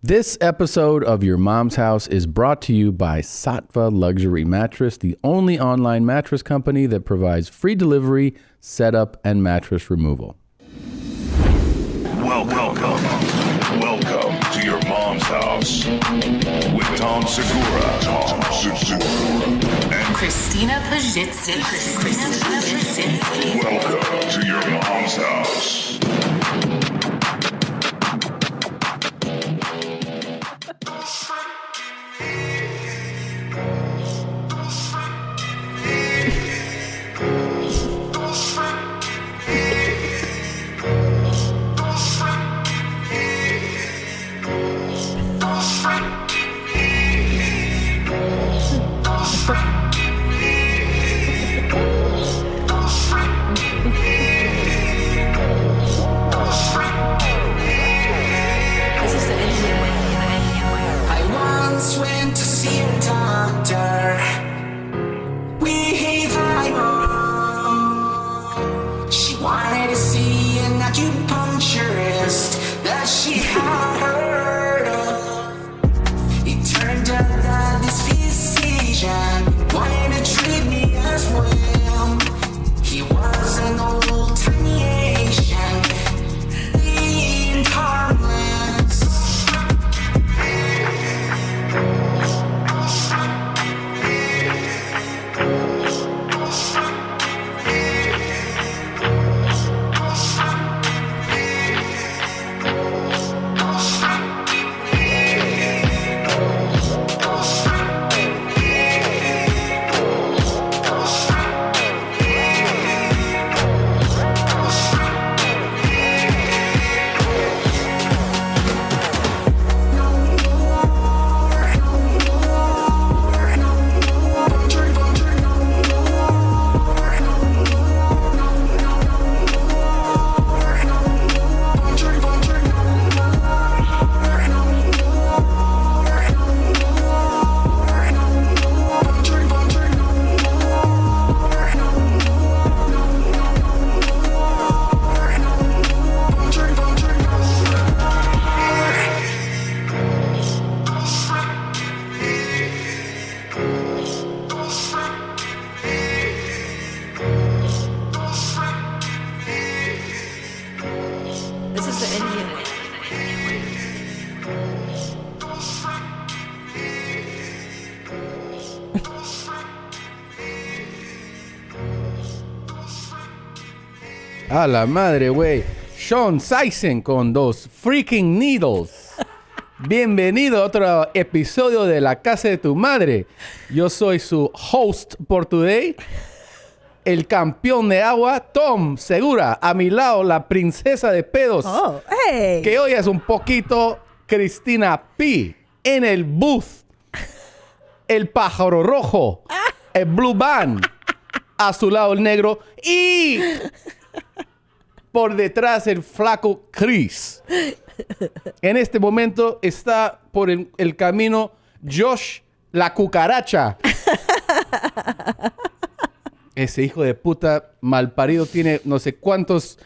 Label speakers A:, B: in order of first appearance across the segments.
A: This episode of Your Mom's House is brought to you by Sattva Luxury Mattress, the only online mattress company that provides free delivery, setup, and mattress removal.
B: Welcome to Your Mom's House with Tom Segura, and
C: Christina Pajitsky.
B: welcome to Your Mom's House.
A: A la madre, güey. Sean Sison con dos freaking needles. Bienvenido a otro episodio de La Casa de tu Madre. Yo soy su host por today, el campeón de agua, Tom Segura. A mi lado, la princesa de pedos.
D: Oh, hey.
A: Que hoy es un poquito Christina P. En el booth. El pájaro rojo. El blue band. A su lado el negro. Y por detrás el flaco Chris. En este momento está por el camino Josh la cucaracha. Ese hijo de puta malparido tiene no sé cuántos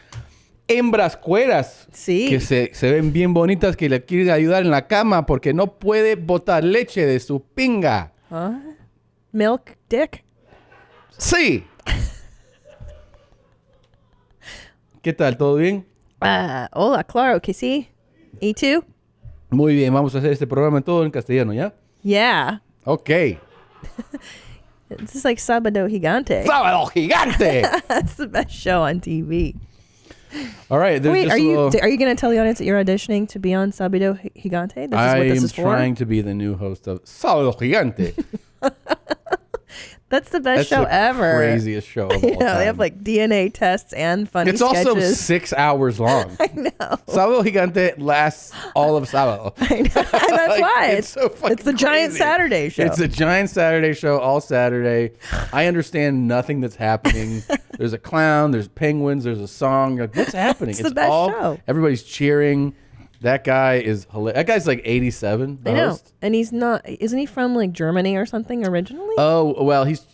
A: hembras cueras.
D: Sí.
A: Que se ven bien bonitas, que le quieren ayudar en la cama porque no puede botar leche de su pinga.
D: Milk dick?
A: Sí. ¿Qué tal? ¿Todo bien?
D: Hola, claro que sí. ¿Y tú?
A: Muy bien, vamos a hacer este programa todo en castellano, ¿ya?
D: Yeah.
A: Ok.
D: This is like Sábado Gigante.
A: ¡Sábado Gigante!
D: That's the best show on TV.
A: All right.
D: Wait, are you going to tell the audience that you're auditioning to be on Sábado Gigante? This is what this is for?
A: I am trying to be the new host of Sábado Gigante.
D: That's the best show
A: the
D: ever.
A: Craziest show of all time.
D: They have like DNA tests and funny sketches.
A: It's also 6 hours long.
D: I know.
A: Sábado Gigante lasts all of Sábado.
D: I know. And that's why.
A: It's so fucking
D: It's the giant
A: crazy.
D: Saturday show.
A: It's a giant Saturday show all Saturday. I understand nothing that's happening. There's a clown. There's penguins. There's a song. Like, what's happening?
D: It's the best show.
A: Everybody's cheering. That guy is hilarious. That guy's like 87.
D: I know. And he's not, isn't he from like Germany or something originally?
A: Oh, well, he's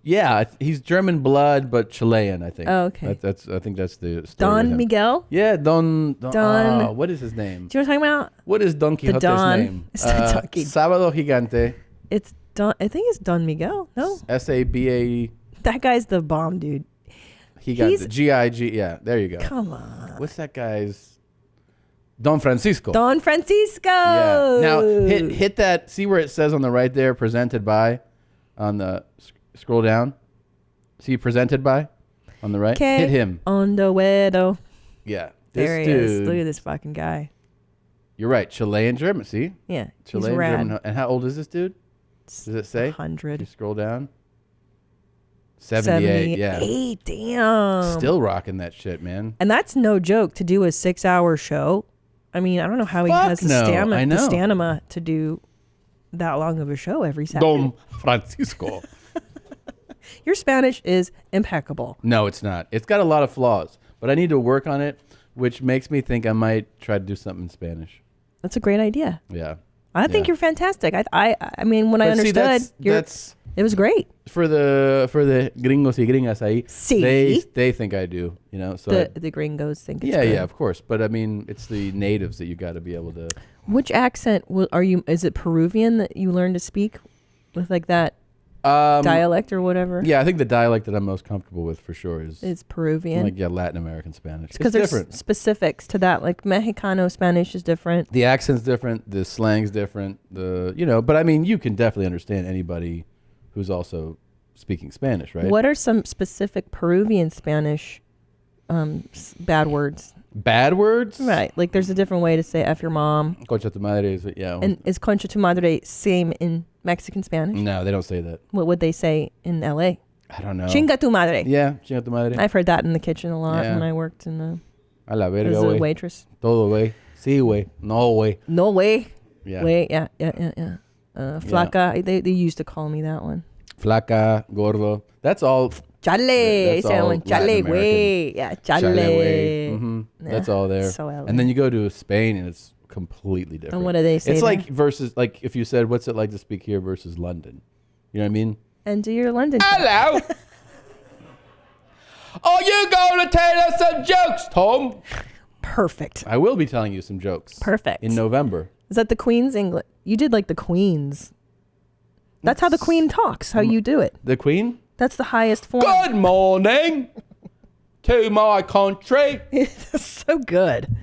A: Yeah, he's German blood, but Chilean, I think.
D: Oh, okay.
A: I think that's the story with
D: Don
A: him.
D: Miguel?
A: Yeah, Don.
D: Don.
A: What is his name?
D: Do you know what I'm talking about?
A: What is Don Quixote's
D: Don.
A: name?
D: It's not Don Quixote.
A: Sábado Gigante.
D: It's Don. I think it's Don Miguel. No,
A: SABA.
D: that guy's the bomb, dude.
A: Gigante. GIG. Yeah, there you go.
D: Come on.
A: What's that guy's? Don Francisco.
D: Don Francisco.
A: Yeah. Now hit that. See where it says on the right there, presented by, on the scroll down. See presented by, on the right. Hit him.
D: On the wedo.
A: Yeah.
D: There he
A: dude,
D: is. Look at this fucking guy.
A: You're right. Chilean German. See.
D: Yeah.
A: Chilean
D: he's rad.
A: German. And how old is this dude? Does it say?
D: 100.
A: You scroll down. 78. Yeah.
D: Damn.
A: Still rocking that shit, man.
D: And that's no joke to do a 6-hour show. I mean, I don't know how he has the stamina to do that long of a show every Saturday.
A: Don Francisco.
D: Your Spanish is impeccable.
A: No, it's not. It's got a lot of flaws, but I need to work on it, which makes me think I might try to do something in Spanish.
D: That's a great idea.
A: Yeah.
D: I think you're fantastic. I mean, when I understood, it was great.
A: For the gringos y gringas ahí,
D: Sí.
A: they think I do, you know. So
D: the gringos think it's
A: yeah,
D: good.
A: yeah, of course. But I mean, it's the natives that you got to be able to.
D: Which accent are you? Is it Peruvian that you learn to speak with, like that dialect or whatever?
A: Yeah, I think the dialect that I'm most comfortable with for sure is
D: Peruvian.
A: Like Latin American Spanish.
D: Because there's specifics to that. Like Mexicano Spanish is different.
A: The accent's different. The slang's different. But I mean, you can definitely understand anybody who's also speaking Spanish, right?
D: What are some specific Peruvian Spanish bad words?
A: Bad words?
D: Right. Like there's a different way to say F your mom.
A: Concha tu madre is, yeah.
D: And is concha tu madre same in Mexican Spanish?
A: No, they don't say that.
D: What would they say in LA?
A: I don't know.
D: Chinga tu madre.
A: Yeah, chinga tu madre.
D: I've heard that in the kitchen a lot when I worked in
A: a la verga,
D: as a waitress.
A: Todo way. Sí, way. No way.
D: No way.
A: Yeah.
D: Way. Yeah. Flaca. They used to call me that one.
A: Flaca, gordo. That's all.
D: Chale.
A: That's all
D: Chale, way. Yeah, chale.
A: Mm-hmm.
D: Yeah,
A: that's all there.
D: so LA.
A: And then you go to Spain and it's completely different.
D: And what do they say?
A: It's
D: there?
A: like versus, like if you said, what's it like to speak here versus London? You know what I mean?
D: And do your London.
A: Hello. Are you going to tell us some jokes, Tom?
D: Perfect.
A: I will be telling you some jokes.
D: Perfect.
A: In November.
D: Is that the Queen's English? You did like the Queen's. That's how the Queen talks, how you do it.
A: The Queen?
D: That's the highest form.
A: Good morning to my country.
D: It's so good.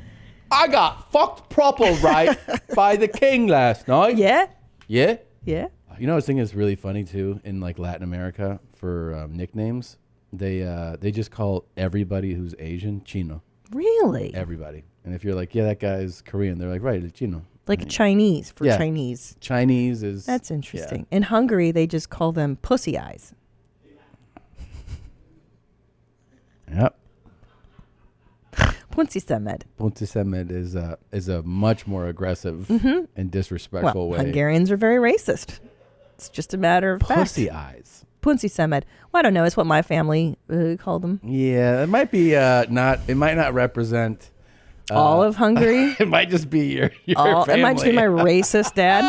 A: I got fucked proper right by the king last night.
D: Yeah?
A: Yeah?
D: Yeah?
A: You know, I was thinking it's really funny too in like Latin America for nicknames. They just call everybody who's Asian Chino.
D: Really?
A: Everybody. And if you're like, yeah, that guy's Korean, they're like, right, it's Chino.
D: Like Chinese for Chinese.
A: Chinese is...
D: That's interesting. In Hungary, they just call them pussy eyes.
A: Yep.
D: Punci Szemed.
A: Punci Szemed is a much more aggressive and disrespectful way.
D: Hungarians are very racist. It's just a matter of fact.
A: Pussy eyes.
D: Punci Szemed. Well, I don't know. It's what my family called them.
A: Yeah, it might be not. It might not represent
D: all of Hungary.
A: It might just be your family.
D: It might just be my racist dad.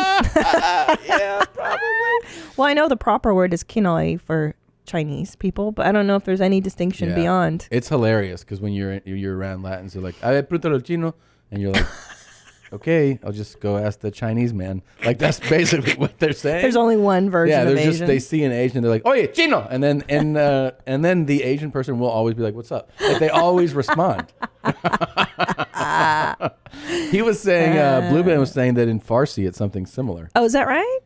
A: Yeah, probably.
D: Well, I know the proper word is Kinoi for Chinese people, but I don't know if there's any distinction beyond.
A: It's hilarious because when you're around Latins, they're like, "A ver, pregúntale al chino," and you're like, "Okay, I'll just go ask the Chinese man." Like that's basically what they're saying.
D: There's only one version of Asian.
A: Just they see an Asian, they're like, "Oh yeah, chino," and then the Asian person will always be like, "What's up?" Like they always respond. He was saying, Blue Band was saying that in Farsi it's something similar.
D: Oh, is that right?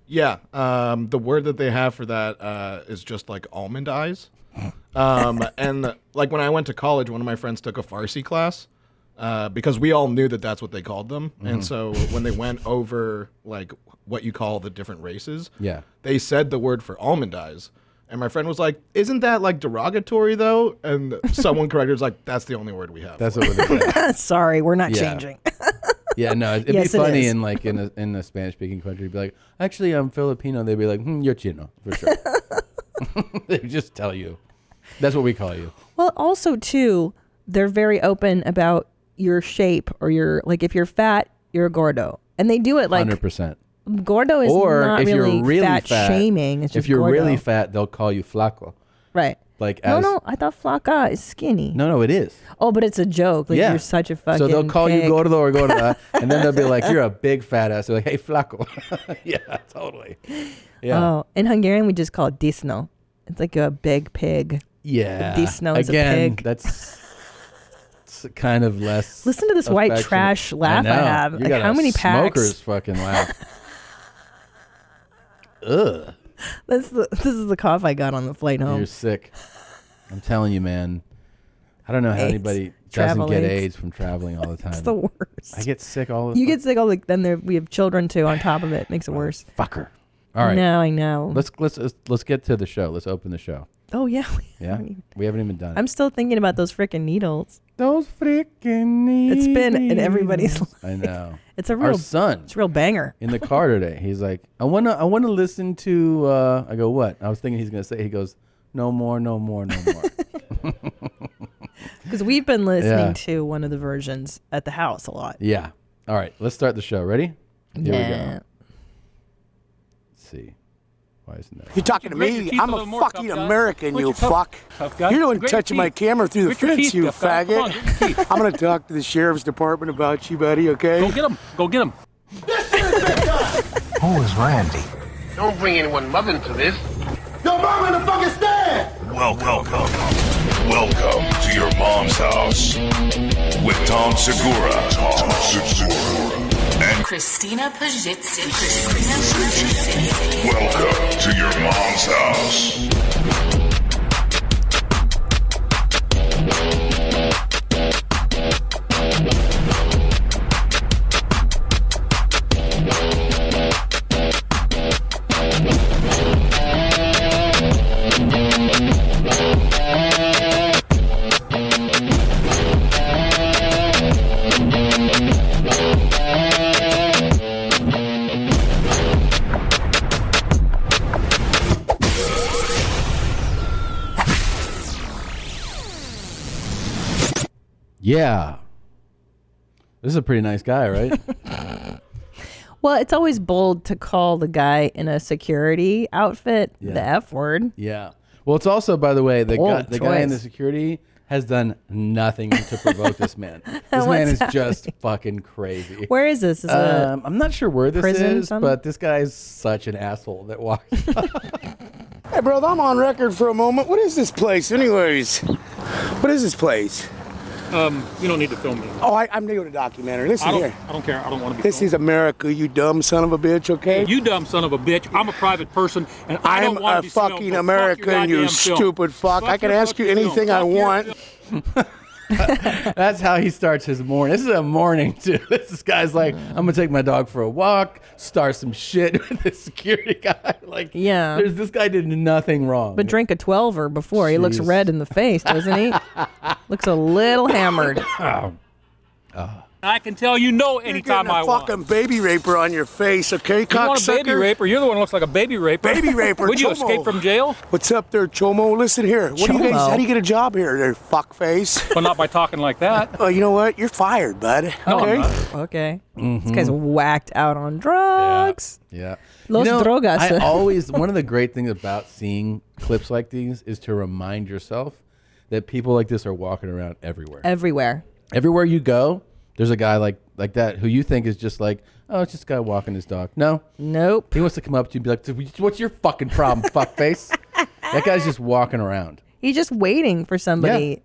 C: Yeah, the word that they have for that is just like almond eyes. And like when I went to college, one of my friends took a Farsi class because we all knew that that's what they called them. And so when they went over like what you call the different races, they said the word for almond eyes. And my friend was like, "Isn't that like derogatory though?" And someone corrected was like, "That's the only word we have."
A: That's what they said.
D: Sorry, we're not changing.
A: Yeah, no, it'd be funny in like in a Spanish speaking country. Be like, actually, I'm Filipino. They'd be like, you're Chino for sure. They just tell you. That's what we call you.
D: Well, also too, they're very open about your shape or your like. If you're fat, you're a gordo, and they do it like
A: 100%.
D: Gordo is
A: or
D: not
A: if
D: really,
A: you're really
D: fat shaming. It's just
A: if you're
D: gordo.
A: really fat, they'll call you flaco.
D: Right.
A: Like
D: no, I thought flaca is skinny.
A: No, it is.
D: Oh, but it's a joke. Like you're such a fucking
A: So they'll call
D: pig.
A: you gordo or gorda, and then they'll be like, "You're a big fat ass." They're like, "Hey, flaco." Yeah, totally. Yeah.
D: Oh, in Hungarian we just call it disno. It's like a big pig.
A: Yeah.
D: Disno is
A: Again,
D: a pig.
A: That's kind of less.
D: Listen to this white trash laugh I have.
A: You
D: Like,
A: got
D: how many packs?
A: Smoker's fucking laugh. Ugh.
D: This is the cough I got on the flight home.
A: You're sick. I'm telling you, man. I don't know how
D: AIDS.
A: anybody
D: Travel
A: doesn't get
D: AIDS.
A: AIDS from traveling all the time.
D: It's the worst.
A: I get sick all the time.
D: You get sick all the then we have children too on top of it. Makes it worse.
A: Fucker. All right.
D: No, I know.
A: Let's get to the show. Let's open the show.
D: Oh yeah.
A: Yeah. We haven't even done it.
D: I'm still thinking about those freaking needles.
A: Those freaking needles.
D: It's been in everybody's life.
A: I know.
D: It's a real
A: Our son.
D: It's a real banger.
A: In the car today, he's like, I wanna listen to. I go, what? I was thinking he's gonna say. He goes, no more.
D: Because we've been listening to one of the versions at the house a lot.
A: Yeah. All right. Let's start the show. Ready? Here we go. Let's see. Why isn't that?
E: You're talking to me? I'm a fucking American, you fuck. You're the one touching my camera through the fence, you faggot. I'm gonna talk to the sheriff's department about you, buddy, okay?
F: Go get him.
G: Who is Randy?
H: Don't bring anyone mother into this.
E: Your mom in the fucking stand!
B: Welcome to your mom's house with Tom Segura. And
I: Christina Pajitsin.
B: welcome to your mom's house.
A: Yeah. This is a pretty nice guy, right?
D: Well, it's always bold to call the guy in a security outfit the F word.
A: Yeah. Well, it's also, by the way, the guy in the
D: choice.
A: security has done nothing to provoke this man. This man is just fucking crazy.
D: Where is this? Is it
A: I'm not sure where this
D: prison
A: is, but this guy is such an asshole that walks.
E: Hey, bro, I'm on record for a moment. What is this place, anyways? What is this place?
F: You don't need to film me.
E: Oh, I'm doing a documentary. Listen here.
F: I don't care. I don't want to be
E: This
F: filmed.
E: is America, you dumb son of a bitch, okay?
F: You dumb son of a bitch. I'm a private person, and I
E: I'm
F: don't want
E: a
F: to be filmed,
E: fucking
F: so fuck
E: American,
F: your
E: you
F: goddamn film.
E: stupid fuck.
F: Fuck
E: I can
F: your
E: ask you
F: fucking
E: anything
F: film.
E: I
F: Fuck your
E: want.
F: film.
A: That's how he starts his morning. This is a morning, too. This guy's like, I'm going to take my dog for a walk, start some shit with the security guy. Like,
D: Yeah.
A: This guy did nothing wrong.
D: but drink a 12er before. He looks
A: Jeez.
D: red in the face, doesn't he? Looks a little hammered.
F: I can tell you no
E: You're
F: anytime
E: getting
F: I
E: a
F: want.
E: fucking baby raper on your face, okay,
F: You want a baby
E: cocksucker?
F: raper? You're the one who looks like a baby raper.
E: Baby raper,
F: Would you
E: Chomo.
F: escape from jail?
E: What's up there, Chomo? Listen here. What do you guys?
D: Chomo?
E: How do you get a job here, there, fuckface?
F: But not by talking like that.
E: Oh, you know what? You're fired, bud.
F: No, I'm
E: Okay.
F: not.
D: Okay. This guy's whacked out on drugs.
A: Yeah.
D: Los drogas.
A: I always, one of the great things about seeing clips like these is to remind yourself that people like this are walking around everywhere.
D: Everywhere.
A: Everywhere you go, there's a guy like that who you think is just like, oh, it's just a guy walking his dog. No.
D: Nope.
A: He wants to come up to you and be like, what's your fucking problem, fuckface? That guy's just walking around.
D: He's just waiting for somebody.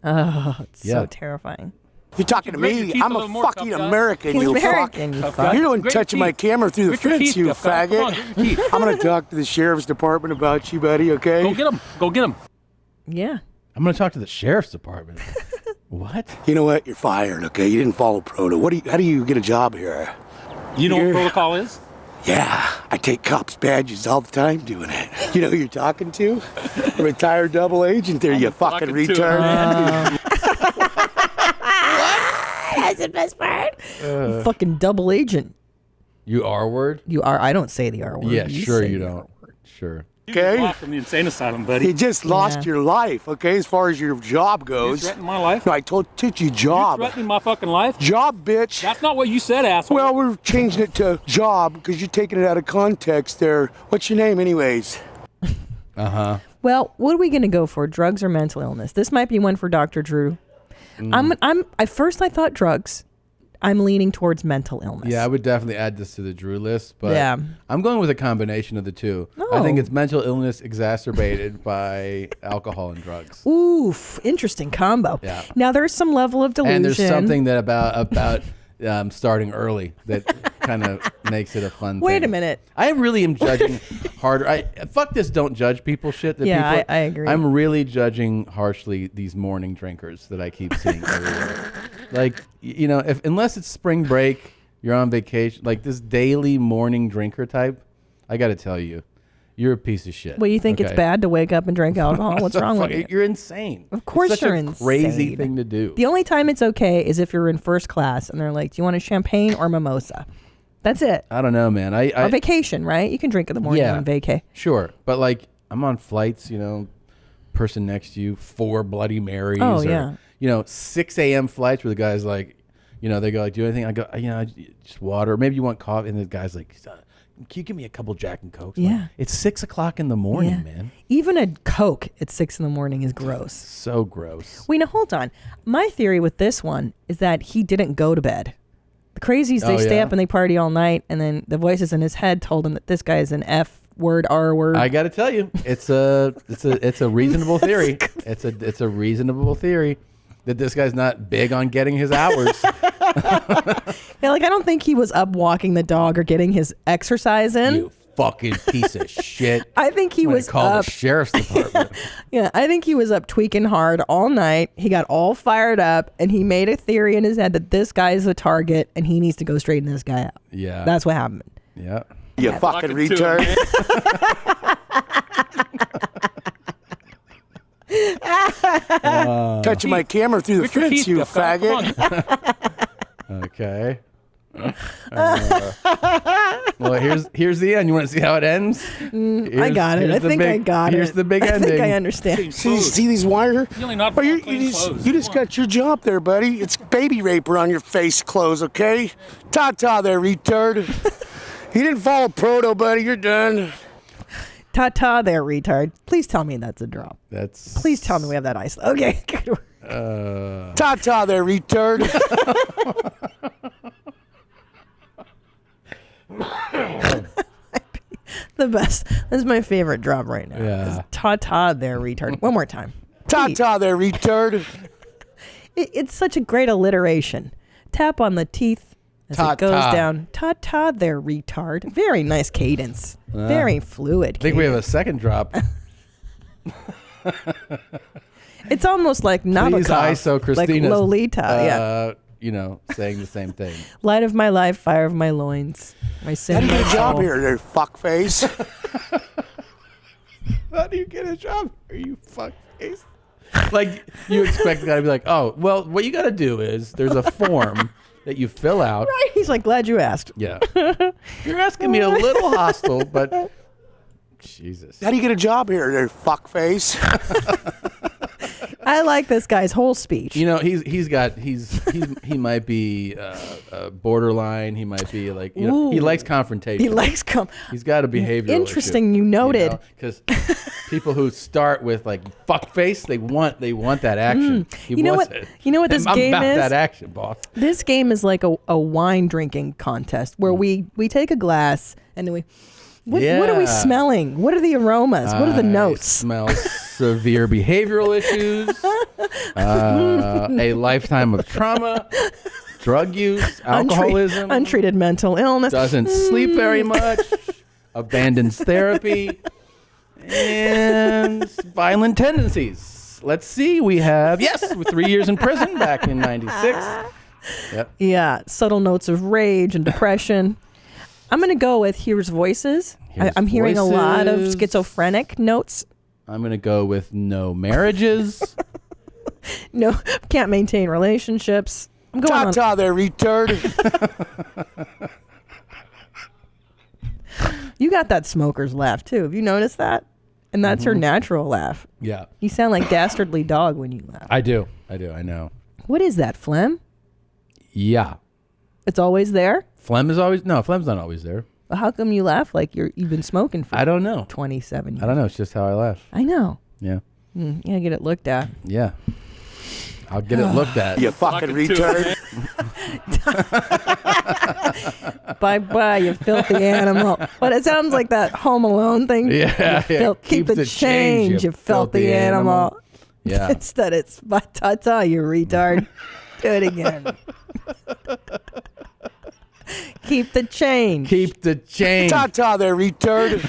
D: Oh, it's
A: Yeah.
D: so terrifying.
E: You're talking to
F: Grit your
E: me?
F: teeth
E: I'm
F: a
E: a
F: little more,
E: fucking
F: tough guy.
E: American,
D: He's
E: you
D: American, you
E: fuck.
D: fuck.
E: You're the one
F: Grit your
E: touching my
F: teeth.
E: camera through the
F: Grit your
E: fence,
F: teeth,
E: you
F: tough guy. Come on,
E: faggot.
F: grit your teeth.
E: I'm gonna talk to the sheriff's department about you, buddy, okay?
F: Go get him. Go get him.
D: Yeah.
A: I'm going to talk to the sheriff's department. What?
E: You know what? You're fired, okay? You didn't follow proto. How do you get a job here?
F: You know what
E: You're-
F: protocol is?
E: Yeah, I take cops' badges all the time doing it. You know who you're talking to? A retired double agent there, you fucking
F: talking to
E: retard.
D: That's the best part. Fucking double agent.
A: You R word?
D: You are. I don't say the R word.
A: Yeah,
D: You
A: sure
D: say
A: you
D: the
A: don't.
D: R word.
A: Sure.
E: Okay?
F: Walk from the insane asylum, buddy.
E: You just lost your life, okay, as far as your job goes.
F: You threatening my life?
E: No, I told you job.
F: You threatening my fucking life?
E: Job, bitch.
F: That's not what you said, asshole.
E: Well, we're changing it to job because you're taking it out of context there. What's your name anyways?
A: Uh-huh.
D: Well, what are we going to go for? Drugs or mental illness? This might be one for Dr. Drew. At first I thought drugs. I'm leaning towards mental illness.
A: Yeah, I would definitely add this to the Drew list, but
D: yeah.
A: I'm going with a combination of the two. I think it's mental illness exacerbated by alcohol and drugs.
D: Oof, interesting combo.
A: Yeah.
D: Now there's some level of delusion.
A: And there's something that about starting early that kind of makes it a fun thing.
D: Wait a minute.
A: I really am judging harder. Fuck this don't judge people shit.
D: Yeah, I agree.
A: I'm really judging harshly these morning drinkers that I keep seeing everywhere. Like, you know, unless it's spring break, you're on vacation, like this daily morning drinker type, I got to tell you, you're a piece of shit.
D: Well, you think it's bad to wake up and drink alcohol? What's wrong with you?
A: You're insane.
D: Of course
A: it's such
D: you're
A: a
D: insane.
A: Crazy thing to do.
D: The only time it's okay is if you're in first class and they're like, do you want a champagne or mimosa? That's it.
A: I don't know, man.
D: On vacation, right? You can drink in the morning on vacay.
A: Sure. But like, I'm on flights, you know, person next to you, 4 Bloody Marys.
D: Oh,
A: or,
D: yeah.
A: You know, 6 a.m. flights where the guy's like, you know, they go like, do anything? I go, you know, just water. Maybe you want coffee. And the guy's like, can you give me a couple Jack and Cokes?
D: Yeah.
A: Like, it's 6 o'clock in the morning, man.
D: Even a Coke at 6 in the morning is gross.
A: So gross.
D: Wait, now hold on. My theory with this one is that he didn't go to bed. The crazies, they stay up and they party all night, and then the voices in his head told him that this guy is an F word, R word.
A: I got to tell you, it's a reasonable theory. It's a reasonable theory that this guy's not big on getting his hours.
D: Yeah, like I don't think he was up walking the dog or getting his exercise in.
A: You fucking piece of shit.
D: I think he was
A: called
D: up.
A: the sheriff's department.
D: Yeah, I think he was up tweaking hard all night. He got all fired up, and he made a theory in his head that this guy is a target, and he needs to go straighten this guy out.
A: Yeah,
D: that's what happened.
A: Yeah,
E: you fucking retard. Touching my camera through the fence, you faggot.
A: Okay. Well, here's the end. You want to see how it ends?
D: I got it. I think I got it.
A: Here's the big ending.
D: I think I understand.
E: See these wires? You just got your job there, buddy. It's baby raper on your face clothes, okay? Ta-ta there, retard. You didn't follow proto, buddy. You're done.
D: Ta-ta there, retard. Please tell me that's a drop. Please tell me we have that ice. Okay.
E: Ta-ta there, retard.
D: The best. This is my favorite drop right now.
A: Yeah.
D: Ta-ta there, retard. One more time.
E: Ta-ta there, retard.
D: It's such a great alliteration. Tap on the teeth as it goes down. Ta-ta there, retard. Very nice cadence. Very fluid.
A: I think we have a second drop.
D: It's almost like Nabokov.
A: Please ISO Christina.
D: Like Lolita, yeah.
A: You know, saying the same thing.
D: Light of my life, fire of my loins. My sin.
E: How do you get a job here, there, fuckface?
A: How do you get a job? Are you fuckface? Like, you expect the guy to be like, oh, well, what you got to do is there's a form that you fill out.
D: Right. He's like, glad you asked.
A: Yeah. You're asking me a little hostile, but Jesus.
E: How do you get a job here, there, fuckface?
D: I like this guy's whole speech.
A: You know, he might be borderline. He might be like, you know, he likes confrontation.
D: He likes
A: He's got a behavioral
D: Interesting.
A: issue,
D: You noted
A: because people who start with like fuckface, they want that action.
D: You know what? You know what this game
A: I'm about
D: is?
A: that action, boss.
D: This game is like a wine drinking contest where we take a glass and then what are we smelling? What are the aromas? What are the notes?
A: Smell severe behavioral issues, a lifetime of trauma, drug use, alcoholism,
D: untreated mental illness,
A: doesn't sleep very much, abandons therapy, and violent tendencies. Let's see. We have, with 3 years in prison back in '96. Yep.
D: Yeah, subtle notes of rage and depression. I'm going to go with here's voices. I'm hearing a lot of schizophrenic notes.
A: I'm going to go with no marriages.
D: No, can't maintain relationships. I'm going
E: Ta-ta there, retard.
D: You got that smoker's laugh, too. Have you noticed that? And that's her natural laugh.
A: Yeah.
D: You sound like Dastardly Dog when you laugh.
A: I do. I know.
D: What is that, phlegm?
A: Yeah.
D: It's always there?
A: Phlegm's not always there.
D: Well, how come you laugh like you've been smoking for
A: I don't know.
D: 27 years?
A: I don't know. It's just how I laugh.
D: I know.
A: Yeah.
D: Yeah, get it looked at.
A: Yeah. I'll get it looked at.
E: You fucking retard.
D: Bye, you filthy animal. But it sounds like that Home Alone thing.
A: Yeah.
D: Keep the change, you filthy animal.
A: Yeah.
D: Instead, it's ta-ta, you retard. Do it again. Keep the change.
A: Keep the change.
E: Ta-ta there, retard.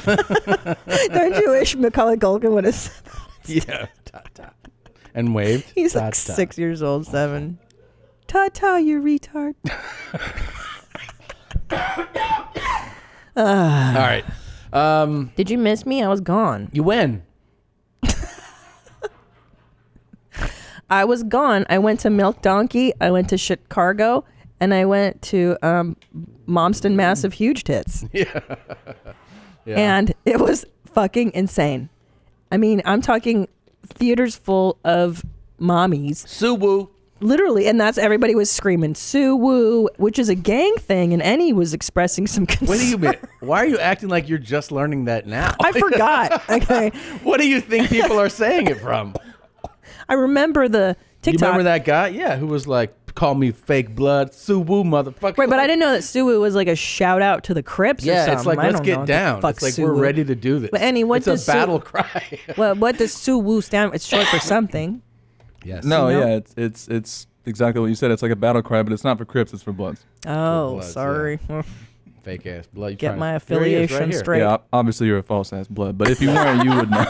D: Don't you wish Macaulay Culkin would have said that?
A: Yeah. Ta-ta. And waved.
D: He's like
A: Ta-ta.
D: 6 years old, 7. Ta-ta, you retard.
A: All right.
D: Did you miss me? I was gone.
A: You win.
D: I was gone. I went to Milk Donkey. I went to Chicago. And I went to Momston Massive Huge Tits.
A: Yeah.
D: And it was fucking insane. I mean, I'm talking theaters full of mommies.
A: Suwoo.
D: Literally. And that's everybody was screaming Suwoo, which is a gang thing. And Annie was expressing some concern.
A: What do you mean? Why are you acting like you're just learning that now?
D: I forgot. Okay.
A: What do you think people are saying it from?
D: I remember the TikTok.
A: You remember that guy? Yeah, who was like, call me fake blood, Suwoo, motherfucker.
D: Right, but I didn't know that Suwoo was like a shout out to the Crips or something.
A: Yeah, it's like, let's get down. It's like, we're ready to do this.
D: But Annie, what does
A: it's a battle cry.
D: Well, what does Suwoo stand for? It's short for something.
A: Yes.
I: No,
D: You know?
I: yeah, it's exactly what you said. It's like a battle cry, but it's not for Crips, it's for Bloods.
D: Oh,
A: Bloods,
D: sorry.
A: Fake ass blood.
D: Get my affiliation straight.
I: Yeah, obviously you're a false ass blood, but if you weren't, you would know.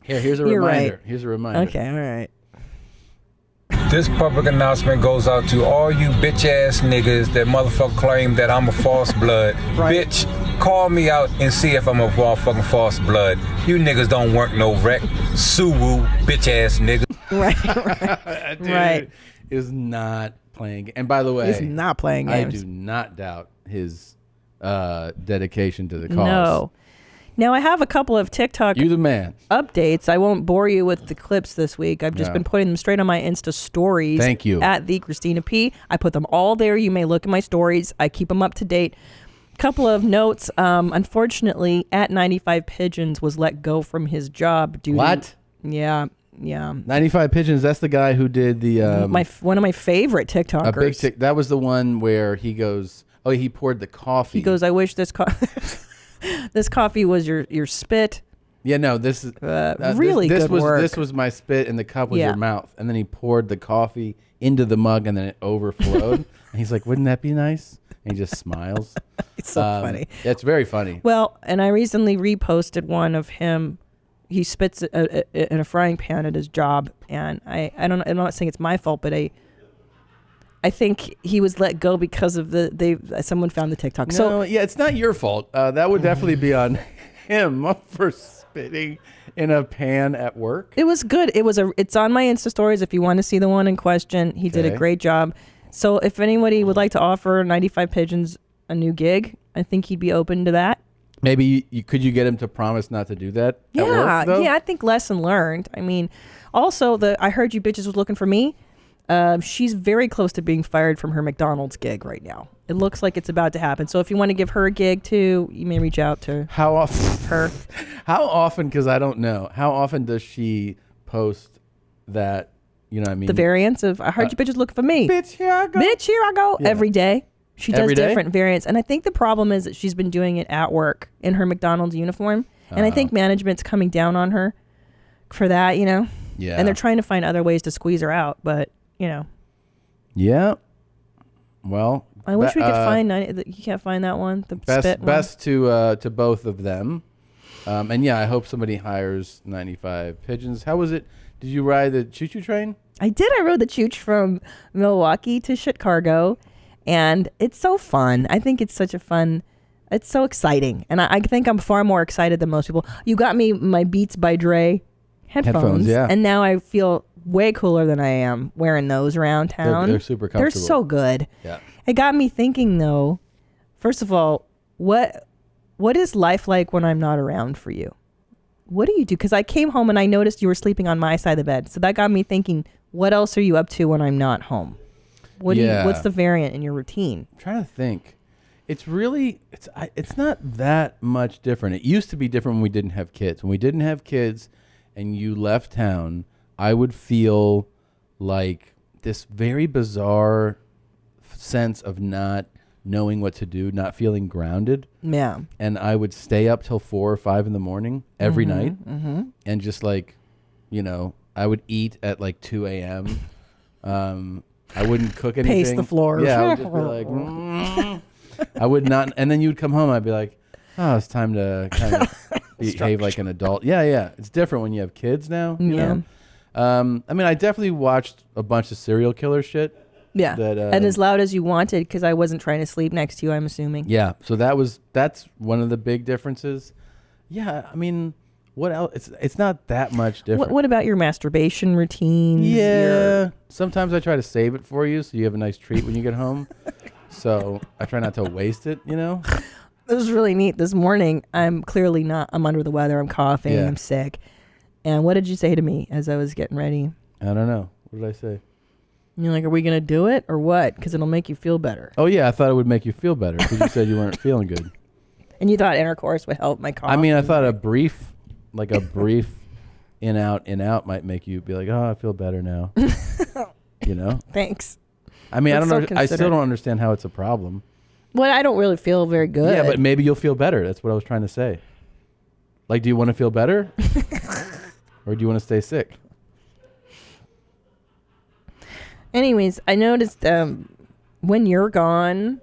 A: Here's a
D: You're
A: reminder.
D: right.
A: Here's a reminder.
D: Okay, all right.
G: This public announcement goes out to all you bitch ass niggas that motherfucker claim that I'm a false blood.
D: Right.
G: Bitch, call me out and see if I'm a motherfucking false blood. You niggas don't work no wreck. Suwoo, bitch ass nigga.
D: Right.
A: That dude
D: Right.
A: is not playing. And by the way,
D: He's not playing
A: I
D: games.
A: do not doubt his dedication to the cause.
D: No. Now, I have a couple of TikTok
A: You the man.
D: updates. I won't bore you with the clips this week. I've just
A: Yeah.
D: been putting them straight on my Insta stories.
A: Thank you.
D: At the Christina P. I put them all there. You may look at my stories. I keep them up to date. Couple of notes. Unfortunately, at 95 Pigeons was let go from his job due
A: What?
D: Yeah.
A: 95 Pigeons, that's the guy who did the
D: One of my favorite TikTokers.
A: a big that was the one where he goes, oh, he poured the coffee.
D: He goes, I wish this this coffee was your spit.
A: Yeah, no, this is
D: really
A: this
D: good
A: was
D: work.
A: This was my spit and the cup was
D: Yeah.
A: your mouth. And then he poured the coffee into the mug and then it overflowed. And he's like, wouldn't that be nice? And he just smiles.
D: It's so funny.
A: It's very funny.
D: Well, and I recently reposted one of him. He spits in a frying pan at his job, and I don't. I'm not saying it's my fault, but I think he was let go because of someone found the TikTok.
A: No, yeah, it's not your fault. That would definitely be on him for spitting in a pan at work.
D: It was good. It's on my Insta stories if you want to see the one in question. He did a
A: Okay.
D: great job. So if anybody would like to offer 95 Pigeons a new gig, I think he'd be open to that.
A: Maybe could you get him to promise not to do that at work, though?
D: Yeah, I think lesson learned. I mean, also I heard you bitches was looking for me. She's very close to being fired from her McDonald's gig right now. It looks like it's about to happen. So if you want to give her a gig too, you may reach out to
A: How often?
D: her.
A: How often? Because I don't know. How often does she post that? You know what I mean?
D: The variants of I heard you bitches looking for me.
A: Bitch, here I go.
D: Bitch, here I go.
A: Yeah.
D: Every day. She does
A: Every day?
D: different variants. And I think the problem is that she's been doing it at work in her McDonald's uniform. And I think management's coming down on her for that, you know?
A: Yeah.
D: And they're trying to find other ways to squeeze her out. But, you know.
A: Yeah. Well,
D: I wish we could find you can't find that one. The spit one.
A: best to both of them. And yeah, I hope somebody hires 95 Pigeons. How was it? Did you ride the choo-choo train?
D: I did. I rode the chooch from Milwaukee to Chicago. And it's so fun. I think it's such a fun, it's so exciting. And I think I'm far more excited than most people. You got me my Beats by Dre headphones.
A: Yeah.
D: And now I feel way cooler than I am wearing those around town.
A: They're super
D: They're
A: comfortable.
D: so good.
A: Yeah.
D: It got me thinking though, first of all, what what is life like when I'm not around for you? What do you do? Because I came home and I noticed you were sleeping on my side of the bed. So that got me thinking, what else are you up to when I'm not home? What's the variant in your routine?
A: I'm trying to think. It's really, it's not that much different. It used to be different when we didn't have kids. When we didn't have kids and you left town, I would feel like this very bizarre sense of not knowing what to do, not feeling grounded.
D: Yeah.
A: And I would stay up till 4 or 5 in the morning every night. And just like, I would eat at like 2 a.m. I wouldn't cook anything.
D: Pace the floor.
A: Yeah, I would just be like, I would not. And then you'd come home. I'd be like, oh, it's time to kind of behave like an adult. Yeah. It's different when you have kids now. You know? I mean, I definitely watched a bunch of serial killer shit.
D: Yeah. And as loud as you wanted, because I wasn't trying to sleep next to you, I'm assuming.
A: Yeah. So that's one of the big differences. Yeah. I mean, what else? It's not that much different.
D: What about your masturbation routines?
A: Yeah. Sometimes I try to save it for you so you have a nice treat when you get home. So I try not to waste it, It
D: was really neat. This morning, I'm under the weather. I'm coughing.
A: Yeah.
D: I'm sick. And what did you say to me as I was getting ready?
A: I don't know. What did I say?
D: You're like, are we going to do it or what? Because it'll make you feel better.
A: Oh, yeah. I thought it would make you feel better because you said you weren't feeling good.
D: And you thought intercourse would help my cough?
A: I mean, I thought a brief in out might make you be like, oh, I feel better now.
D: Thanks.
A: I mean,
D: That's
A: I don't know.
D: so
A: I still
D: considerate.
A: don't understand how it's a problem.
D: Well, I don't really feel very good.
A: Yeah, but maybe you'll feel better. That's what I was trying to say. Like, do you want to feel better? Or do you want to stay sick?
D: Anyways, I noticed when you're gone,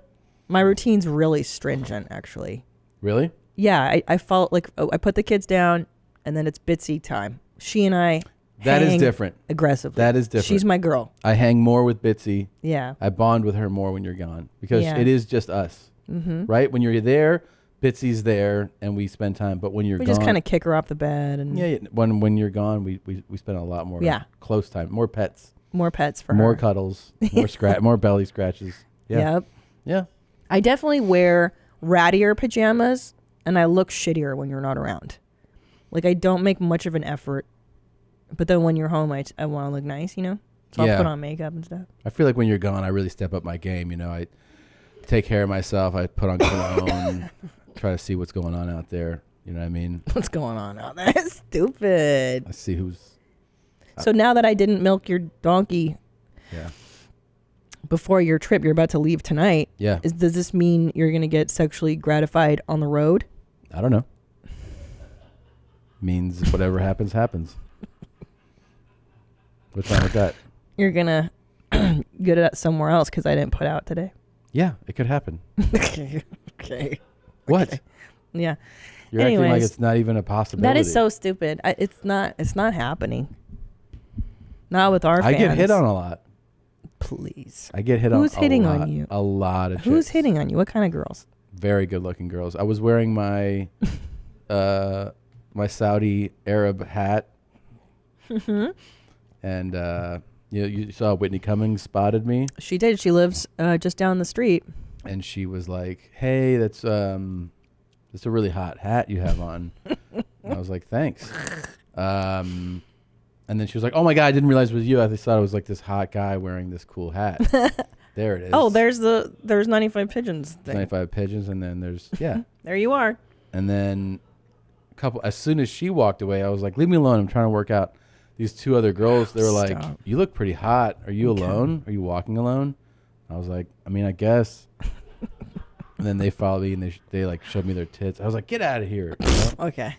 D: my routine's really stringent, actually.
A: Really?
D: Yeah, I follow, I put the kids down, and then it's Bitsy time. She and I
A: That is
D: hang
A: different.
D: aggressively.
A: That is different.
D: She's my girl.
A: I hang more with Bitsy.
D: Yeah.
A: I bond with her more when you're gone because
D: Yeah.
A: it is just us, right? When you're there, Bitsy's there, and we spend time. But when you're
D: We
A: gone,
D: just kind of kick her off the bed. And
A: yeah. When you're gone, we spend a lot more close time, more pets,
D: more pets for
A: more
D: her.
A: cuddles, more belly scratches. Yeah.
D: Yep.
A: Yeah.
D: I definitely wear rattier pajamas, and I look shittier when you're not around. Like, I don't make much of an effort, but then when you're home, I want to look nice, So I'll put on makeup and stuff.
A: I feel like when you're gone, I really step up my game. I take care of myself. I put on cologne, try to see what's going on out there. You know what I mean?
D: What's going on out there? Stupid.
A: I see who's.
D: So now that I didn't milk your donkey
A: Yeah.
D: before your trip, you're about to leave tonight.
A: Yeah.
D: Does this mean you're going to get sexually gratified on the road?
A: I don't know. Means whatever happens. What's wrong with that?
D: You're going to get it somewhere else because I didn't put out today.
A: Yeah, it could happen.
D: Okay.
A: What?
D: Okay. Yeah.
A: You're acting like it's not even a possibility.
D: That is so stupid. It's not happening. Not with our
A: I
D: fans.
A: get hit on a lot.
D: Please.
A: I get hit on a lot.
D: Who's hitting on you?
A: A lot of
D: Who's
A: chicks.
D: hitting on you? What kind of girls?
A: Very good looking girls. I was wearing my my Saudi Arab hat. And you saw Whitney Cummings spotted me.
D: She did. She lives just down the street.
A: And she was like, "Hey, that's a really hot hat you have on." And I was like, "Thanks." And then she was like, "Oh my God, I didn't realize it was you. I just thought it was like this hot guy wearing this cool hat." There it is.
D: Oh, there's 95 pigeons thing.
A: 95 pigeons, and then there's
D: There you are.
A: And then as soon as she walked away, I was like, "Leave me alone. I'm trying to work out." These two other girls, they were like, "You look pretty hot. Are you alone? Are you walking alone?" I was like, "I mean, I guess." And then they followed me and they like showed me their tits. I was like, "Get out of here."
D: Okay.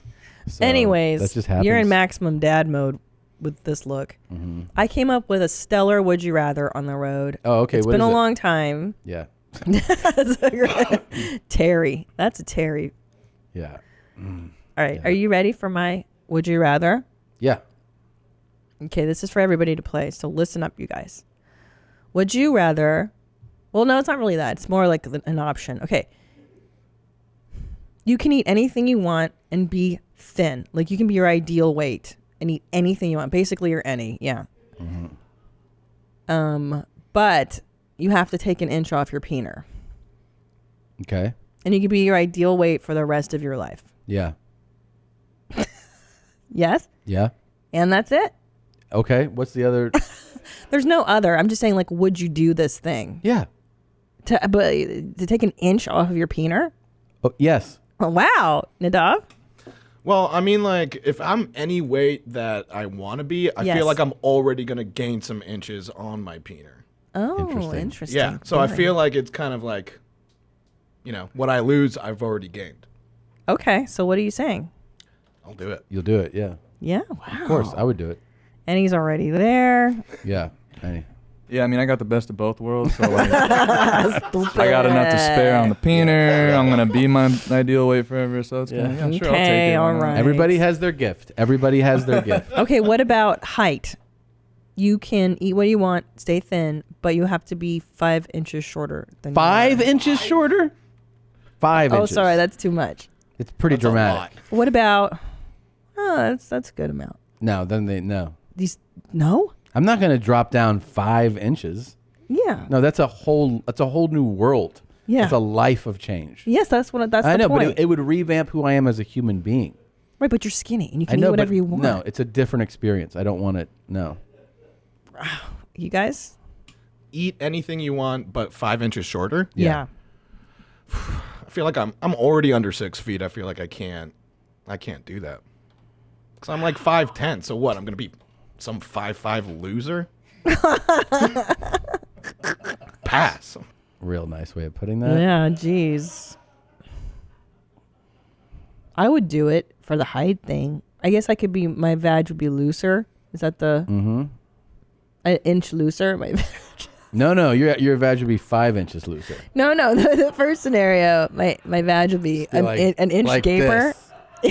A: So
D: Anyways,
A: that just happens.
D: you're in maximum dad mode with this look.
A: Mm-hmm.
D: I came up with a stellar would you rather on the road.
A: Oh, okay.
D: It's
A: what
D: been
A: is
D: a
A: it?
D: long time.
A: Yeah.
D: Terry. That's a Terry.
A: Yeah.
D: All right. Are you ready for my would you rather?
A: Yeah.
D: Okay, this is for everybody to play, so listen up, you guys. Would you rather... Well, no, it's not really that. It's more like an option. Okay. You can eat anything you want and be thin. Like, you can be your ideal weight and eat anything you want. Basically, you're any. Yeah.
A: Mm-hmm.
D: But you have to take an inch off your peener.
A: Okay.
D: And you could be your ideal weight for the rest of your life.
A: Yeah.
D: Yes?
A: Yeah.
D: And that's it?
A: Okay. What's the other?
D: There's no other. I'm just saying, like, would you do this thing?
A: Yeah.
D: To take an inch off of your peener?
A: Oh, yes.
D: Oh, wow. Nadav?
C: Well, I mean, like, if I'm any weight that I want to be, I
D: Yes.
C: feel like I'm already going to gain some inches on my peener.
D: Oh, interesting.
C: Yeah, so I
D: Boring.
C: feel like it's kind of like, you know, what I lose, I've already gained.
D: Okay, so what are you saying?
C: I'll do it.
A: You'll do it. Yeah.
D: Yeah, wow.
A: Of course, I would do it.
D: And he's already there.
A: Yeah.
I: Yeah, I mean, I got the best of both worlds. So like, I got enough to spare on the peener. I'm gonna be my ideal weight forever. So it's gonna, yeah, sure, I'll take
D: Okay,
I: it.
D: all right.
A: Everybody has their gift. Everybody has their gift.
D: Okay, what about height? You can eat what you want, stay thin, but you have to be 5 inches shorter than
A: 5 inches shorter? 5
D: Oh,
A: inches.
D: sorry, that's too much.
A: It's pretty dramatic.
D: What about? Oh, that's a good amount.
A: No, then no.
D: No?
A: I'm not going to drop down 5 inches.
D: Yeah.
A: No, that's a whole new world.
D: Yeah.
A: It's a life of change.
D: Yes, that's
A: I
D: the
A: know,
D: point.
A: but it would revamp who I am as a human being.
D: Right, but you're skinny and you
A: I
D: can
A: know,
D: eat whatever
A: but
D: you want.
A: No, it's a different experience. I don't want it. No.
D: You guys?
C: Eat anything you want, but 5 inches shorter.
D: Yeah.
C: I feel like I'm already under 6 feet. I feel like I can't do that. Cause I'm like 5'10". So what? I'm gonna be some 5'5" loser. Pass.
A: Real nice way of putting that.
D: Yeah, jeez. I would do it for the height thing. I guess I could be, my vag would be looser. Is that the an inch looser? My vag.
A: No, your vag would be 5 inches looser.
D: No, the first scenario, my vag would be an inch
A: like
D: gaper.
A: this.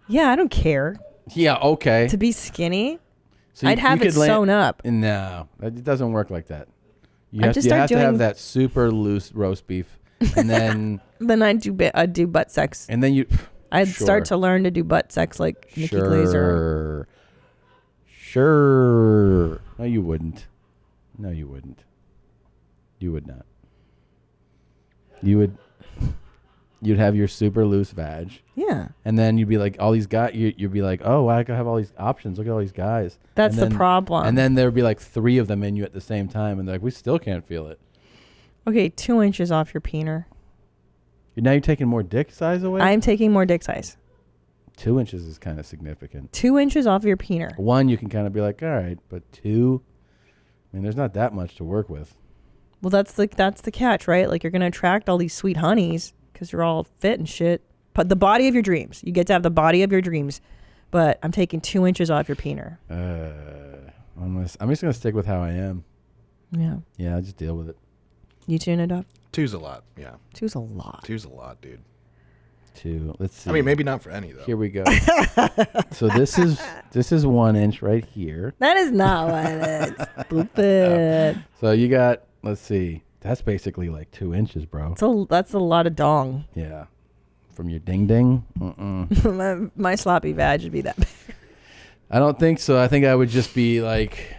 D: Yeah, I don't care.
A: Yeah, okay.
D: To be skinny,
A: So
D: I'd have it sewn up.
A: No, it doesn't work like that. You
D: I'd
A: have,
D: just
A: you
D: start
A: have to have
D: doing-
A: that super loose roast beef, and then
D: Then I'd do butt sex.
A: and then you.
D: I'd
A: Sure.
D: start to learn to do butt sex like Nikki Glazer.
A: Sure. No, you wouldn't. No, you wouldn't. You would not. You would. You'd have your super loose vag.
D: Yeah.
A: And then you'd be like, all these guys. You'd be like, oh, I could have all these options. Look at all these guys.
D: That's
A: And
D: the
A: then-
D: problem.
A: And then there would be like 3 of them in you at the same time, and they're like, we still can't feel it.
D: Okay, 2 inches off your peener.
A: Now you're taking more dick size away.
D: I'm taking more dick size.
A: 2 inches is kind of significant.
D: 2 inches off your peener.
A: 1, you can kind of be like, all right, but 2, I mean, there's not that much to work with.
D: Well, that's the catch, right? Like you're gonna attract all these sweet honeys because you're all fit and shit. But the body of your dreams, you get to have the body of your dreams. But I'm taking 2 inches off your peener.
A: I'm just gonna stick with how I am.
D: Yeah.
A: Yeah, I'll just deal with it.
D: You tune it up.
C: 2's a lot. Yeah.
D: 2's a lot.
C: 2's a lot, dude.
A: 2. Let's see.
C: I mean, maybe not for any though.
A: Here we go. So this is 1 inch right here.
D: That is not what it is. Stupid.
A: So you got, let's see, that's basically like 2 inches, bro.
D: That's a lot of dong.
A: Yeah. From your ding ding.
D: my sloppy vag would be that big.
A: I don't think so. I think I would just be like,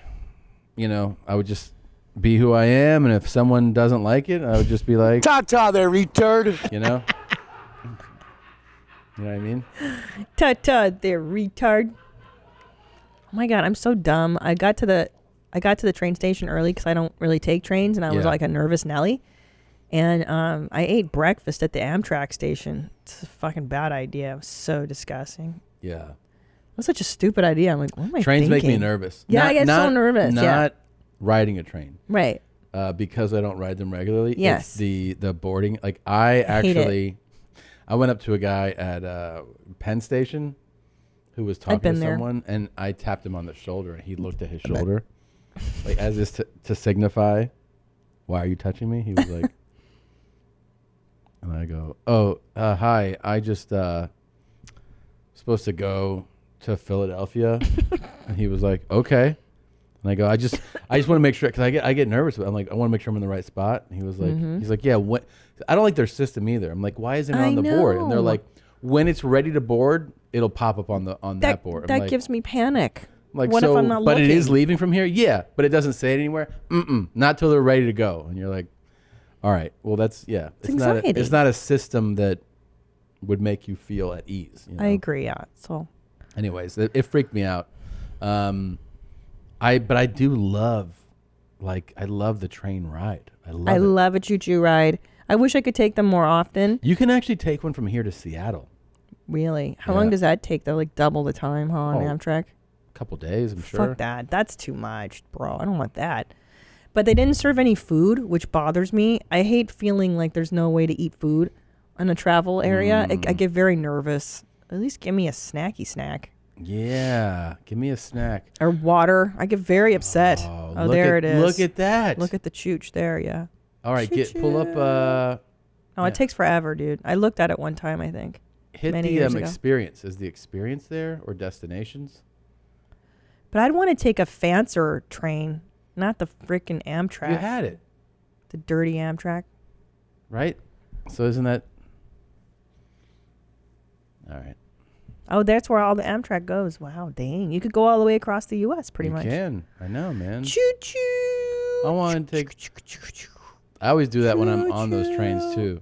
A: I would just be who I am, and if someone doesn't like it, I would just be like,
E: Ta-ta there, retard.
A: You know what I mean?
D: Ta-ta there, retard. Oh my god, I'm so dumb. I got to the train station early because I don't really take trains, and I was like a nervous Nelly. And I ate breakfast at the Amtrak station. It's a fucking bad idea. It was so disgusting.
A: Yeah.
D: It was such a stupid idea. I'm like, what am I
A: Trains
D: thinking?
A: make me nervous.
D: Yeah, I get so nervous.
A: Not riding a train.
D: Right.
A: Because I don't ride them regularly.
D: Yes.
A: It's the boarding. Like I went up to a guy at Penn Station who was talking to someone, and I tapped him on the shoulder, and he looked at his shoulder, like as is to signify, why are you touching me? He was like, and I go, oh, hi, I just supposed to go to Philadelphia, and he was like, okay. And I go, I just want to make sure, because I get nervous. I'm like, I want to make sure I'm in the right spot. And he was like, he's like, yeah. What? I don't like their system either. I'm like, why isn't it on the board? And they're like, when it's ready to board, it'll pop up on that board. I'm
D: That
A: like,
D: gives me panic.
A: like,
D: what
A: so,
D: if I'm not
A: but
D: looking?
A: it is leaving from here. Yeah, but it doesn't say it anywhere. Not till they're ready to go. And you're like, All right. Well, that's It's
D: anxiety.
A: It's not a system that would make you feel at ease. You know?
D: I agree. Yeah. So.
A: Anyways, it freaked me out. But I do love, I love the train ride. I love
D: a choo-choo ride. I wish I could take them more often.
A: You can actually take one from here to Seattle.
D: Really? How long does that take? They're like double the time, huh, on Amtrak?
A: A couple days, I'm sure.
D: Fuck that. That's too much, bro. I don't want that. But they didn't serve any food, which bothers me. I hate feeling like there's no way to eat food in a travel area. I get very nervous. At least give me a snacky snack.
A: Yeah, give me a snack.
D: Or water. I get very upset. Oh, there it is.
A: Look at that.
D: Look at the chooch there, yeah.
A: All right, pull up.
D: Oh, it takes forever, dude. I looked at it one time, I think.
A: Hit
D: many
A: the
D: years ago.
A: experience. Is the experience there or destinations?
D: But I'd want to take a fancier train, not the freaking Amtrak.
A: You had it.
D: The dirty Amtrak.
A: Right? So isn't that... All right.
D: Oh, that's where all the Amtrak goes. Wow, dang. You could go all the way across the U.S. pretty much.
A: You can. I know, man.
D: Choo-choo.
A: I want to take... I always do that when I'm on those trains, too.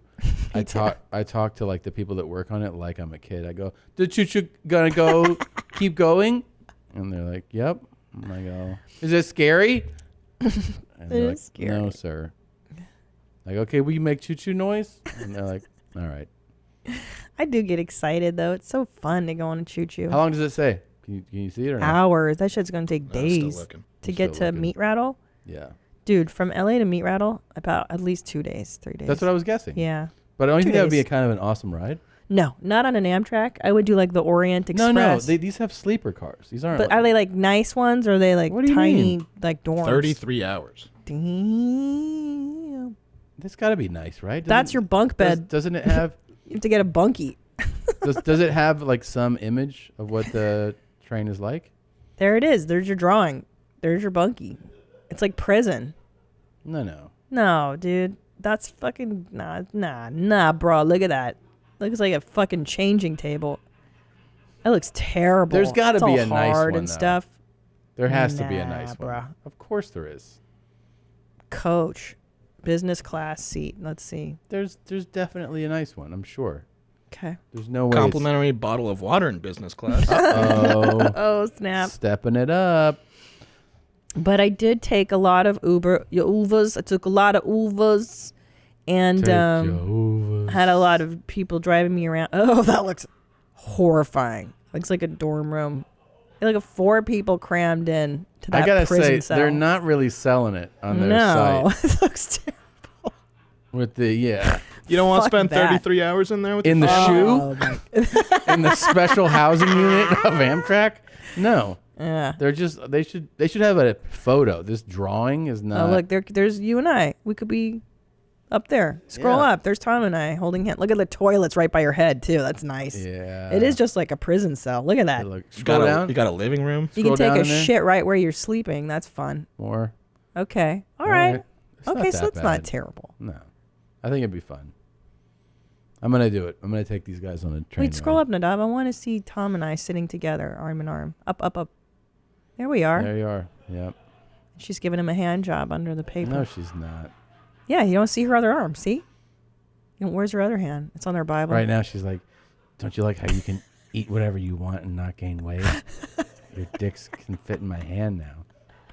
A: I talk to, like, the people that work on it like I'm a kid. I go, the choo-choo gonna go keep going? And they're like, yep. And I go, is it scary? And they're like,
D: scary.
A: No, sir. Like, okay, will you make choo-choo noise? And they're like, all right.
D: I do get excited, though. It's so fun to go on a choo-choo.
A: How long does it say? Can you see it or not?
D: Hours. That shit's going to take days
C: still looking.
D: to get to Meat Rattle.
A: Yeah.
D: Dude, from LA to Meat Rattle, about at least 2 days, 3 days.
A: That's what I was guessing.
D: Yeah.
A: But don't you
D: 2
A: think that would be
D: days.
A: a kind of an awesome ride?
D: No, not on an Amtrak. I would do like the Orient Express.
A: No. These have sleeper cars. These aren't.
D: But are they like nice ones or are they like
A: What do you
D: tiny,
A: mean?
D: like dorms?
C: 33 hours.
D: Damn.
A: It's got to be nice, right?
D: That's your bunk bed.
A: Doesn't it have?
D: You have to get a bunkie.
A: does it have like some image of what the train is like?
D: There it is. There's your drawing. There's your bunkie. It's like prison.
A: No.
D: No, dude. That's fucking nah, bro. Look at that. Looks like a fucking changing table. That looks terrible.
A: There's got to
D: It's
A: be
D: all
A: a nice
D: hard
A: one
D: and
A: though.
D: stuff.
A: There has to be a
D: Nah,
A: nice one.
D: bruh.
A: Of course there is.
D: Coach, business class seat. Let's see.
A: There's definitely a nice one. I'm sure.
D: Okay.
A: There's no way. it's-
C: Complimentary bottle of water in business class.
A: Uh-oh.
D: Oh snap!
A: Stepping it up.
D: But I did take a lot of Ubers. I took a lot of Ubers, and
A: Take your Ubers.
D: had a lot of people driving me around. Oh, that looks horrifying. Looks like a dorm room. Like 4 people crammed in to that
A: I gotta
D: prison
A: say,
D: cell.
A: they're not really selling it on their
D: No,
A: site.
D: it looks terrible.
A: With the
C: You don't want to
D: Fuck
C: spend
D: that.
C: 33 hours in there with
A: in
C: your
A: the
C: family?
A: shoe, in the special housing unit of Amtrak. No,
D: Yeah.
A: they're just they should have a photo. This drawing is not.
D: Oh, look, there's you and I. We could be up there. Scroll
A: Yeah.
D: up. There's Tom and I holding hands. Look at the toilets right by your head too. That's nice.
A: Yeah,
D: It is just like a prison cell. Look at that.
A: Look,
C: You
A: scroll down
C: you got a living room?
D: You can
A: scroll
D: take
A: down
D: a
A: in there.
D: shit right where you're sleeping. That's fun.
A: more.
D: Okay. All
A: All
D: right.
A: right. It's not
D: Okay, so
A: that
D: it's
A: bad.
D: not terrible.
A: No, I think it'd be fun. I'm gonna do it. I'm gonna take these guys on a train.
D: Wait, scroll
A: ride.
D: up, Nadav. I want to see Tom and I sitting together, arm in arm. Up, up, up. There we are.
A: There you are. Yep.
D: She's giving him a hand job under the paper.
A: No, she's not.
D: Yeah, you don't see her other arm. See? Where's her other hand? It's on her Bible.
A: Right now, she's like, "Don't you like how you can eat whatever you want and not gain weight? Your dicks can fit in my hand now."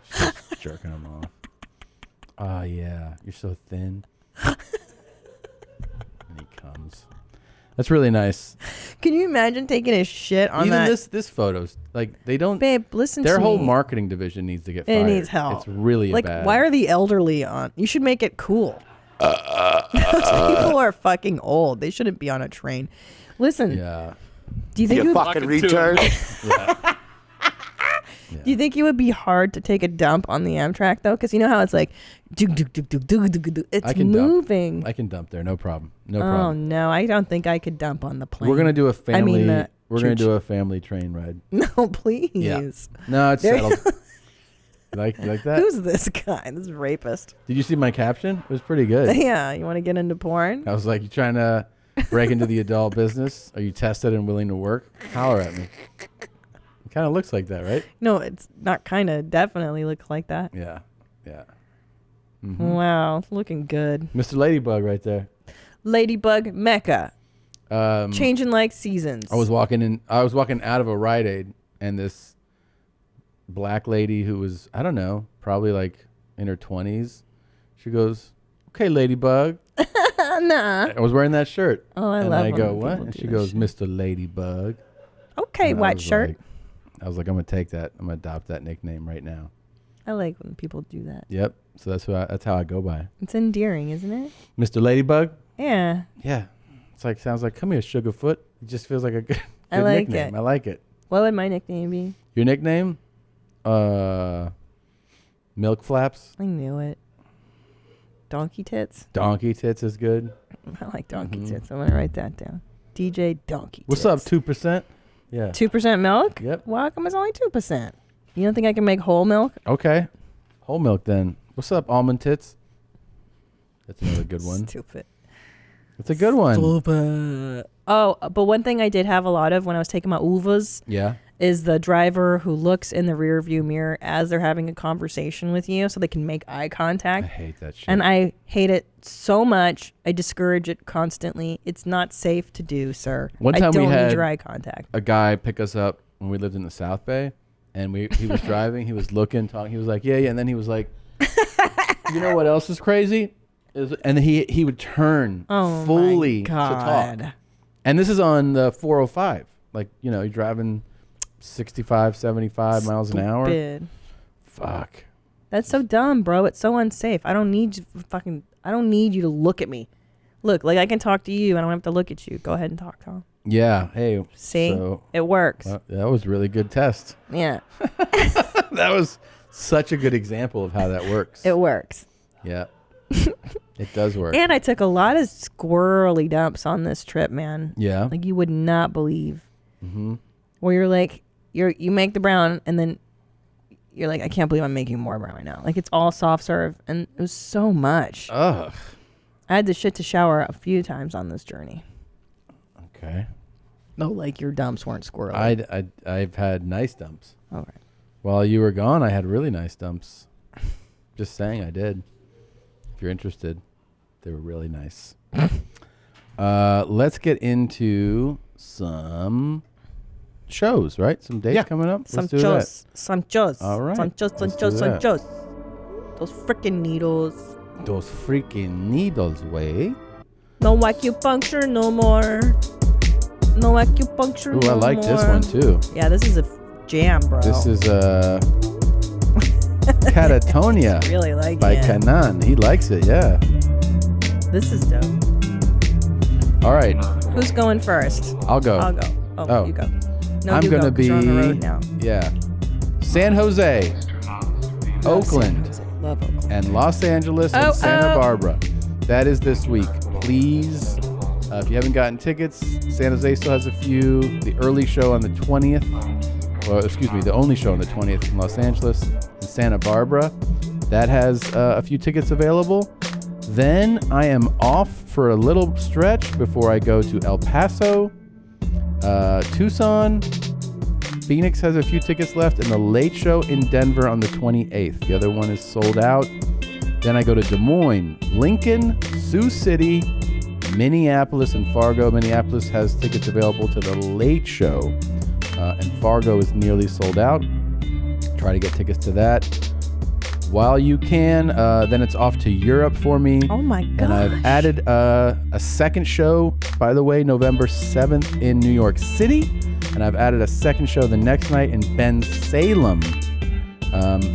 A: She's just jerking them off. Oh yeah, you're so thin. And he comes. That's really nice.
D: Can you imagine taking a shit on
A: Even
D: that?
A: this photos, like they don't.
D: Babe, listen
A: Their
D: to
A: whole
D: me.
A: marketing division needs to get
D: It
A: fired.
D: needs help.
A: It's really
D: like,
A: bad.
D: why are the elderly on? You should make it cool. Those people are fucking old. They shouldn't be on a train. Listen,
A: Yeah.
D: do you think
E: You
D: it would,
E: fucking retard.
D: do you think it would be hard to take a dump on the Amtrak though? Because you know how it's like, it's
A: I can
D: moving.
A: dump. I can dump there, no problem. No
D: Oh
A: problem.
D: no, I don't think I could dump on the plane.
A: We're gonna do a family.
D: the
A: we're gonna
D: church.
A: do a family train ride.
D: No, please.
A: Yeah. No, it's
D: There-
A: settled. You like that?
D: Who's this guy? This rapist.
A: Did you see my caption? It was pretty good.
D: Yeah, you want to get into porn?
A: I was like, "You trying to break into the adult business? Are you tested and willing to work? Holler at me." It kind of looks like that, right?
D: No, it's not kind of. Definitely looks like that.
A: Yeah, yeah.
D: Wow, looking good.
A: Mr. Ladybug right there.
D: Ladybug Mecca. Changing like seasons.
A: I was walking out of a Rite Aid, and this black lady who was, I don't know, probably like in her 20s, she goes, "Okay, Ladybug."
D: Nah.
A: I was wearing that shirt.
D: Oh, I
A: and
D: love
A: I
D: when
A: go,
D: people
A: "What?"
D: do
A: And she
D: that
A: goes,
D: shit.
A: "Mr. Ladybug."
D: Okay,
A: And
D: white shirt.
A: I was like, I'm gonna take that. I'm gonna adopt that nickname right now.
D: I like when people do that.
A: Yep. So that's how I go by.
D: It's endearing, isn't it?
A: Mr. Ladybug.
D: Yeah.
A: Yeah. It's like, sounds like, come here, Sugarfoot. It just feels like a good
D: I like
A: nickname.
D: it.
A: I like it.
D: What would my nickname be?
A: Your nickname? Milk Flaps.
D: I knew it. Donkey Tits.
A: Donkey Tits is good.
D: I like Donkey Tits. I'm gonna write that down. DJ Donkey
A: What's
D: Tits.
A: up, 2%? Yeah.
D: 2% milk?
A: Yep.
D: Well, how come it's only 2%? You don't think I can make whole milk?
A: Okay. Whole milk then. What's up, Almond Tits? That's another good one.
D: Stupid.
A: It's a good one.
D: Stupid. Oh, but one thing I did have a lot of when I was taking my Uvas
A: Yeah.
D: is the driver who looks in the rear view mirror as they're having a conversation with you so they can make eye
A: I
D: contact.
A: hate that shit.
D: And I hate it so much. I discourage it constantly. It's not safe to do, sir.
A: One
D: I
A: time we
D: don't
A: had
D: need your eye contact.
A: a guy pick us up when we lived in the South Bay, and he was driving, he was looking, talking, he was like, yeah, and then he was like, you know what else is crazy? And he would turn fully to talk. And this is on the 405. Like, you know, you're driving 65, 75 miles an hour.
D: Stupid.
A: Fuck.
D: That's so dumb, bro. It's so unsafe. I don't need you to look at me. Look, like I can talk to you. I don't have to look at you. Go ahead and talk, Tom.
A: Yeah. Hey.
D: See?
A: So,
D: it works.
A: that was a really good test.
D: Yeah.
A: That was such a good example of how that works.
D: It works.
A: Yeah. It does work.
D: And I took a lot of squirrely dumps on this trip, man.
A: Yeah.
D: Like you would not believe.
A: Mm-hmm.
D: Where you're like, you make the brown and then you're like, I can't believe I'm making more brown right now. Like it's all soft serve and it was so much.
A: Ugh.
D: I had to shower a few times on this journey.
A: Okay.
D: No, like your dumps weren't squirrely.
A: I've had nice dumps.
D: Okay.
A: While you were gone, I had really nice dumps. Just saying, I did. If you're interested, they were really nice. Let's get into some shows, right? Some dates coming up.
D: Some
A: Let's do
D: shows.
A: that.
D: Some shows.
A: All right.
D: Some shows. Some
A: Let's
D: shows.
A: do
D: Some
A: that.
D: shows. Those freaking needles.
A: Those freaking needles, way.
D: No acupuncture no more. No acupuncture
A: Ooh,
D: no
A: I like
D: more.
A: this one too.
D: Yeah, this is a jam, bro.
A: This is Catatonia
D: really like
A: by
D: it.
A: Kanan. He likes it, yeah.
D: This is dope.
A: All right.
D: Who's going first?
A: I'll go.
D: I'll go. Oh, you go. No,
A: I'm
D: you
A: gonna
D: go, 'cause
A: be
D: you're on the road now.
A: Yeah. San Jose, Oakland,
D: Love Oakland.
A: and Los Angeles and Santa Barbara. That is this week. Please, if you haven't gotten tickets, San Jose still has a few. The early show on the 20th, or excuse me, the only show on the 20th in Los Angeles and Santa Barbara. That has a few tickets available. Then I am off for a little stretch before I go to El Paso, Tucson. Phoenix has a few tickets left, and the late show in Denver on the 28th. The other one is sold out. Then I go to Des Moines, Lincoln, Sioux City, Minneapolis, and Fargo. Minneapolis has tickets available to the late show, and Fargo is nearly sold out. Try to get tickets to that while you can. Then it's off to Europe for me.
D: Oh my god!
A: And I've added a second show, by the way, November 7th in New York City. And I've added a second show the next night in Bensalem.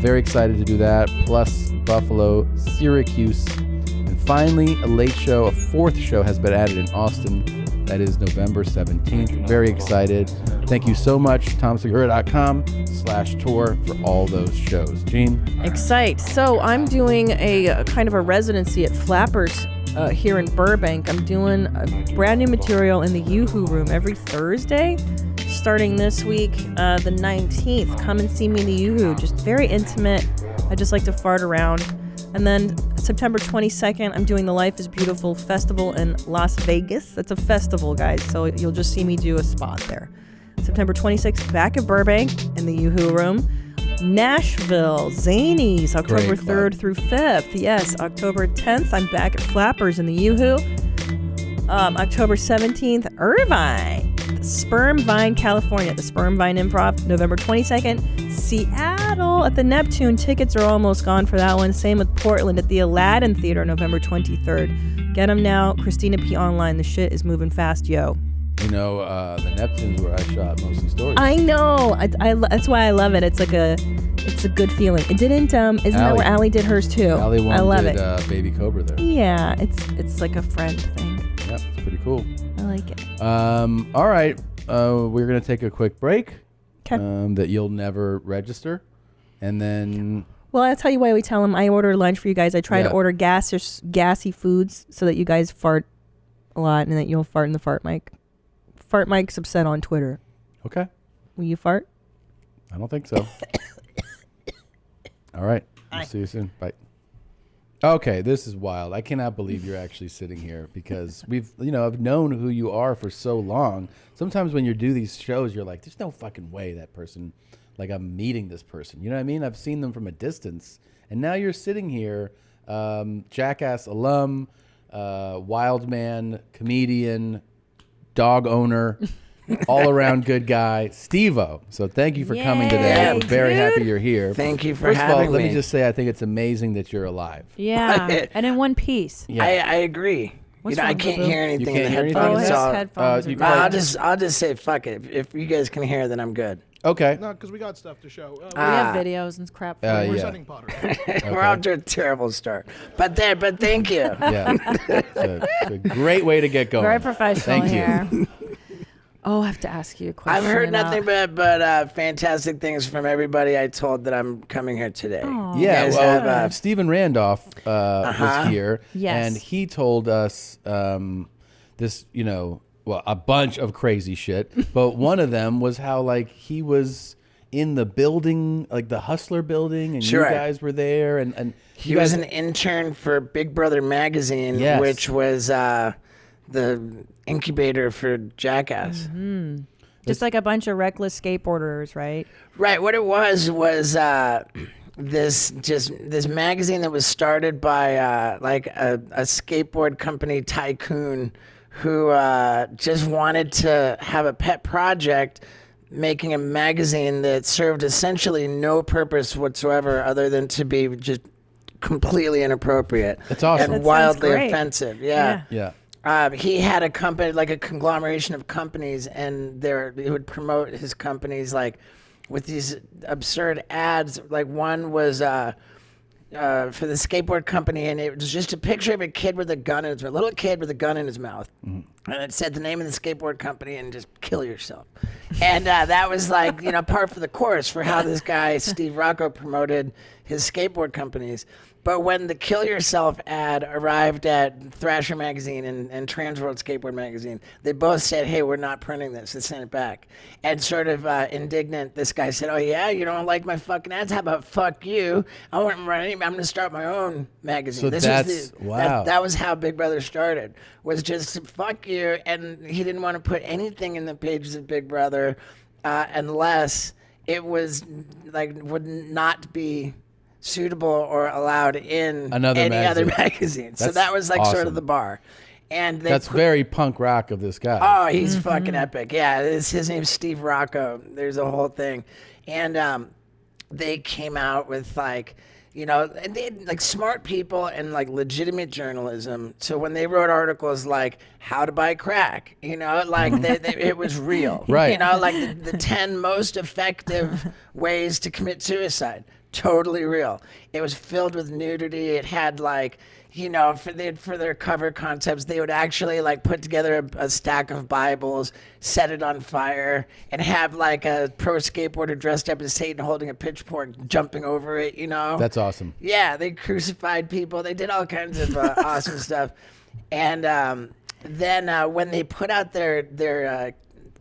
A: Very excited to do that. Plus Buffalo, Syracuse. And finally, a late show, a fourth show has been added in Austin. That is November 17th. Very excited. Thank you so much, TomSegura.com/tour for all those shows. Gene?
D: Excite. So I'm doing a kind of a residency at Flappers here in Burbank. I'm doing a brand new material in the Yoo-Hoo Room every Thursday, starting this week, the 19th. Come and see me in the Yoo-Hoo. Just very intimate. I just like to fart around. And then September 22nd, I'm doing the Life is Beautiful Festival in Las Vegas. That's a festival, guys, so you'll just see me do a spot there. September 26th, back at Burbank in the Yoo-Hoo Room. Nashville, Zanies, October
A: Great club.
D: 3rd through 5th. Yes, October 10th, I'm back at Flappers in the Yoo-Hoo. October 17th, Irvine, Sperm Vine, California, the Sperm Vine Improv. November 22nd, Seattle at the Neptune. Tickets are almost gone for that one. Same with Portland at the Aladdin Theater, November 23rd. Get them now. Christina P. Online. The shit is moving fast, yo.
A: You know, the Neptune's where I shot most of these stories.
D: I know. That's why I love it. It's a good feeling. It didn't. Isn't that where Allie did hers too?
A: Allie
D: I love
A: did,
D: it.
A: Baby Cobra there.
D: Yeah, it's like a friend thing.
A: Yep, it's pretty cool.
D: I like it.
A: All right. We're gonna take a quick break.
D: 'Kay.
A: That you'll never register, and then.
D: Well, I'll tell you why we tell them I order lunch for you guys. I try to order gassy foods so that you guys fart a lot and that you'll fart in the fart mic. Fart Mike's upset on Twitter.
A: Okay.
D: Will you fart?
A: I don't think so. All right. We'll see you soon. Bye. Okay, this is wild. I cannot believe you're actually sitting here because I've known who you are for so long. Sometimes when you do these shows, you're like, there's no fucking way that person, like I'm meeting this person. You know what I mean? I've seen them from a distance. And now you're sitting here, Jackass alum, wild man, comedian, dog owner, all around good guy, SteveO. So thank you for coming today. We're very happy you're here.
J: Thank you for
A: First
J: having
A: of all,
J: me.
A: let me just say I think it's amazing that you're alive.
K: Yeah, and in one piece.
A: Yeah.
J: I agree.
K: What's
J: I
K: wrong,
J: can't
K: Boo-Boo?
J: hear anything
A: You
J: in the
A: can't hear
J: headphones.
A: anything?
K: Oh, his
J: so
K: headphones are
A: you
K: bad.
J: I'll just say fuck it. If you guys can hear, then I'm good.
A: Okay.
C: No, because we got stuff to show.
K: We have videos and crap.
C: We're
A: yeah.
C: setting Potter.
J: We're off to a terrible start, but thank you.
A: Yeah. It's a great way to get going.
K: Very professional
A: Thank
K: here.
A: you.
K: Oh, I have to ask you a question.
J: I've heard nothing but fantastic things from everybody I told that I'm coming here today.
K: Aw.
A: Yeah,
J: guys
A: well,
J: have,
A: Stephen Randolph was here,
K: Yes.
A: and he told us this, a bunch of crazy shit, but one of them was how, like, he was in the building, like the Hustler building, and
J: Sure.
A: you guys were there, and
J: He was an intern for Big Brother magazine,
A: Yes.
J: which was the incubator for Jackass.
D: Just like a bunch of reckless skateboarders, right?
J: Right. What it was this magazine that was started by like a skateboard company tycoon who just wanted to have a pet project, making a magazine that served essentially no purpose whatsoever other than to be just completely inappropriate.
A: That's awesome.
J: And
A: That
J: wildly
D: great.
J: offensive. Yeah.
A: yeah.
J: He had a company, like a conglomeration of companies, and he would promote his companies like with these absurd ads. Like one was for the skateboard company, and it was just a picture of a kid with a gun in his mouth, a little kid with a gun in his mouth, and it said the name of the skateboard company and just kill yourself. And that was like par for the course for how this guy Steve Rocco promoted his skateboard companies. But when the Kill Yourself ad arrived at Thrasher Magazine and Transworld Skateboard Magazine, they both said, hey, we're not printing this. They sent it back. And sort of indignant, this guy said, oh, yeah, you don't like my fucking ads? How about fuck you? I won't run any. I'm going to start my own magazine.
A: So wow.
J: That was how Big Brother started, was just fuck you. And he didn't want to put anything in the pages of Big Brother unless it was like would not be suitable or allowed in any other magazine. So that was like sort of the bar. And
A: that's very punk rock of this guy.
J: Oh, he's fucking epic. Yeah, his name's Steve Rocco. There's a whole thing. And they came out with like, they like smart people and like legitimate journalism. So when they wrote articles like how to buy crack, like it was real.
A: Right.
J: Like the 10 most effective ways to commit suicide. Totally real. It was filled with nudity. It had like, for their cover concepts, they would actually like put together a stack of Bibles, set it on fire, and have like a pro skateboarder dressed up as Satan holding a pitchfork, jumping over it.
A: That's awesome.
J: Yeah, they crucified people. They did all kinds of awesome stuff. And then when they put out their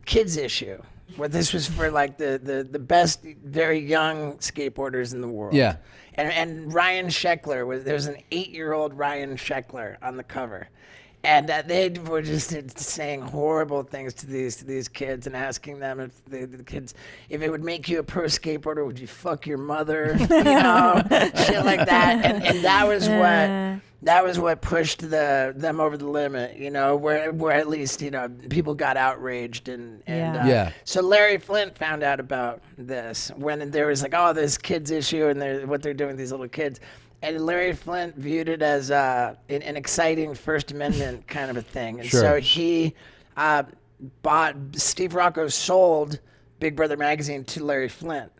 J: kids issue. Well, this was for like the best, very young skateboarders in the world.
A: Yeah.
J: And Ryan Sheckler there was an 8-year-old Ryan Sheckler on the cover. And they were just saying horrible things to these kids and asking them if the kids, if it would make you a pro skateboarder, would you fuck your mother? You know, shit like that. And that was what pushed them over the limit. You know, where at least people got outraged and So Larry Flint found out about this when there was like, oh, this kids issue and what they're doing with these little kids. And Larry Flint viewed it as an exciting First Amendment kind of a thing. And so he Steve Rocco sold Big Brother magazine to Larry Flint.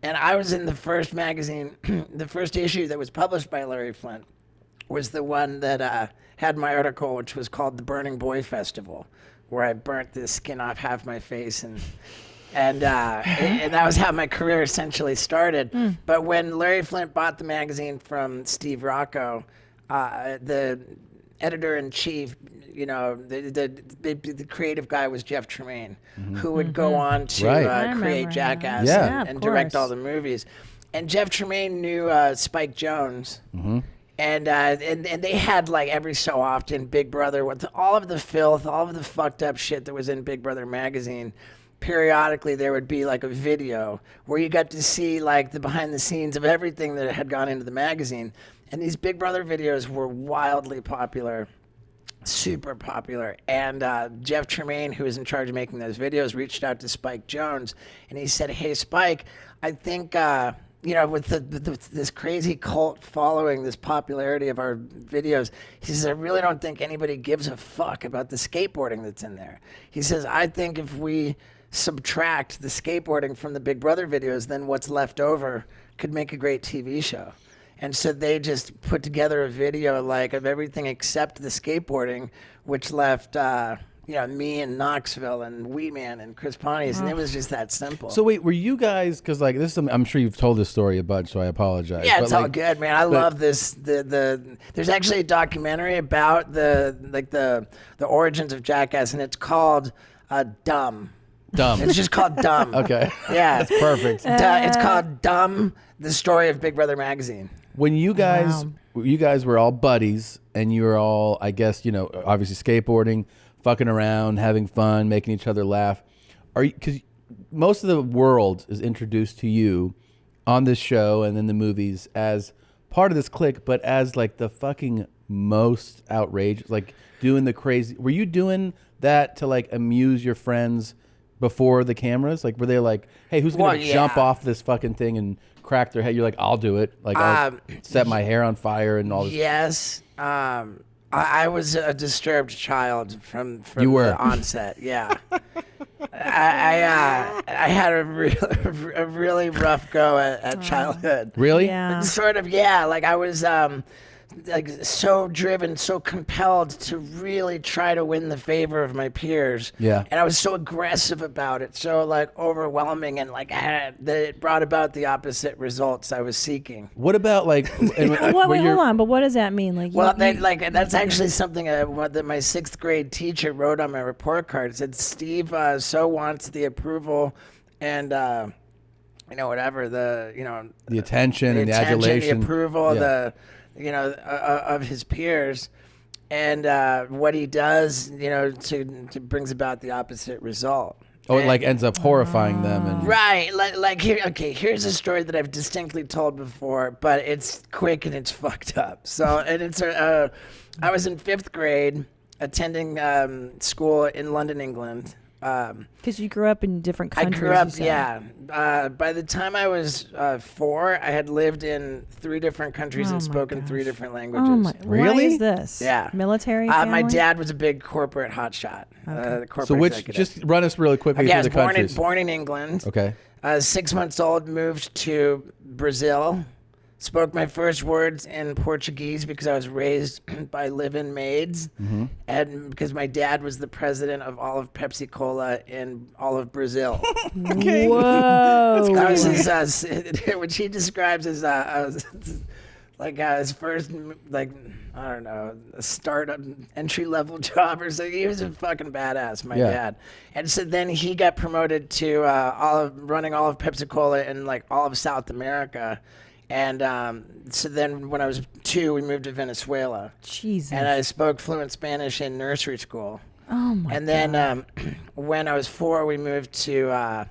J: And I was in the first magazine, the first issue that was published by Larry Flint was the one that had my article, which was called The Burning Boy Festival, where I burnt the skin off half my face and that was how my career essentially started. But when Larry Flint bought the magazine from Steve Rocco, the editor-in-chief, the creative guy was Jeff Tremaine, who would go on to create Jackass and direct all the movies. And Jeff Tremaine knew Spike Jonze. And they had like every so often Big Brother with all of the filth, all of the fucked up shit that was in Big Brother magazine. Periodically there would be like a video where you got to see like the behind the scenes of everything that had gone into the magazine. And these Big Brother videos were wildly popular, super popular. And Jeff Tremaine, who was in charge of making those videos, reached out to Spike Jonze and he said, hey Spike, I think with this crazy cult following, this popularity of our videos, he says, I really don't think anybody gives a fuck about the skateboarding that's in there. He says, I think if we subtract the skateboarding from the Big Brother videos, then what's left over could make a great TV show. And so they just put together a video like of everything except the skateboarding, which left me and Knoxville and Wheatman and Chris Pontius, and it was just that simple.
A: So wait, were you guys, because like this, I'm sure you've told this story a bunch, so I apologize.
J: Yeah, it's all good, man. I love this. There's actually a documentary about the origins of Jackass, and it's called Dumb.
A: Dumb.
J: It's just called Dumb.
A: Okay.
J: Yeah.
A: That's perfect.
J: It's called Dumb, the story of Big Brother magazine.
A: When you guys were all buddies, and you were all, I guess, obviously skateboarding, fucking around, having fun, making each other laugh. Because most of the world is introduced to you on this show and in the movies as part of this clique, but as like the fucking most outrageous, like doing the crazy. Were you doing that to like amuse your friends before the cameras? Like, were they like, hey, who's gonna jump off this fucking thing and crack their head? You're like, I'll do it. Like, I'll set my hair on fire and all this.
J: Yes. I was a disturbed child from
A: you were.
J: the onset. Yeah. I had a really rough go at childhood.
A: Really?
K: Yeah.
J: Sort of, yeah. Like I was like so driven, so compelled to really try to win the favor of my peers.
A: Yeah.
J: And I was so aggressive about it, so like overwhelming, and like that it brought about the opposite results I was seeking.
A: What about like?
D: Wait, hold on. But what does that mean? Like,
J: that's actually something that my 6th grade teacher wrote on my report card. It said, Steve so wants the approval and whatever the
A: attention and the adulation,
J: the approval, of his peers, and what he does, to brings about the opposite result.
A: Oh, it like ends up horrifying them, and
J: right. Like here, okay. Here's a story that I've distinctly told before, but it's quick and it's fucked up. So, and it's I was in 5th grade, attending school in London, England.
D: Because you grew up in different countries.
J: I grew up, yeah. By the time I was 4, I had lived in 3 different countries and spoken 3 different languages.
D: Oh my!
A: Really?
D: Why is this?
J: Yeah.
D: Military family?
J: My dad was a big corporate hotshot.
A: So which, just run us really quickly through the countries.
J: Born in England.
A: Okay.
J: 6 months old, moved to Brazil. Spoke my first words in Portuguese because I was raised by live-in maids, and because my dad was the president of all of Pepsi Cola in all of Brazil.
D: Okay. Whoa!
J: That was his, which he describes as his first, like, I don't know, a startup entry-level job or something. He was a fucking badass, my dad. And so then he got promoted to running all of Pepsi Cola in like all of South America. And so then when I was 2, we moved to Venezuela.
D: Jesus.
J: And I spoke fluent Spanish in nursery school.
D: Oh, my
J: And then when I was 4, we moved to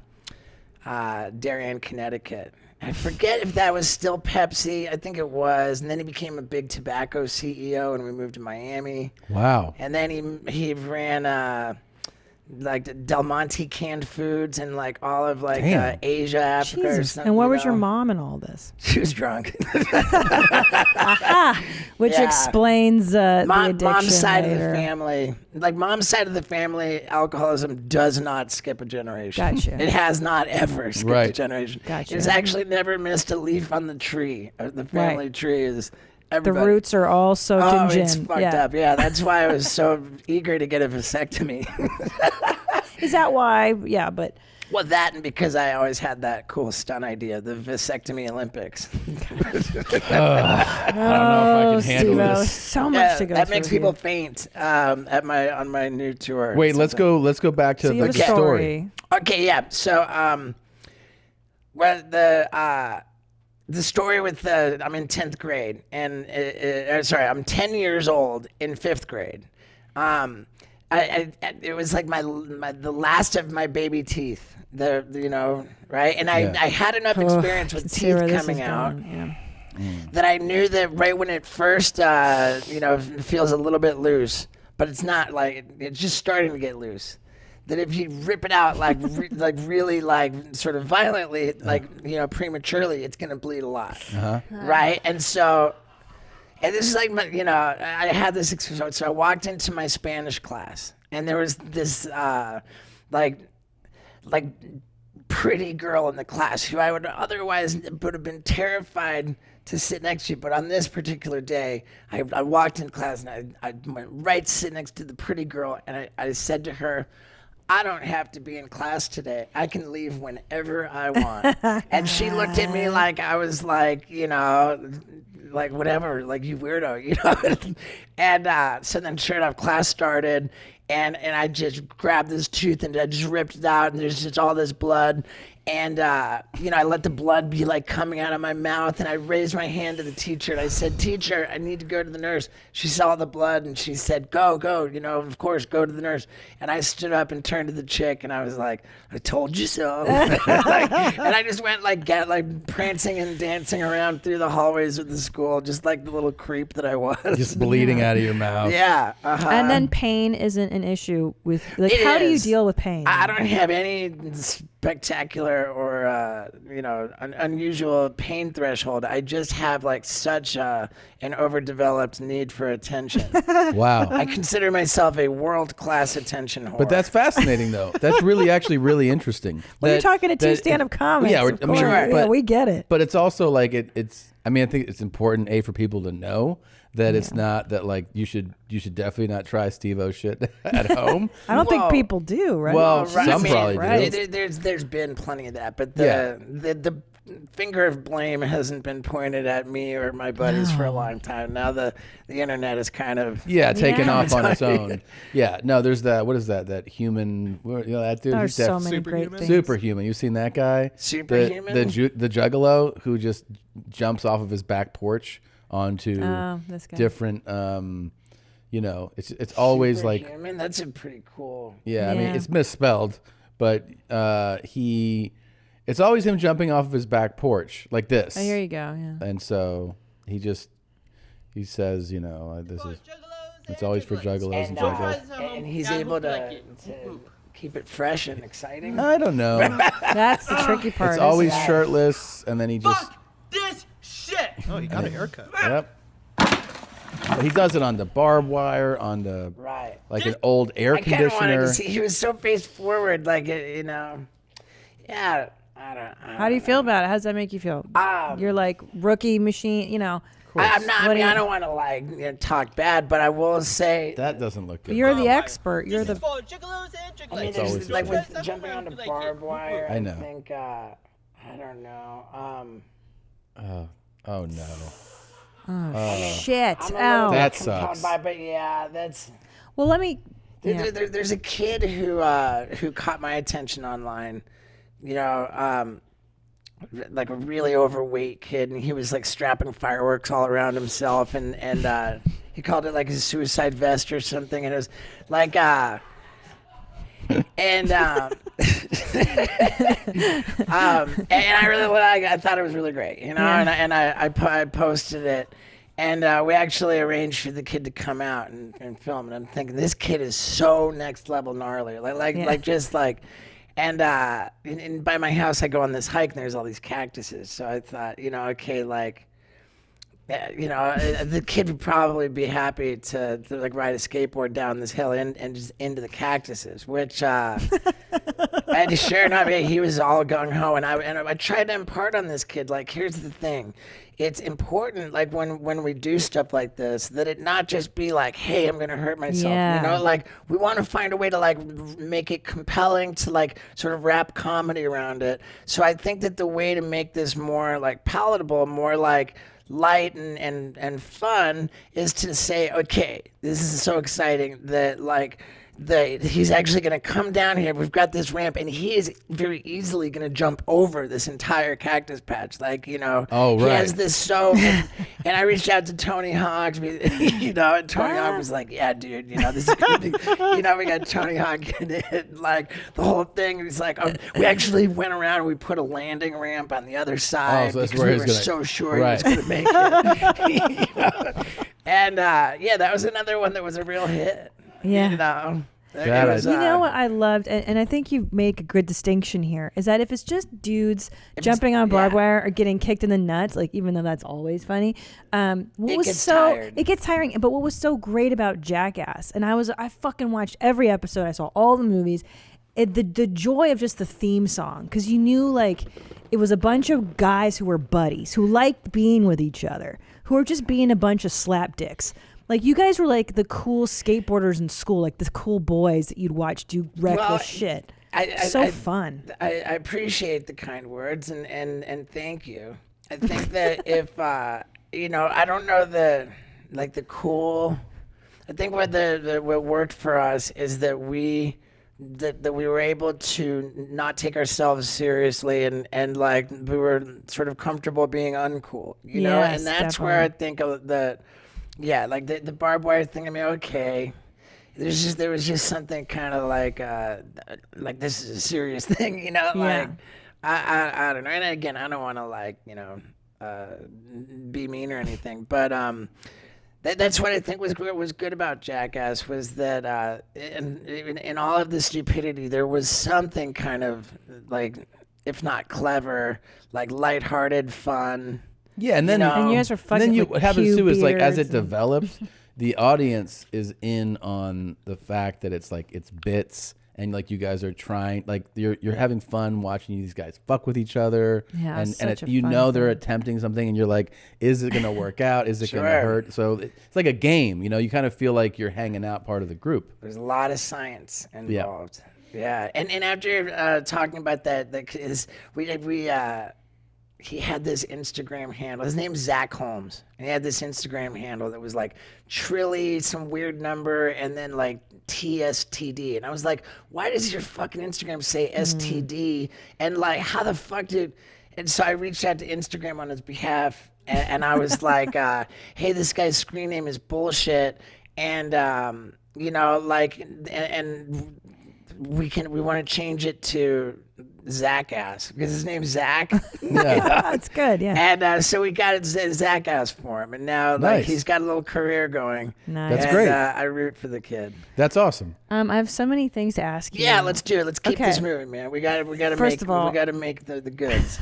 J: Darien, Connecticut. I forget if that was still Pepsi. I think it was. And then he became a big tobacco CEO, and we moved to Miami.
A: Wow.
J: And then he ran like Del Monte canned foods and like all of like Asia, Africa, or
D: Jesus.
J: something.
D: And where was your mom in all this?
J: She was drunk.
D: Which explains the addiction
J: mom's side
D: later.
J: of the family. Like mom's side of the family, alcoholism does not skip a generation.
D: Gotcha.
J: It has not ever skipped a generation.
D: Gotcha.
J: It's actually never missed a leaf on the tree. The family tree is. Everybody.
D: The roots are all soaked in gin.
J: It's fucked up. Yeah, that's why I was so eager to get a vasectomy.
D: Is that why? Yeah, but.
J: Well, that and because I always had that cool stunt idea, the vasectomy Olympics.
A: I don't know if I can handle
D: SteveO,
A: this.
D: so much to go
J: That
D: through
J: makes people
D: here.
J: faint on my new tour.
A: Wait, let's go back to the story.
J: Okay, yeah. So, well, the story with I'm in 10th grade, and I'm 10 years old in 5th grade. It was like the last of my baby teeth. Right? And I had enough experience with teeth coming out that I knew that right when it first, feels a little bit loose, but it's not like it's just starting to get loose. That if you rip it out like really sort of violently, prematurely, it's gonna bleed a lot, right? And so, and this is like I had this. So I walked into my Spanish class, and there was this pretty girl in the class who I would otherwise would have been terrified to sit next to you, but on this particular day, I walked in class and I went right to sit next to the pretty girl, and I said to her, I don't have to be in class today. I can leave whenever I want. And she looked at me like I was like, like whatever, like you weirdo, And so then sure enough, class started, and I just grabbed this tooth and I just ripped it out, and there's just all this blood. And, I let the blood be like coming out of my mouth, and I raised my hand to the teacher and I said, teacher, I need to go to the nurse. She saw the blood and she said, go, of course, go to the nurse. And I stood up and turned to the chick and I was like, I told you so. And I just went prancing and dancing around through the hallways of the school, just like the little creep that I was.
A: Just bleeding out of your mouth.
J: Yeah.
D: And then pain isn't an issue with, how do you deal with pain?
J: I don't have any spectacular or unusual pain threshold. I just have such an overdeveloped need for attention.
A: Wow.
J: I consider myself a world-class attention whore.
A: But that's fascinating, though. That's actually really interesting.
D: Well, you're talking to two stand-up comics. Yeah, we get it.
A: But it's also it's. I think it's important for people to know that it's not that you should definitely not try SteveO shit at home.
D: I don't think people do, right?
A: Well, some probably do.
J: There's been plenty of that, but the finger of blame hasn't been pointed at me or my buddies for a long time. Now the internet is kind of
A: taken off on its own. Yeah, no, there's that. What is that? That human? That dude.
D: There's so many great things.
A: Superhuman. You've seen that guy?
J: Superhuman.
A: The juggalo who just jumps off of his back porch onto different. It's always
J: Superhuman? That's a pretty cool.
A: Yeah, I mean it's misspelled, but it's always him jumping off of his back porch like this.
D: Oh, here you go. Yeah.
A: And so he says, this is. It's always for juggalos and juggos.
J: And he's able to keep it fresh and exciting.
A: I don't know.
D: That's the tricky part.
A: It's always shirtless, and then he just.
L: Fuck this shit.
C: Oh, you got a haircut.
A: Yep. But he does it on the barbed wire, on the an old air conditioner. I kind of wanted to see.
J: He was so face forward, Yeah. I don't.
D: How do you feel about it? How does that make you feel? You're like rookie machine,
J: I'm not. I don't want to talk bad, but I will say
A: that doesn't look good.
D: You're the expert. You're the.
J: I mean, there's with jumping onto barbed wire.
A: I know.
J: I think. I don't know.
A: Oh no.
D: Oh shit!
J: Ow.
A: That sucks.
J: But yeah, that's.
D: Well, let me.
J: There's a kid who caught my attention online. like a really overweight kid, and he was like strapping fireworks all around himself, and he called it like his suicide vest or something, and it was like and I really I thought it was really great, you know, and I posted it, and we actually arranged for the kid to come out and film, and I'm thinking this kid is so next level gnarly, like just like, and by my house I go on this hike and there's all these cactuses, so I thought, you know, okay, like, you know, the kid would probably be happy to like ride a skateboard down this hill and just into the cactuses, which and sure enough, he was all gung ho, and I tried to impart on this kid, like, here's the thing, it's important, like when we do stuff like this, that it not just be like, hey, I'm gonna hurt myself, you know, like we want to find a way to like make it compelling, to like sort of wrap comedy around it. So I think that the way to make this more like palatable, more like light and fun, is to say, okay, this is so exciting that like he's actually going to come down here. We've got this ramp, and he is very easily going to jump over this entire cactus patch. Like, you know, he has this and I reached out to Tony Hawk, you know, and Tony Hawk was like, yeah, dude, you know, this is going to be, you know, we got Tony Hawk in it, like the whole thing. He's like, we actually went around and we put a landing ramp on the other side
A: so that's
J: because
A: where
J: we were so sure he was going to make it. You know? And that was another one that was a real hit.
D: Yeah.
J: You know,
D: you know what I loved, and I think you make a good distinction here, is that if it's just dudes jumping on barbed wire or getting kicked in the nuts, like, even though that's always funny, it gets tiring. But what was so great about Jackass, and I fucking watched every episode, I saw all the movies, the joy of just the theme song, because you knew, like, it was a bunch of guys who were buddies, who liked being with each other, who were just being a bunch of slapdicks. Like, you guys were like the cool skateboarders in school, like the cool boys that you'd watch do reckless shit. Fun.
J: I appreciate the kind words, and thank you. I think that if you know, I don't know the cool. I think what what worked for us is that we were able to not take ourselves seriously, and like we were sort of comfortable being uncool, you know, and that's where I think the. Yeah, like the barbed wire thing. I mean, okay, there was just something kind of like this is a serious thing, you know. Like I don't know. And again, I don't want to like, you know, be mean or anything, but that's what I think was good about Jackass, was that in all of the stupidity, there was something kind of like, if not clever, like lighthearted fun.
A: Yeah, and then
D: and you guys are fucking.
A: And then what happens too is, like, as it
D: and...
A: develops, the audience is in on the fact that it's like it's bits, and like you guys are trying, like you're having fun watching these guys fuck with each other, and you know they're attempting something, and you're like, is it gonna work out? Is it gonna hurt? So it's like a game, you know. You kind of feel like you're hanging out part of the group.
J: There's a lot of science involved. Yeah. And after talking about that, he had this Instagram handle. His name's Zach Holmes. And he had this Instagram handle that was like Trilly, some weird number, and then like TSTD. And I was like, why does your fucking Instagram say STD? And like, how the fuck did... And so I reached out to Instagram on his behalf, and I was like, hey, this guy's screen name is bullshit. And, you know, like, and we want to change it to Jackass, because his name's Zach.
D: That's good, yeah.
J: And so we got Jackass for him, and now like he's got a little career going.
D: Nice.
A: That's great.
J: I root for the kid.
A: That's awesome.
D: I have so many things to ask you.
J: Yeah, let's do it. Let's keep this moving, man. We got to make the goods.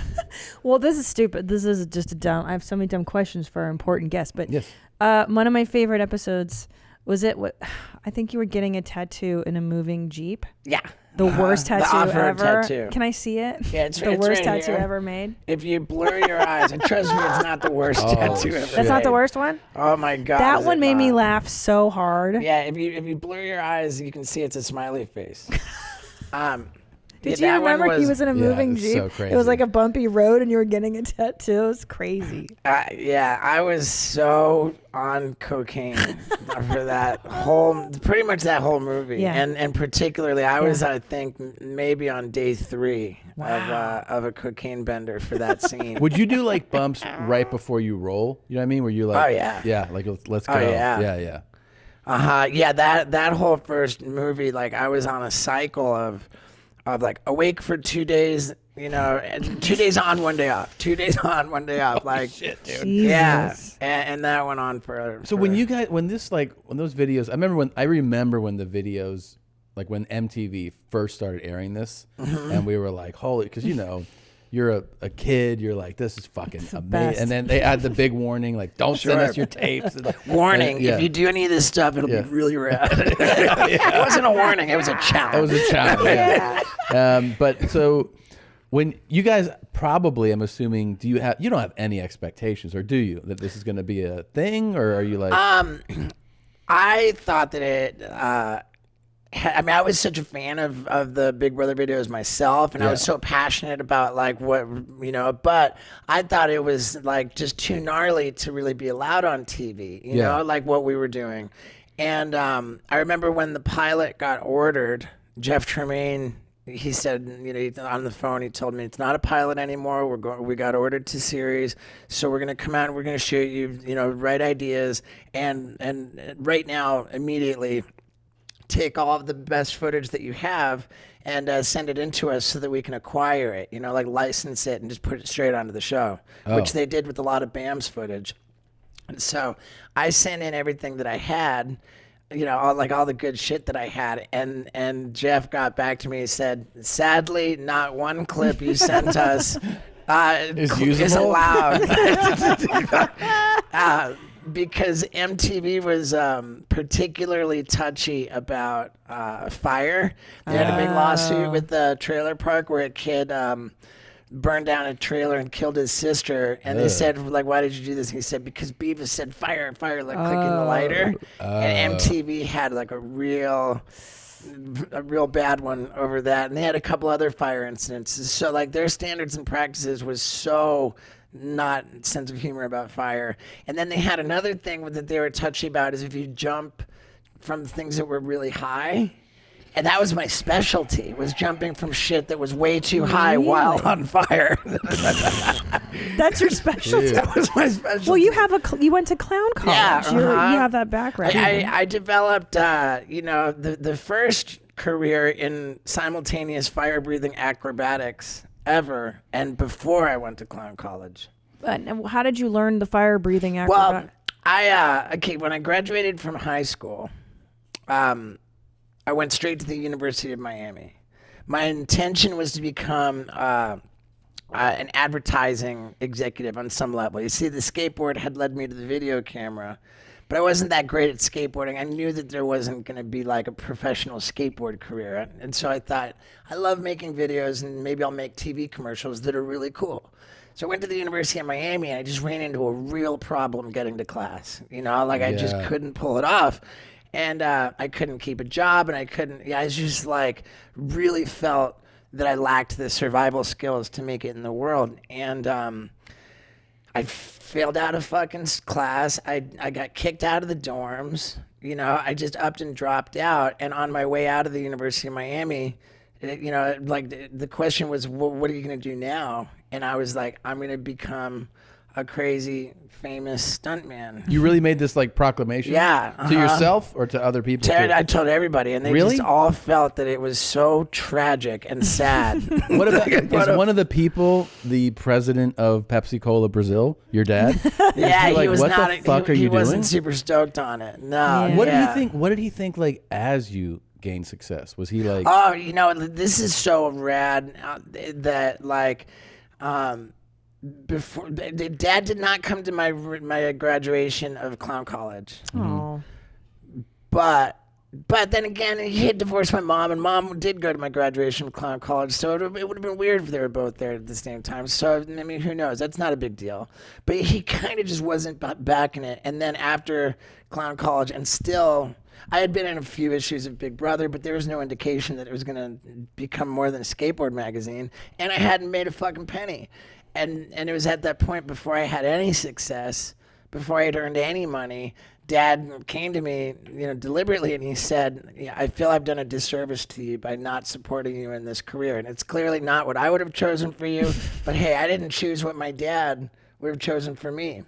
D: Well, this is stupid. This is just a dumb. I have so many dumb questions for our important guests, but
A: yes.
D: One of my favorite episodes was I think you were getting a tattoo in a moving Jeep.
J: Yeah.
D: The worst tattoo ever.
J: Tattoo.
D: Can I see it?
J: Yeah, it's
D: the worst
J: right
D: tattoo
J: here.
D: ever made.
J: If you blur your eyes, and trust me, it's not the worst tattoo ever.
D: That's not the worst one?
J: Oh my god.
D: That one made me laugh so hard.
J: Yeah, if you blur your eyes, you can see it's a smiley face.
D: Did
J: Yeah,
D: you
J: that one
D: remember he
J: was-
D: was in a
A: Yeah,
D: moving
A: it's
D: Jeep?
A: so
D: It
A: crazy.
D: was like a bumpy road and you were getting a tattoo. It was crazy.
J: Yeah, I was so on cocaine for pretty much that whole movie.
D: Yeah.
J: And particularly, I was, I think, maybe on day 3 of a cocaine bender for that scene.
A: Would you do like bumps right before you roll? You know what I mean? Where you like,
J: Oh, yeah.
A: yeah, like let's go.
J: Oh, yeah.
A: Yeah.
J: Yeah, that whole first movie, like I was on a cycle of like awake for 2 days, and 2 days on, 1 day off, 2 days on, 1 day off. Like,
A: shit, dude.
J: Yeah, and that went on for.
A: So when those videos, I remember when the videos, like when MTV first started airing this, and we were like, holy, because you're a kid, you're like, this is fucking amazing.
D: best.
A: And then they add the big warning, like, don't send us your tapes.
J: Warning,
A: And, yeah.
J: if you do any of this stuff, it'll
A: Yeah.
J: be really rad. It wasn't a warning, it was a challenge.
A: That was a challenge. Yeah. But so when you guys probably, I'm assuming, you don't have any expectations, or do you, that this is going to be a thing, or are you like?
J: I thought that it. I was such a fan of the Big Brother videos myself, and I was so passionate about like but I thought it was like just too gnarly to really be allowed on TV, you know, like what we were doing. And I remember when the pilot got ordered, Jeff Tremaine, he said, on the phone, he told me it's not a pilot anymore. We got ordered to series, so we're gonna come out and we're gonna shoot you, write ideas, and right now immediately take all of the best footage that you have and send it into us so that we can acquire it, like license it and just put it straight onto the show, which they did with a lot of BAM's footage. And so I sent in everything that I had, all the good shit that I had. And Jeff got back to me and said, sadly, not one clip you sent us is allowed. Because MTV was particularly touchy about fire. They had a big lawsuit with the trailer park where a kid burned down a trailer and killed his sister. And they said, like, why did you do this? And he said, because Beavis said fire, fire, like clicking the lighter. And MTV had like a real bad one over that. And they had a couple other fire incidents. So like their standards and practices was so not sense of humor about fire. And then they had another thing that they were touchy about is if you jump from things that were really high. And that was my specialty, was jumping from shit that was way too high while on fire.
D: That's your specialty.
J: That was my specialty.
D: Well, you went to clown college.
J: Yeah,
D: You have that background.
J: I developed, the first career in simultaneous fire-breathing acrobatics ever, and before I went to clown college.
D: But how did you learn the fire breathing
J: Well,
D: acrobat?
J: when I graduated from high school, I went straight to the University of Miami. My intention was to become an advertising executive on some level. You see, the skateboard had led me to the video camera, but I wasn't that great at skateboarding. I knew that there wasn't going to be like a professional skateboard career. And so I thought, I love making videos and maybe I'll make TV commercials that are really cool. So I went to the University of Miami and I just ran into a real problem getting to class. I just couldn't pull it off. And I couldn't keep a job and I just like really felt that I lacked the survival skills to make it in the world. And I failed out of fucking class. I got kicked out of the dorms. I just upped and dropped out. And on my way out of the University of Miami, the question was, what are you going to do now? And I was like, I'm going to become a crazy, famous stuntman.
A: You really made this like proclamation?
J: Yeah.
A: To yourself or to other people?
J: I told everybody, and they
A: Really?
J: just all felt that it was so tragic and sad.
A: What about, is one of the people the president of Pepsi Cola Brazil, your dad?
J: Yeah,
A: like,
J: he was
A: what
J: not.
A: the fuck are
J: he
A: you
J: wasn't
A: doing?
J: super stoked on it. No.
A: What did he think? What did he think like as you gained success? Was he like,
J: Oh, this is so rad that like, before Dad did not come to my graduation of clown college.
D: Oh.
J: But then again, he had divorced my mom, and Mom did go to my graduation of clown college, so it would have been weird if they were both there at the same time. So, I mean, who knows? That's not a big deal. But he kind of just wasn't back in it. And then after clown college, and still, I had been in a few issues of Big Brother, but there was no indication that it was going to become more than a skateboard magazine, and I hadn't made a fucking penny. And it was at that point, before I had any success, before I had earned any money, Dad came to me, deliberately, and he said, I feel I've done a disservice to you by not supporting you in this career. And it's clearly not what I would have chosen for you, but hey, I didn't choose what my dad would have chosen for me.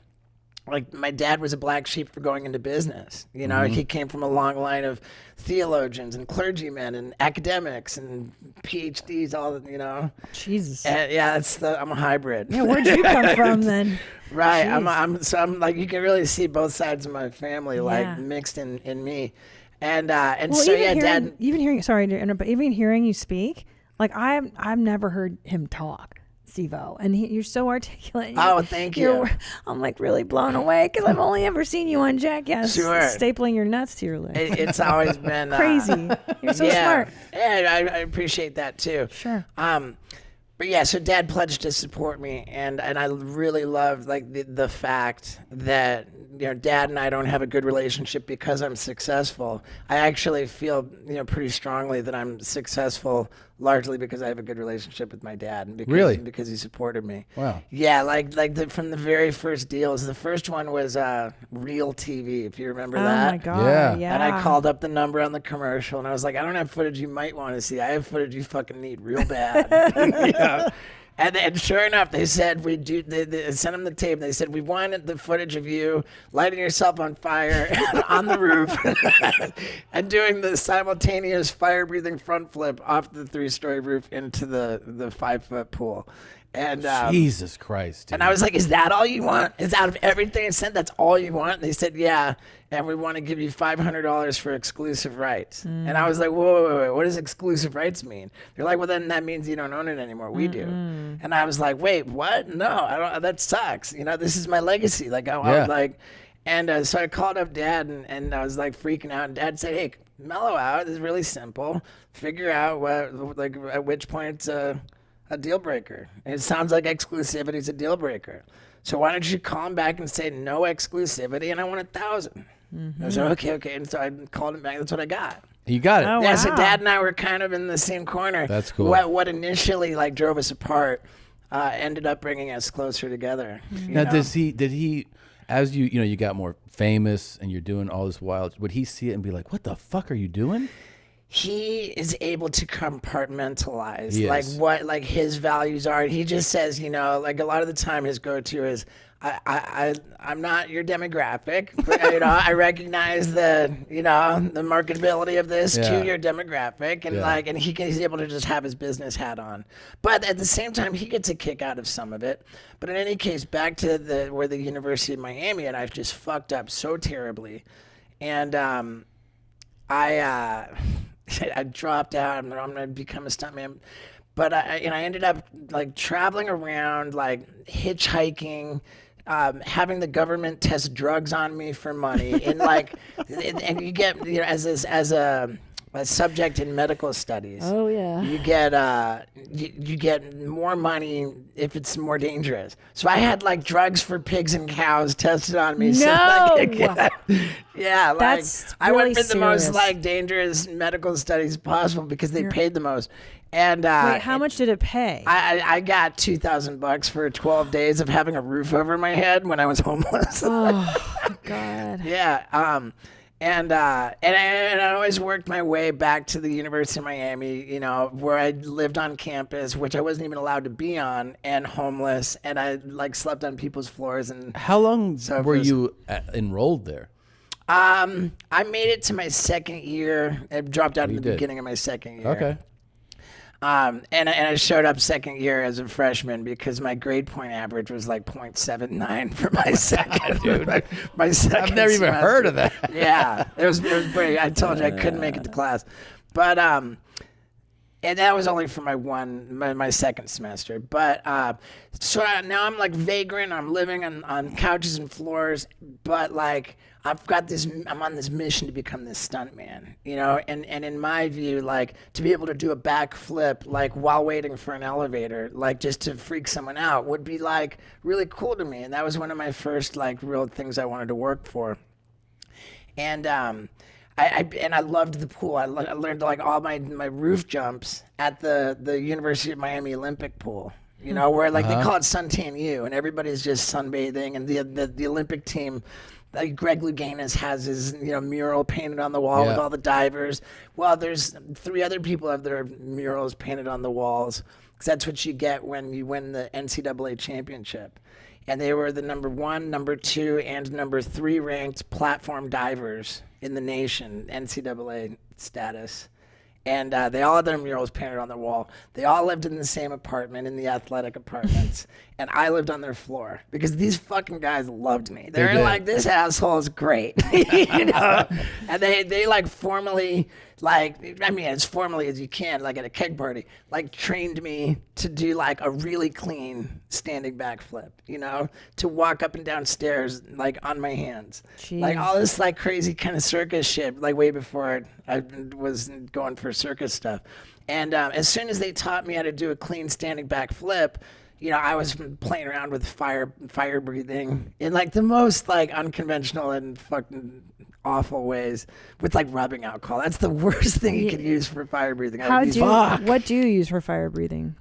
J: Like, my dad was a black sheep for going into business. He came from a long line of theologians and clergymen and academics and PhDs,
D: Jesus.
J: And I'm a hybrid.
D: Yeah, where'd you come from then?
J: Right.
D: Jeez.
J: I'm like, you can really see both sides of my family, like, mixed in me. And so, yeah, Dad.
D: Sorry to interrupt, but even hearing you speak, like, I've never heard him talk. SteveO, and you're so articulate.
J: Oh, thank you.
D: I'm like really blown away because I've only ever seen you on Jackass, stapling your nuts to your leg.
J: It's always been
D: crazy. You're so smart.
J: Yeah, I appreciate that too.
D: Sure.
J: But yeah, so Dad pledged to support me, and I really love like the fact that Dad and I don't have a good relationship because I'm successful. I actually feel pretty strongly that I'm successful largely because I have a good relationship with my dad, and because he supported me.
A: Wow.
J: Yeah, from the very first deals. The first one was Real TV, if you remember that.
D: Oh my God. Yeah.
J: And I called up the number on the commercial, and I was like, I don't have footage you might want to see. I have footage you fucking need real bad. And sure enough, they said they sent them the tape. They said, we wanted the footage of you lighting yourself on fire on the roof and doing the simultaneous fire-breathing front flip off the 3-story roof into the 5-foot pool. And
A: Jesus Christ. Dude.
J: And I was like, is that all you want? Is out of everything I sent, that's all you want? And they said, yeah. And we want to give you $500 for exclusive rights. And I was like, whoa, what does exclusive rights mean? They're like, well, then that means you don't own it anymore. We do. And I was like, wait, what? No, I don't. That sucks. This is my legacy. Like, I was like, and so I called up Dad, and I was like freaking out. And Dad said, hey, mellow out. It's really simple. Figure out at which point it's a deal breaker. It sounds like exclusivity is a deal breaker. So why don't you call him back and say no exclusivity, and I want 1,000. I said, okay. And so I called him back. That's what I got.
A: You got it.
D: Oh,
J: Yeah,
D: wow.
J: so Dad and I were kind of in the same corner.
A: That's cool.
J: What initially drove us apart ended up bringing us closer together.
A: Now, did he, as you got more famous and you're doing all this wild, would he see it and be like, what the fuck are you doing?
J: He is able to compartmentalize
A: Yes.
J: what his values are. He just says, a lot of the time his go-to is, I'm not your demographic, but I recognize the marketability of this to your demographic, and and he's able to just have his business hat on. But at the same time, he gets a kick out of some of it. But in any case, back to where the University of Miami, and I've just fucked up so terribly, and I dropped out. I'm gonna become a stuntman. But I ended up traveling around, hitchhiking, having the government test drugs on me for money, and and you get as a subject in medical studies.
D: Oh yeah.
J: You get you get more money if it's more dangerous. So I had drugs for pigs and cows tested on me.
D: No.
J: Yeah,
D: That's
J: I went
D: really
J: for the most
D: serious.
J: dangerous medical studies possible because they paid the most. And
D: Wait, how much did it pay?
J: I got $2,000 for 12 days of having a roof over my head when I was homeless.
D: Oh God.
J: Yeah. And I always worked my way back to the University of Miami, where I lived on campus, which I wasn't even allowed to be on, and homeless, and I slept on people's floors. And
A: How long were you enrolled there?
J: I made it to my second year. I dropped out in the beginning of my second year.
A: Okay.
J: And I showed up second year as a freshman because my grade point average was 0.79 for my second. Dude, my second.
A: I've never even heard of that.
J: Yeah, it was great. I told you I couldn't make it to class, but and that was only for my second semester. But so now I'm vagrant. I'm living on couches and floors, but I'm on this mission to become this stuntman, and in my view, to be able to do a backflip, while waiting for an elevator, just to freak someone out would be really cool to me. And that was one of my first real things I wanted to work for. And I loved the pool. I learned like all my roof jumps at the University of Miami Olympic pool. You know, where like they call it Suntan U, and everybody's just sunbathing, and the Olympic team. Like Greg Louganis has his mural painted on the wall with all the divers. Well, there's 3 other people have their murals painted on the walls, because that's what you get when you win the NCAA championship. And they were the number 1, number 2, and number 3 ranked platform divers in the nation, NCAA status. And they all had their murals painted on the wall. They all lived in the same apartment, in the athletic apartments. And I lived on their floor because these fucking guys loved me. They're like, this asshole is great. You know? And they like formally, like, I mean, as formally as you can, like at a keg party, like trained me to do like a really clean standing backflip, you know, to walk up and down stairs like on my hands.
D: Jeez.
J: Like all this like crazy kind of circus shit, like way before I was going for circus stuff. And as soon as they taught me how to do a clean standing backflip, you know, I was playing around with fire breathing in like the most like unconventional and fucking awful ways with like rubbing alcohol. That's the worst thing you could use for fire breathing.
D: What do you use for fire breathing?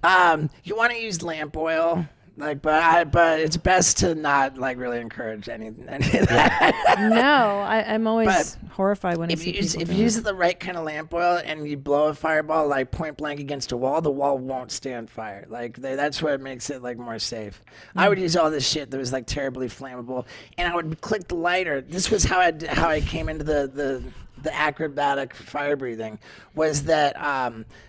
J: You want to use lamp oil. Like, but it's best to not like really encourage any of that.
D: No, I'm always horrified when I see people.
J: If you use the right kind of lamp oil and you blow a fireball like point blank against a wall, the wall won't stay on fire. Like that's what makes it like more safe. I would use all this shit that was like terribly flammable, and I would click the lighter. This was how I came into the acrobatic fire breathing. Was that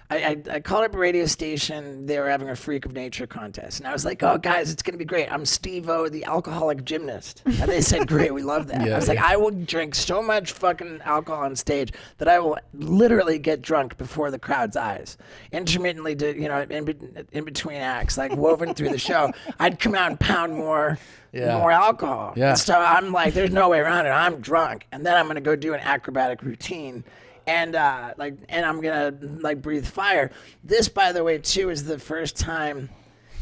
J: I called up a radio station. They were having a freak of nature contest, and I was like, "Oh, guys, it's gonna be great. I'm SteveO, the alcoholic gymnast." And they said, "Great, we love that." I was like, "I will drink so much fucking alcohol on stage that I will literally get drunk before the crowd's eyes, intermittently, in between acts, like woven through the show. I'd come out and pound more alcohol.
A: Yeah.
J: So I'm like, there's no way around it. I'm drunk, and then I'm gonna go do an acrobatic routine." And I'm gonna like breathe fire. This, by the way, too, is the first time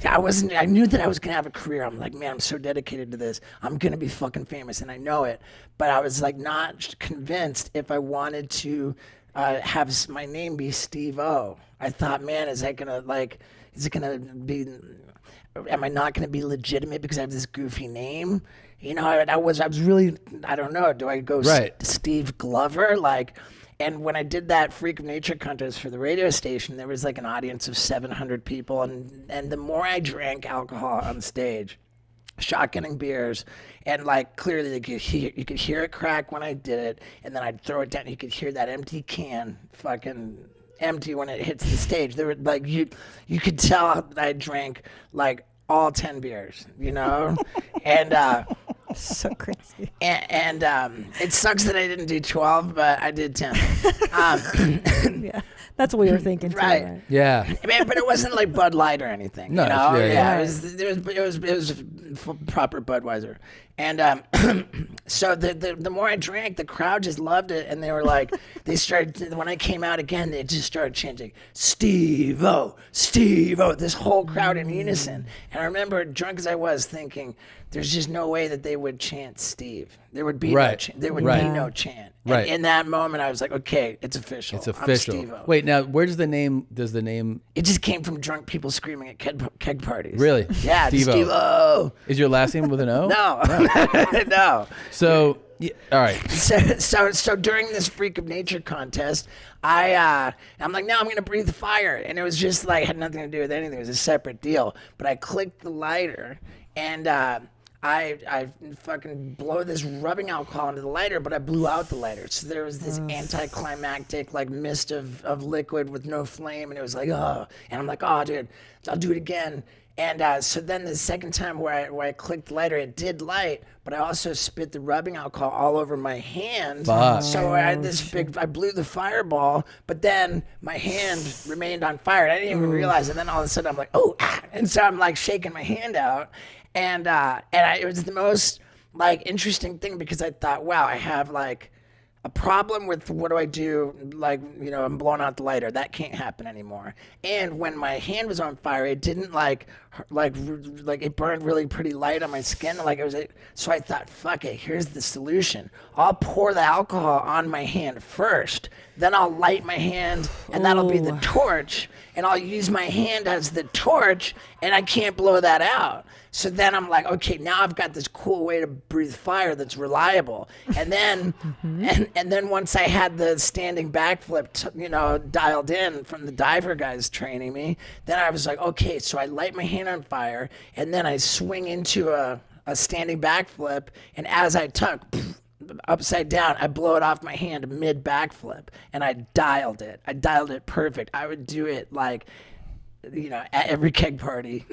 J: I knew that I was gonna have a career. I'm like, man, I'm so dedicated to this. I'm gonna be fucking famous, and I know it. But I was like not convinced if I wanted to have my name be SteveO. I thought, man, is it gonna be? Am I not gonna be legitimate because I have this goofy name? You know, I was really, I don't know. Do I go Steve Glover? Like. And when I did that Freak of Nature contest for the radio station, there was like an audience of 700 people. And the more I drank alcohol on stage, shotgunning beers, and like clearly you could hear it crack when I did it. And then I'd throw it down. You could hear that empty can fucking empty when it hits the stage. There were like, you could tell that I drank like all 10 beers, you know? And,
D: so crazy.
J: And it sucks that I didn't do 12, but I did 10.
D: Yeah, that's what we were thinking too.
J: Right.
A: Yeah.
J: I mean, but it wasn't like Bud Light or anything.
A: No,
J: you know?
A: yeah.
J: It was proper Budweiser. And so the more I drank, the crowd just loved it, and they were like, they started, when I came out again, they just started chanting, "SteveO, SteveO," this whole crowd in unison. And I remember, drunk as I was, thinking, there's just no way that they would chant Steve. There would be no chant. There would be no chant. And in that moment, I was like, okay, it's official.
A: It's official.
J: I'm SteveO.
A: Wait, now where does the name?
J: It just came from drunk people screaming at keg parties.
A: Really?
J: Yeah,
A: SteveO.
J: SteveO.
A: Is your last name with an O?
J: No. No.
A: So, all right.
J: So during this Freak of Nature contest, I'm like, no, I'm gonna breathe fire, and it was just like had nothing to do with anything. It was a separate deal. But I clicked the lighter, and I fucking blow this rubbing alcohol into the lighter, but I blew out the lighter. So there was this anticlimactic like mist of liquid with no flame, and it was like, oh, and I'm like, oh, dude, I'll do it again. And so then the second time where I clicked the lighter, it did light, but I also spit the rubbing alcohol all over my hand.
A: Fuck.
J: So I had this I blew the fireball, but then my hand remained on fire. I didn't even realize it. And then all of a sudden I'm like, oh, ah. And so I'm like shaking my hand out. And it was the most like interesting thing because I thought, wow, I have like a problem with what do I do? Like, I'm blowing out the lighter. That can't happen anymore. And when my hand was on fire, it didn't like it burned really pretty light on my skin. So I thought, fuck it, here's the solution. I'll pour the alcohol on my hand first. Then I'll light my hand, and that'll be the torch. And I'll use my hand as the torch, and I can't blow that out. So then I'm like, okay, now I've got this cool way to breathe fire that's reliable. And then, and then once I had the standing backflip, dialed in from the diver guys training me, then I was like, okay, so I light my hand on fire, and then I swing into a standing backflip, and as I tuck, upside down, I blow it off my hand mid backflip, and I dialed it. I dialed it perfect. I would do it like, at every keg party.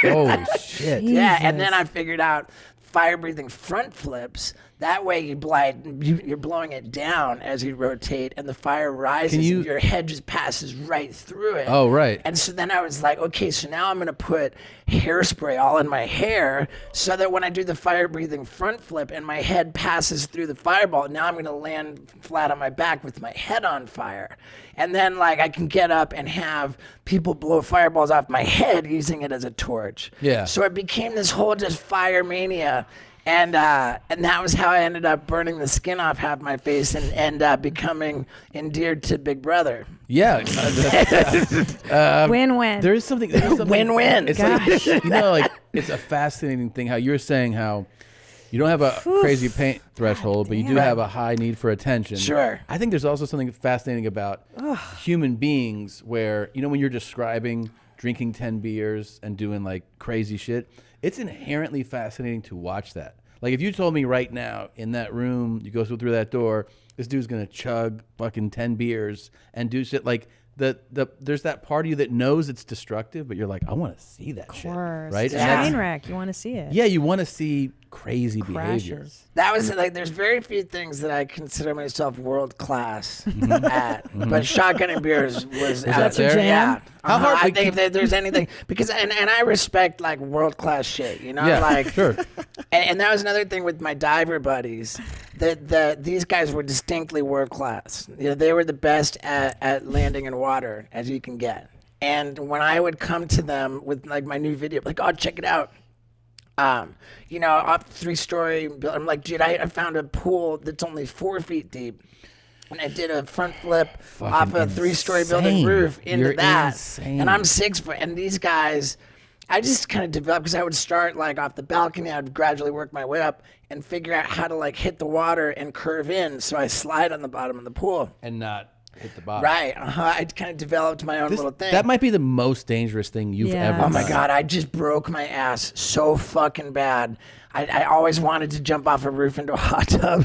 A: Holy shit.
J: Yeah, and then I figured out fire breathing front flips. That way you're blowing it down as you rotate, and the fire rises, and your head just passes right through it.
A: Oh, right.
J: And so then I was like, okay, so now I'm going to put hairspray all in my hair so that when I do the fire breathing front flip and my head passes through the fireball, now I'm going to land flat on my back with my head on fire. And then I can get up and have people blow fireballs off my head using it as a torch.
A: Yeah.
J: So it became this whole just fire mania. And that was how I ended up burning the skin off half my face and becoming endeared to Big Brother.
A: Yeah.
K: Win-win.
A: There is something.
J: Win-win.
A: It's it's a fascinating thing how you're saying how you don't have a crazy pain threshold, but you do have a high need for attention.
J: Sure.
A: I think there's also something fascinating about human beings where, when you're describing drinking 10 beers and doing crazy shit, it's inherently fascinating to watch that. Like if you told me right now in that room, you go through that door, this dude's gonna chug fucking 10 beers and do shit there's that part of you that knows it's destructive, but you're like, I want to see that shit, right?
K: It's a train wreck. You want to see it.
A: Yeah, you want to see crazy behavior.
J: That was there's very few things that I consider myself world class at, but shotgunning beers was
A: that your jam?
J: Yeah.
A: How hard?
J: I think if there's anything because and I respect world class shit,
A: Yeah, sure.
J: And that was another thing with my diver buddies. These guys were distinctly world class. They were the best at landing in water as you can get. And when I would come to them with my new video, oh, check it out. Up 3-story, I'm like, dude, I found a pool that's only 4 feet deep. And I did a front flip off a 3-story building roof into that.
A: Insane.
J: And I'm 6 foot. And these guys, I just kind of developed because I would start off the balcony. I'd gradually work my way up and figure out how to hit the water and curve in. So I slide on the bottom of the pool.
A: And not hit the bottom.
J: Right. I kind of developed my own little thing.
A: That might be the most dangerous thing you've ever done.
J: Oh my God, I just broke my ass so fucking bad. I always wanted to jump off a roof into a hot tub,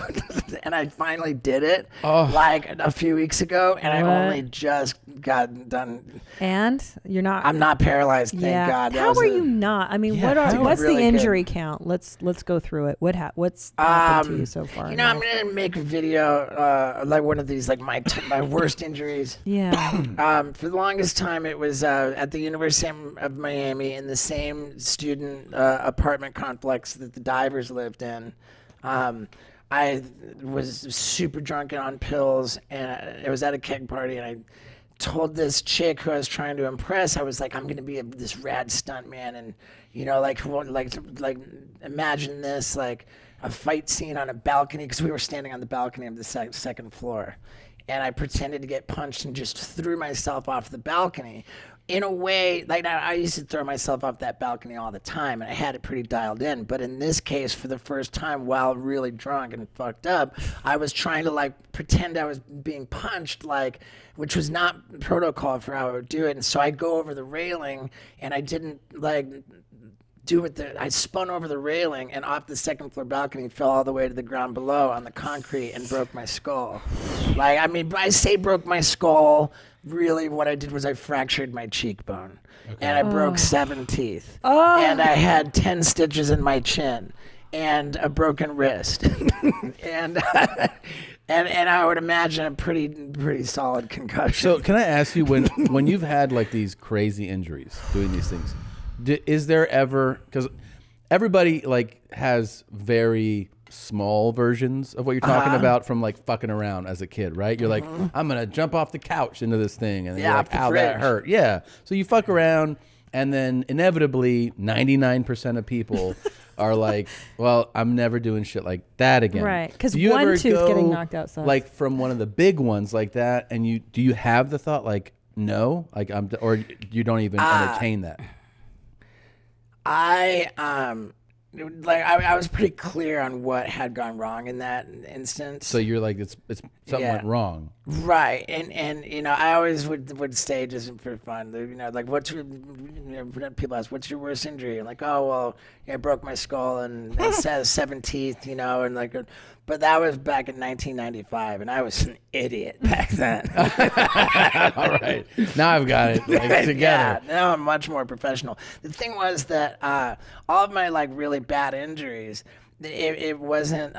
J: and I finally did it a few weeks ago, and I only just got done.
K: And you're not.
J: I'm not paralyzed, thank God.
K: How are you not? I mean, what's the injury count? Let's go through it. What's happened to you so far?
J: I'm gonna make a video one of these my worst injuries.
K: Yeah.
J: For the longest time, it was at the University of Miami in the same student apartment complex that the divers lived in. I was super drunk and on pills, and it was at a keg party, and I told this chick who I was trying to impress, I was like, I'm going to be this rad stunt man, and imagine this, a fight scene on a balcony, because we were standing on the balcony of the second floor, and I pretended to get punched and just threw myself off the balcony. In a way, I used to throw myself off that balcony all the time, and I had it pretty dialed in. But in this case, for the first time, while really drunk and fucked up, I was trying to pretend I was being punched, which was not protocol for how I would do it. And so I'd go over the railing, and I didn't I spun over the railing and off the second floor balcony, fell all the way to the ground below on the concrete and broke my skull. I say broke my skull. Really, what I did was I fractured my cheekbone, and I broke 7 teeth, and I had 10 stitches in my chin, and a broken wrist, and I would imagine a pretty solid concussion.
A: So, can I ask you, when you've had these crazy injuries doing these things, is there ever, because everybody has very small versions of what you're talking about from like fucking around as a kid, right? You're like, I'm gonna jump off the couch into this thing, and then you're like, ow, that hurt. Yeah. So you fuck around, and then inevitably 99% of people are like, well, I'm never doing shit like that again.
K: Right. Because
A: Do you
K: one
A: ever
K: tooth
A: go,
K: getting knocked out sucks.
A: like from one of the big ones like that, and do you have the thought like, no, like or you don't even entertain that?
J: I was pretty clear on what had gone wrong in that instance.
A: So you're like, it's something went wrong,
J: right? And I always would say just for fun, like what's your, people ask what's your worst injury? I'm like, oh well, I broke my skull and it has 7 teeth, and like, but that was back in 1995, and I was an idiot back then.
A: All right, now I've got it together.
J: Yeah, now I'm much more professional. The thing was that all of my like really bad injuries, it wasn't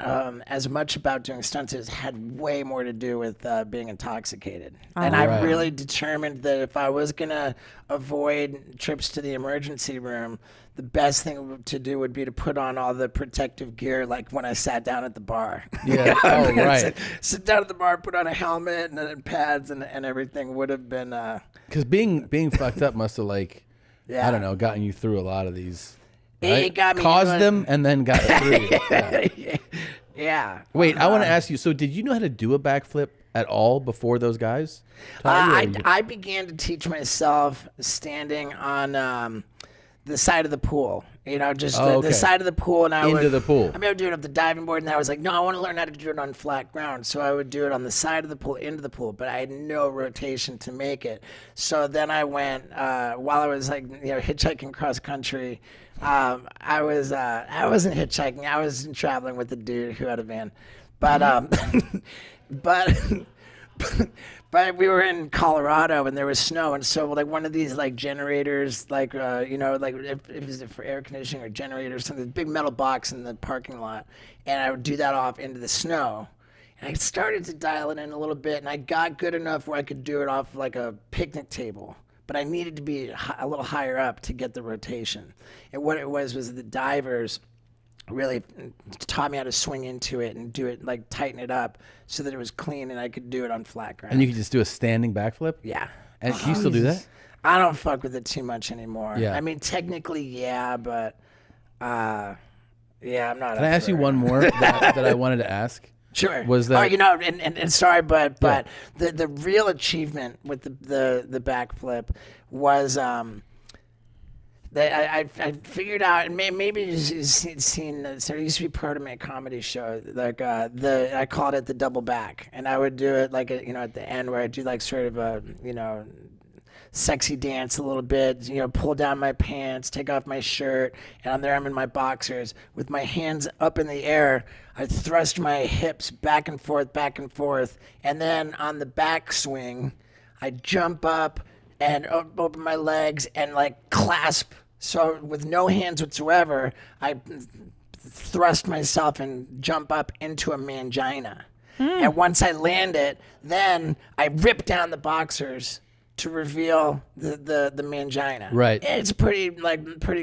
J: as much about doing stunts as had way more to do with being intoxicated. And I really determined that if I was gonna avoid trips to the emergency room, the best thing to do would be to put on all the protective gear, like when I sat down at the bar.
A: Yeah, oh, right.
J: Sit down at the bar, put on a helmet and pads and everything would have been.
A: Because being fucked up must have like, I don't know, gotten you through a lot of these. Right?
J: It got me
A: caused them and then got through.
J: Yeah.
A: Wait, I want to ask you. So, did you know how to do a backflip at all before those guys?
J: I began to teach myself standing on the side of the pool. The side of the pool, and I would do it up the diving board, and I was like, no, I want to learn how to do it on flat ground. So I would do it on the side of the pool, into the pool, but I had no rotation to make it. So then I went while I was like, hitchhiking cross country. I wasn't hitchhiking. I was traveling with a dude who had a van, but but we were in Colorado and there was snow, and so like one of these like generators, like like if it was for air conditioning or generators, something, big metal box in the parking lot, and I would do that off into the snow. And I started to dial it in a little bit, and I got good enough where I could do it off like a picnic table. But I needed to be a little higher up to get the rotation. And what it was the divers really taught me how to swing into it and do it, like tighten it up so that it was clean and I could do it on flat ground.
A: And you could just do a standing backflip?
J: Yeah.
A: And can you still do that?
J: I don't fuck with it too much anymore.
A: Yeah.
J: I mean, technically, yeah, but I'm not.
A: Can I ask you one more that I wanted to ask?
J: Sure.
A: Was that?
J: And sorry, but the real achievement with the backflip was that I figured out, and maybe you've seen this. There used to be part of my comedy show, like I called it the double back, and I would do it like at the end where I do like sort of a sexy dance a little bit, pull down my pants, take off my shirt, and on there I'm in my boxers with my hands up in the air. I thrust my hips back and forth, and then on the back swing, I jump up and open my legs and like clasp. So with no hands whatsoever, I thrust myself and jump up into a mangina. And once I land it, then I rip down the boxers to reveal the mangina.
A: Right.
J: It's pretty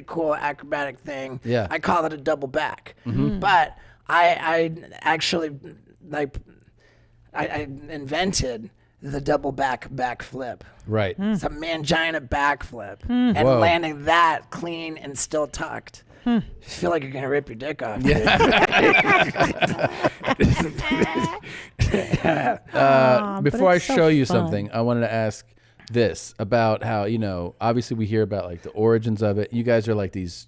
J: cool acrobatic thing.
A: Yeah.
J: I call it a double back. But I actually I invented the double backflip.
A: Right.
J: It's a mangina backflip. And landing that clean and still tucked. You feel like you're gonna rip your dick off.
A: Before I show you something, I wanted to ask this about how, obviously we hear about like the origins of it. You guys are like these,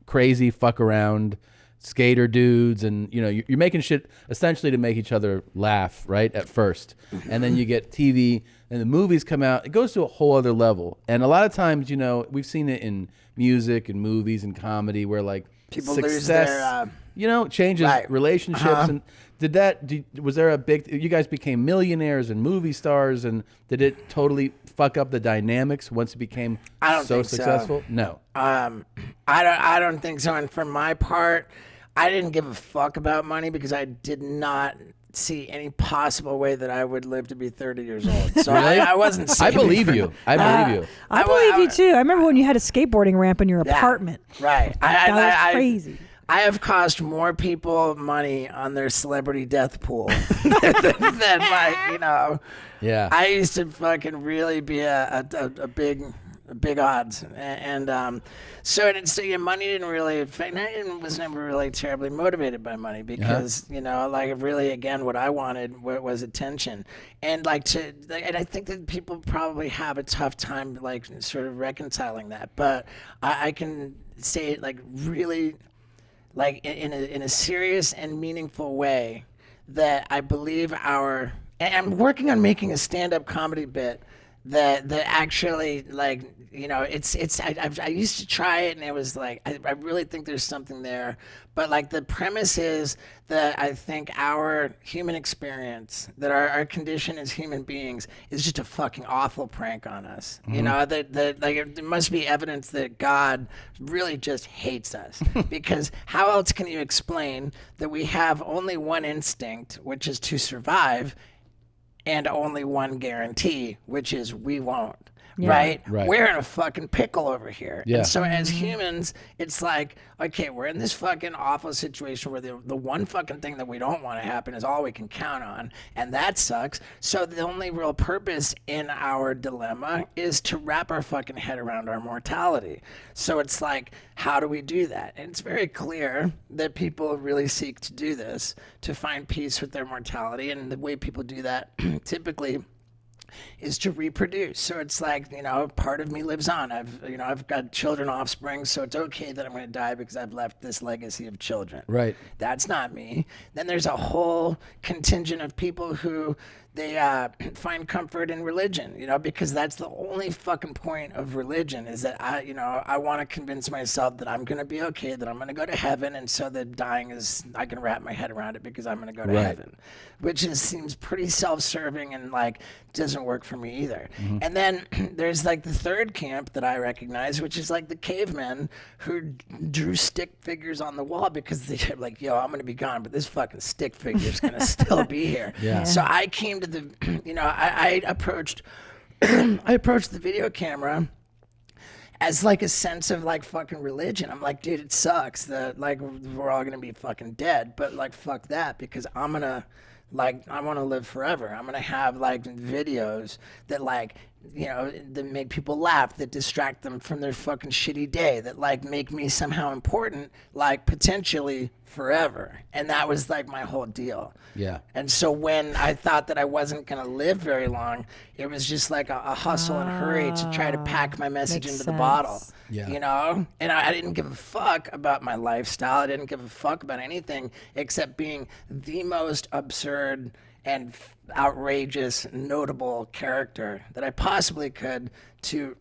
A: crazy fuck around skater dudes, and you're making shit essentially to make each other laugh, right, at first. And then you get TV and the movies come out. It goes to a whole other level. And a lot of times, we've seen it in music and movies and comedy where like
J: people
A: success,
J: lose their
A: changes relationships. And was there a big, you guys became millionaires and movie stars, and did it totally fuck up the dynamics once it became so successful? No.
J: I don't think so. And for my part, I didn't give a fuck about money because I did not see any possible way that I would live to be 30 years old. So
A: Really?
J: I wasn't
A: I believe you. I believe you.
K: I believe you too. I remember when you had a skateboarding ramp in your apartment.
J: Right.
K: That was crazy.
J: I have cost more people money on their celebrity death pool than like, you know.
A: Yeah.
J: I used to fucking really be a big odds, and so your money didn't really affect. I was never really terribly motivated by money because you know, like really, again, what I wanted was attention, and and I think that people probably have a tough time like sort of reconciling that, but I can say it like really. Like in a serious and meaningful way, that I believe and I'm working on making a stand-up comedy bit that actually like, you know, I used to try it and it was like I really think there's something there, but like the premise is that I think our human experience, that our condition as human beings is just a fucking awful prank on us. You know, that like there must be evidence that God really just hates us because how else can you explain that we have only one instinct, which is to survive, and only one guarantee, which is we won't. Right? We're in a fucking pickle over here.
A: Yeah.
J: And so as humans, it's like, okay, we're in this fucking awful situation where the one fucking thing that we don't want to happen is all we can count on. And that sucks. So the only real purpose in our dilemma is to wrap our fucking head around our mortality. So it's like, how do we do that? And it's very clear that people really seek to do this, to find peace with their mortality. And the way people do that typically is to reproduce. So it's like, you know, part of me lives on. I've got children, offspring, so it's okay that I'm going to die because I've left this legacy of children.
A: Right.
J: That's not me. Then there's a whole contingent of people who they find comfort in religion, you know, because that's the only fucking point of religion is that I want to convince myself that I'm going to be okay, that I'm going to go to heaven, and so that dying is, I can wrap my head around it because I'm going to go to heaven, which seems pretty self-serving and like doesn't work for me either. And then there's like the third camp that I recognize, which is like the cavemen who drew stick figures on the wall because they're like, yo, I'm going to be gone, but this fucking stick figure is going to still be here. So I came to the, you know, I approached the video camera as like a sense of like fucking religion. I'm like, dude, it sucks that like we're all gonna be fucking dead, but like fuck that, because I want to live forever. I'm gonna have like videos that like, you know, that make people laugh, that distract them from their fucking shitty day, that like make me somehow important, like potentially forever. And that was like my whole deal.
A: Yeah.
J: And so when I thought that I wasn't gonna live very long, it was just like a hustle and hurry to try to pack my message into the bottle.
A: Yeah.
J: You know? And I didn't give a fuck about my lifestyle. I didn't give a fuck about anything except being the most absurd and outrageous, notable character that I possibly could to,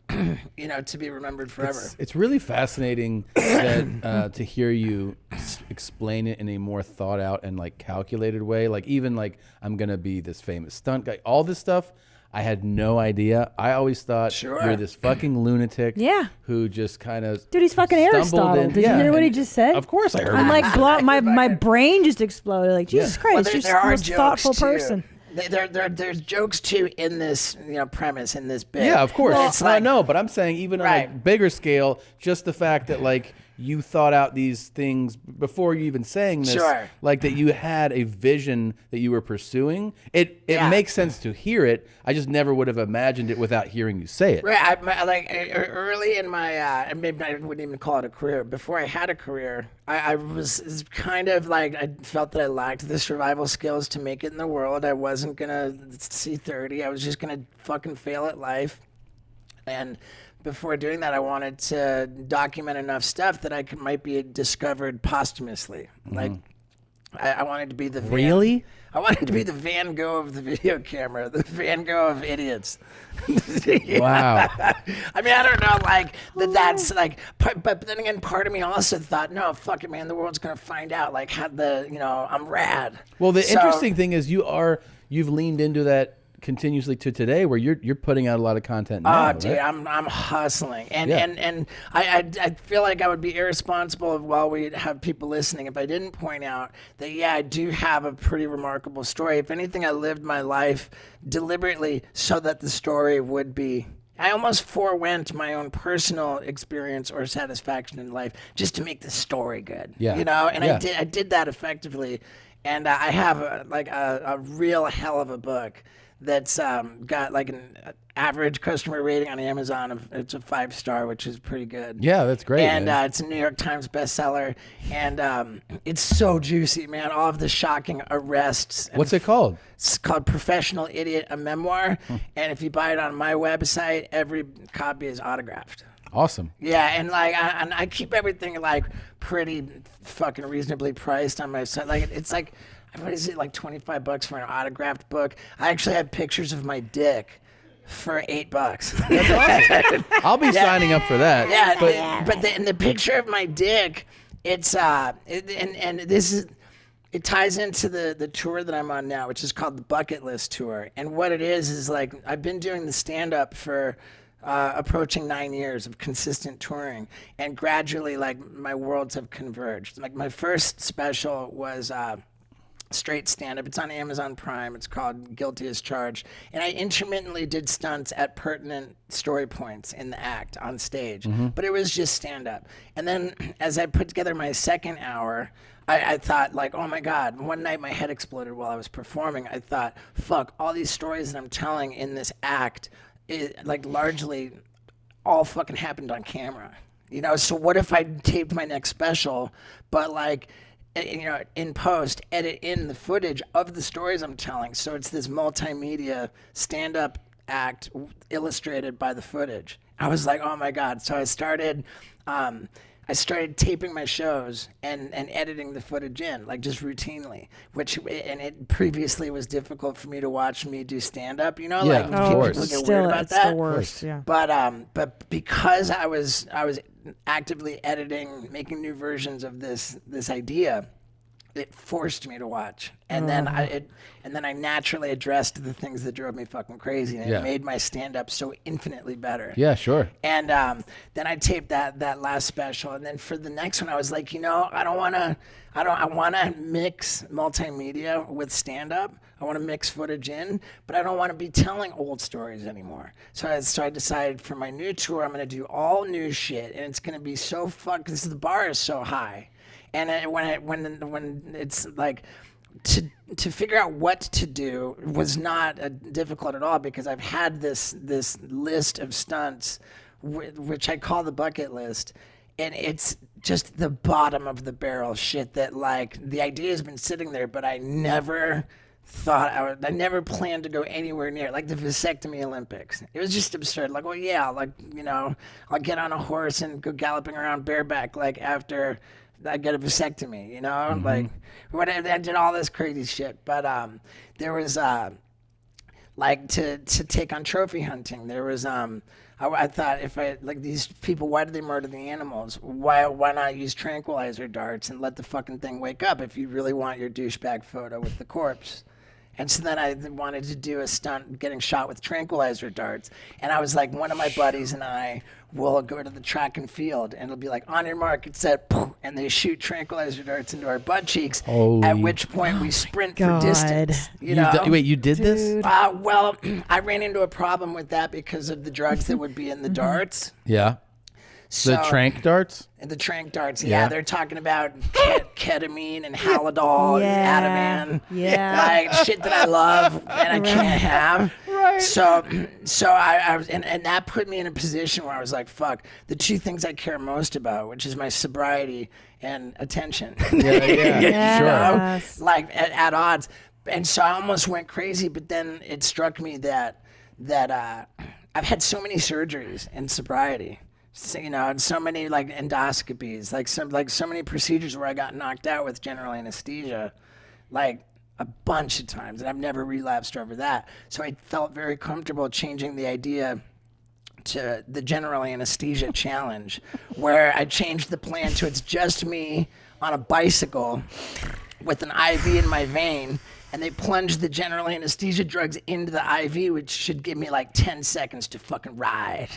J: you know, to be remembered forever.
A: It's really fascinating that, to hear you explain it in a more thought out and like calculated way. Like even like I'm gonna be this famous stunt guy. All this stuff, I had no idea. I always thought you're this fucking lunatic.
K: Yeah.
A: Who just kind of
K: Dude, he's fucking Aristotle. Did you hear what he just said?
A: Of course I heard.
K: I'm like, my brain just exploded. Like, Jesus Christ,
J: Well,
K: you're just the most thoughtful person.
J: There's jokes too in this, you know, premise, in this bit.
A: Yeah, of course.
J: Well,
A: It's like, no, but I'm saying even on a bigger scale, just the fact that like you thought out these things before you even saying this, like that you had a vision that you were pursuing. It makes sense to hear it. I just never would have imagined it without hearing you say it.
J: Right. Like early in my, maybe I wouldn't even call it a career. Before I had a career, I was kind of like, I felt that I lacked the survival skills to make it in the world. I wasn't going to see 30. I was just going to fucking fail at life. And before doing that, I wanted to document enough stuff that might be discovered posthumously. Like, I wanted to be the I wanted to be the Van Gogh of the video camera, the Van Gogh of idiots.
A: Wow.
J: I mean, I don't know, like that's like, but then again, part of me also thought, no, fuck it, man, the world's gonna find out, like, how I'm rad.
A: Well, the interesting thing is you've leaned into that continuously to today, where you're putting out a lot of content now.
J: Oh, dude,
A: right?
J: I'm hustling, and I feel like I would be irresponsible while we have people listening if I didn't point out that I do have a pretty remarkable story. If anything, I lived my life deliberately so that the story would be I almost forewent my own personal experience or satisfaction in life just to make the story good.
A: Yeah.
J: You know, and
A: Yeah.
J: I did that effectively. And I have a real hell of a book that's got like an average customer rating on Amazon. It's a 5-star, which is pretty good.
A: Yeah, that's great.
J: And
A: man.
J: it's a New York Times bestseller. And it's so juicy, man. All of the shocking arrests.
A: What's it called?
J: It's called Professional Idiot, a memoir. And if you buy it on my website, every copy is autographed.
A: Awesome.
J: Yeah, and like I keep everything like pretty fucking reasonably priced on my site. Like it's like, what is it, like $25 for an autographed book? I actually have pictures of my dick for $8.
A: That's awesome. I'll be signing up for that.
J: Yeah, but the picture of my dick, it's and this is. It ties into the tour that I'm on now, which is called the Bucket List Tour. And what it is like I've been doing the stand-up for approaching 9 years of consistent touring, and gradually like my worlds have converged. Like my first special was straight stand-up. It's on Amazon Prime. It's called Guilty as Charged. And I intermittently did stunts at pertinent story points in the act on stage. But it was just stand-up. And then as I put together my second hour, I thought, like, oh my God, one night my head exploded while I was performing. I thought, fuck, all these stories that I'm telling in this act, like, largely all fucking happened on camera. You know, so what if I taped my next special, but, like, you know, in post, edit in the footage of the stories I'm telling. So it's this multimedia stand-up act illustrated by the footage. I was like, oh my God. So I started taping my shows and editing the footage in, like just routinely, and it previously was difficult for me to watch me do stand-up, you know,
A: Yeah,
J: like
A: of course.
J: people get
K: Still,
J: weird about
K: it's
J: that.
K: the worst. Yeah.
J: But because I was actively editing, making new versions of this idea, it forced me to watch, and then I naturally addressed the things that drove me fucking crazy, and it made my stand-up so infinitely better.
A: Yeah, sure.
J: And then I taped that last special, and then for the next one, I was like, you know, I want to mix multimedia with stand-up. I want to mix footage in, but I don't want to be telling old stories anymore. So I decided for my new tour, I'm going to do all new shit, and it's going to be so fun because the bar is so high. And when it's like to figure out what to do was not difficult at all, because I've had this list of stunts, which I call the bucket list, and it's just the bottom of the barrel shit that, like, the idea has been sitting there, but I never thought I never planned to go anywhere near, like the vasectomy Olympics. It was just absurd. Like, well, yeah, like, you know, I'll get on a horse and go galloping around bareback, like, after I get a vasectomy, you know, like, whatever. I did all this crazy shit, but there was like to take on trophy hunting. There was I thought, if I, like, these people, why do they murder the animals? Why not use tranquilizer darts and let the fucking thing wake up if you really want your douchebag photo with the corpse? And so then I wanted to do a stunt getting shot with tranquilizer darts. And I was like, one of my buddies and I will go to the track and field, and it'll be like, on your mark, it's set, poof, and they shoot tranquilizer darts into our butt cheeks, at which point we sprint for distance. You know?
A: Wait, you did this?
J: Well, I ran into a problem with that because of the drugs that would be in the darts.
A: Yeah.
J: So,
A: the trank darts?
J: The trank darts, yeah. They're talking about ketamine and Halidol and Ativan. Like, shit that I love and I can't have. Right. So I was, and that put me in a position where I was like, fuck, the two things I care most about, which is my sobriety and attention.
A: Sure.
J: Like, at odds. And so I almost went crazy, but then it struck me that I've had so many surgeries in sobriety. So, you know, and so many, like, endoscopies, so many procedures where I got knocked out with general anesthesia, like, a bunch of times, and I've never relapsed over that. So I felt very comfortable changing the idea to the general anesthesia challenge, where I changed the plan to it's just me on a bicycle with an IV in my vein, and they plunged the general anesthesia drugs into the IV, which should give me like 10 seconds to fucking ride.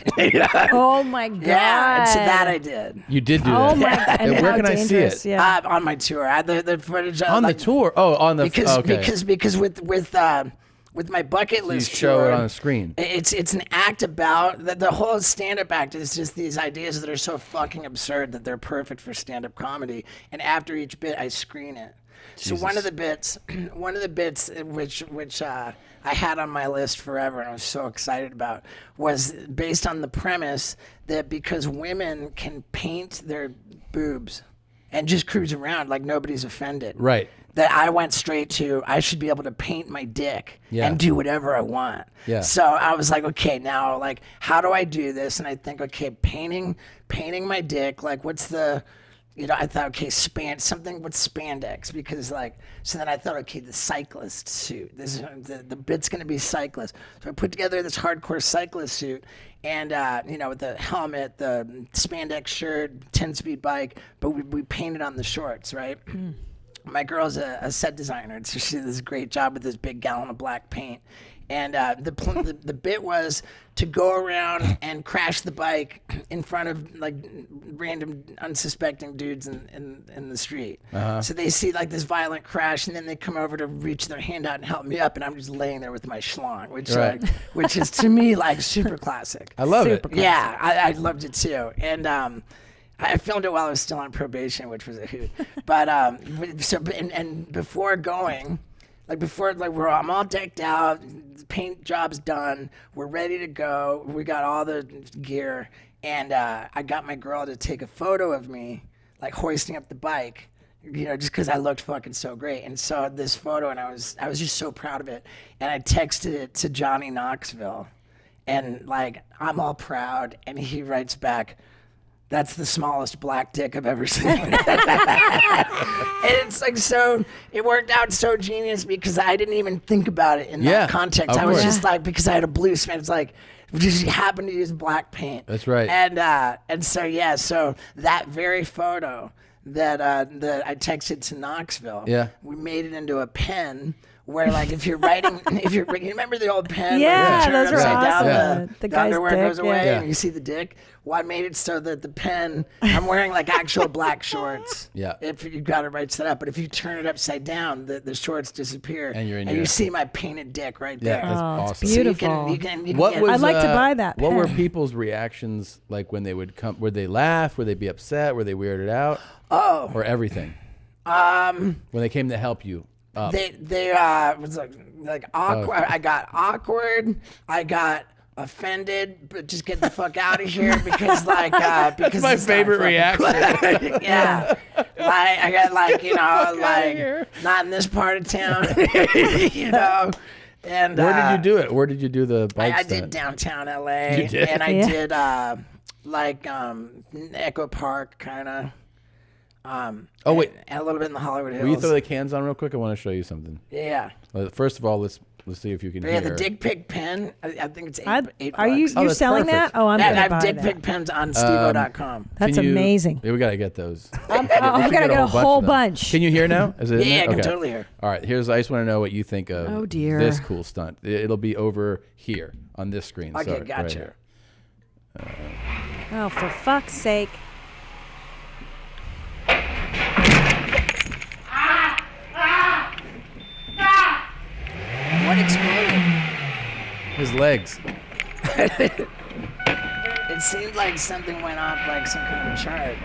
K: Oh my God.
J: Yeah, and so that I did.
A: You did do that.
K: Oh my God.
A: And where can I see it?
K: Yeah.
J: On my tour. I had the footage.
A: On the tour? Oh, on the
J: because with with my bucket list
A: show
J: tour,
A: it on the screen.
J: It's an act about the whole stand-up act is just these ideas that are so fucking absurd that they're perfect for stand-up comedy. And after each bit, I screen it. Jesus. So one of the bits which I had on my list forever and I was so excited about was based on the premise that because women can paint their boobs and just cruise around like nobody's offended.
A: Right.
J: That I went straight to, I should be able to paint my dick and do whatever I want.
A: Yeah.
J: So I was like, okay, now, like, how do I do this? And I think, okay, painting my dick, like, what's the, I thought, okay, something with spandex, because, like, so then I thought, okay, the cyclist suit. The bit's going to be cyclist. So I put together this hardcore cyclist suit, and, with the helmet, the spandex shirt, 10-speed bike, but we painted on the shorts, right? My girl's a set designer, so she did this great job with this big gallon of black paint. And the bit was to go around and crash the bike in front of like random unsuspecting dudes in the street. So they see like this violent crash, and then they come over to reach their hand out and help me up, and I'm just laying there with my schlong, which is to me like super classic.
A: I love it.
J: Yeah, I loved it too. And I filmed it while I was still on probation, which was a hoot. But and before going, I'm all decked out, the paint job's done, we're ready to go, we got all the gear, and I got my girl to take a photo of me, like hoisting up the bike, just because I looked fucking so great. And so this photo, and I was just so proud of it, and I texted it to Johnny Knoxville, and like I'm all proud, and he writes back, "That's the smallest black dick I've ever seen." And it's like, so it worked out so genius because I didn't even think about it in that context. I was just like, because I had a blue span, it's like, just happened to use black paint.
A: That's right.
J: And so, so that very photo that I texted to Knoxville, we made it into a pen. Where like if you're writing, you remember the old pen?
K: Yeah,
J: where you turn
K: those
J: it
K: are
J: upside
K: awesome.
J: down,
K: The
J: the
K: guy's
J: underwear
K: dick,
J: goes away
K: yeah.
J: and you see the dick. Well, I made it so that the pen, I'm wearing like actual black shorts.
A: Yeah.
J: If you got it right set up, but if you turn it upside down, the shorts disappear,
A: and
J: you see my painted dick right there.
A: Yeah, that's awesome.
J: So
K: beautiful.
J: you can
K: I'd like to buy that
A: What were
K: pen.
A: people's reactions like when they would come? Would they laugh? Would they be upset? Were they weirded out?
J: Oh.
A: Or everything? When they came to help you up.
J: They was like awkward. I got awkward. I got offended, but just get the fuck out of here because because
A: that's my
J: it's
A: favorite
J: not
A: reaction.
J: Yeah, I got not in this part of town, And
A: where did you do it? Where did you do the bike
J: I
A: stunt?
J: did downtown LA,
A: You did?
J: and I did Echo Park kind of.
A: Oh wait,
J: and a little bit in the Hollywood Hills.
A: Will you throw the cans on real quick? I want to show you something.
J: Yeah.
A: First of all, let's see if you can
J: But
A: hear.
J: yeah, the dick pic pen. I think it's eight
K: Are you
J: bucks.
K: you're selling that? Oh, I'm gonna
J: I have
K: buy
J: dick
K: that.
J: pic pens on SteveO.com.
K: That's amazing.
A: Yeah, we gotta get those.
K: We gotta get a whole
A: of them.
K: bunch.
A: Can you hear now? Is it in
J: Yeah,
A: there?
J: I can
A: Okay.
J: totally hear.
A: All right, I just want to know what you think of
K: Oh, dear.
A: this cool stunt. It'll be over here on this screen.
J: Okay,
A: Sorry, right
J: gotcha.
A: here.
K: Oh, for fuck's sake.
J: What exploded?
A: His legs.
J: It seemed like something went off, like some kind of charge.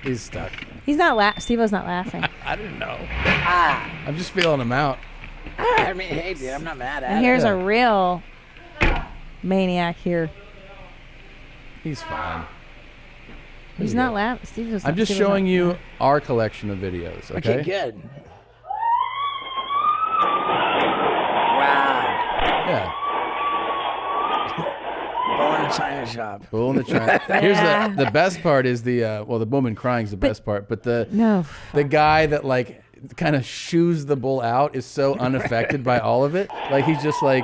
A: He's stuck.
K: He's not Steve-O's not laughing.
A: I didn't know.
J: Ah.
A: I'm just feeling him out.
J: I mean, hey, dude, I'm not mad at
K: And
J: it.
K: here's a real maniac here.
A: He's fine.
K: He's not laughing. Steve-O's
A: I'm just
K: Steve-O's
A: showing
K: not-
A: you our collection of videos. Okay.
J: Okay, good. Wow.
A: Yeah.
J: Bull in the China shop.
A: Bull in the China. Here's the best part is the woman crying is the best part, but the guy that like kind of shoos the bull out is so unaffected by all of it. Like he's just like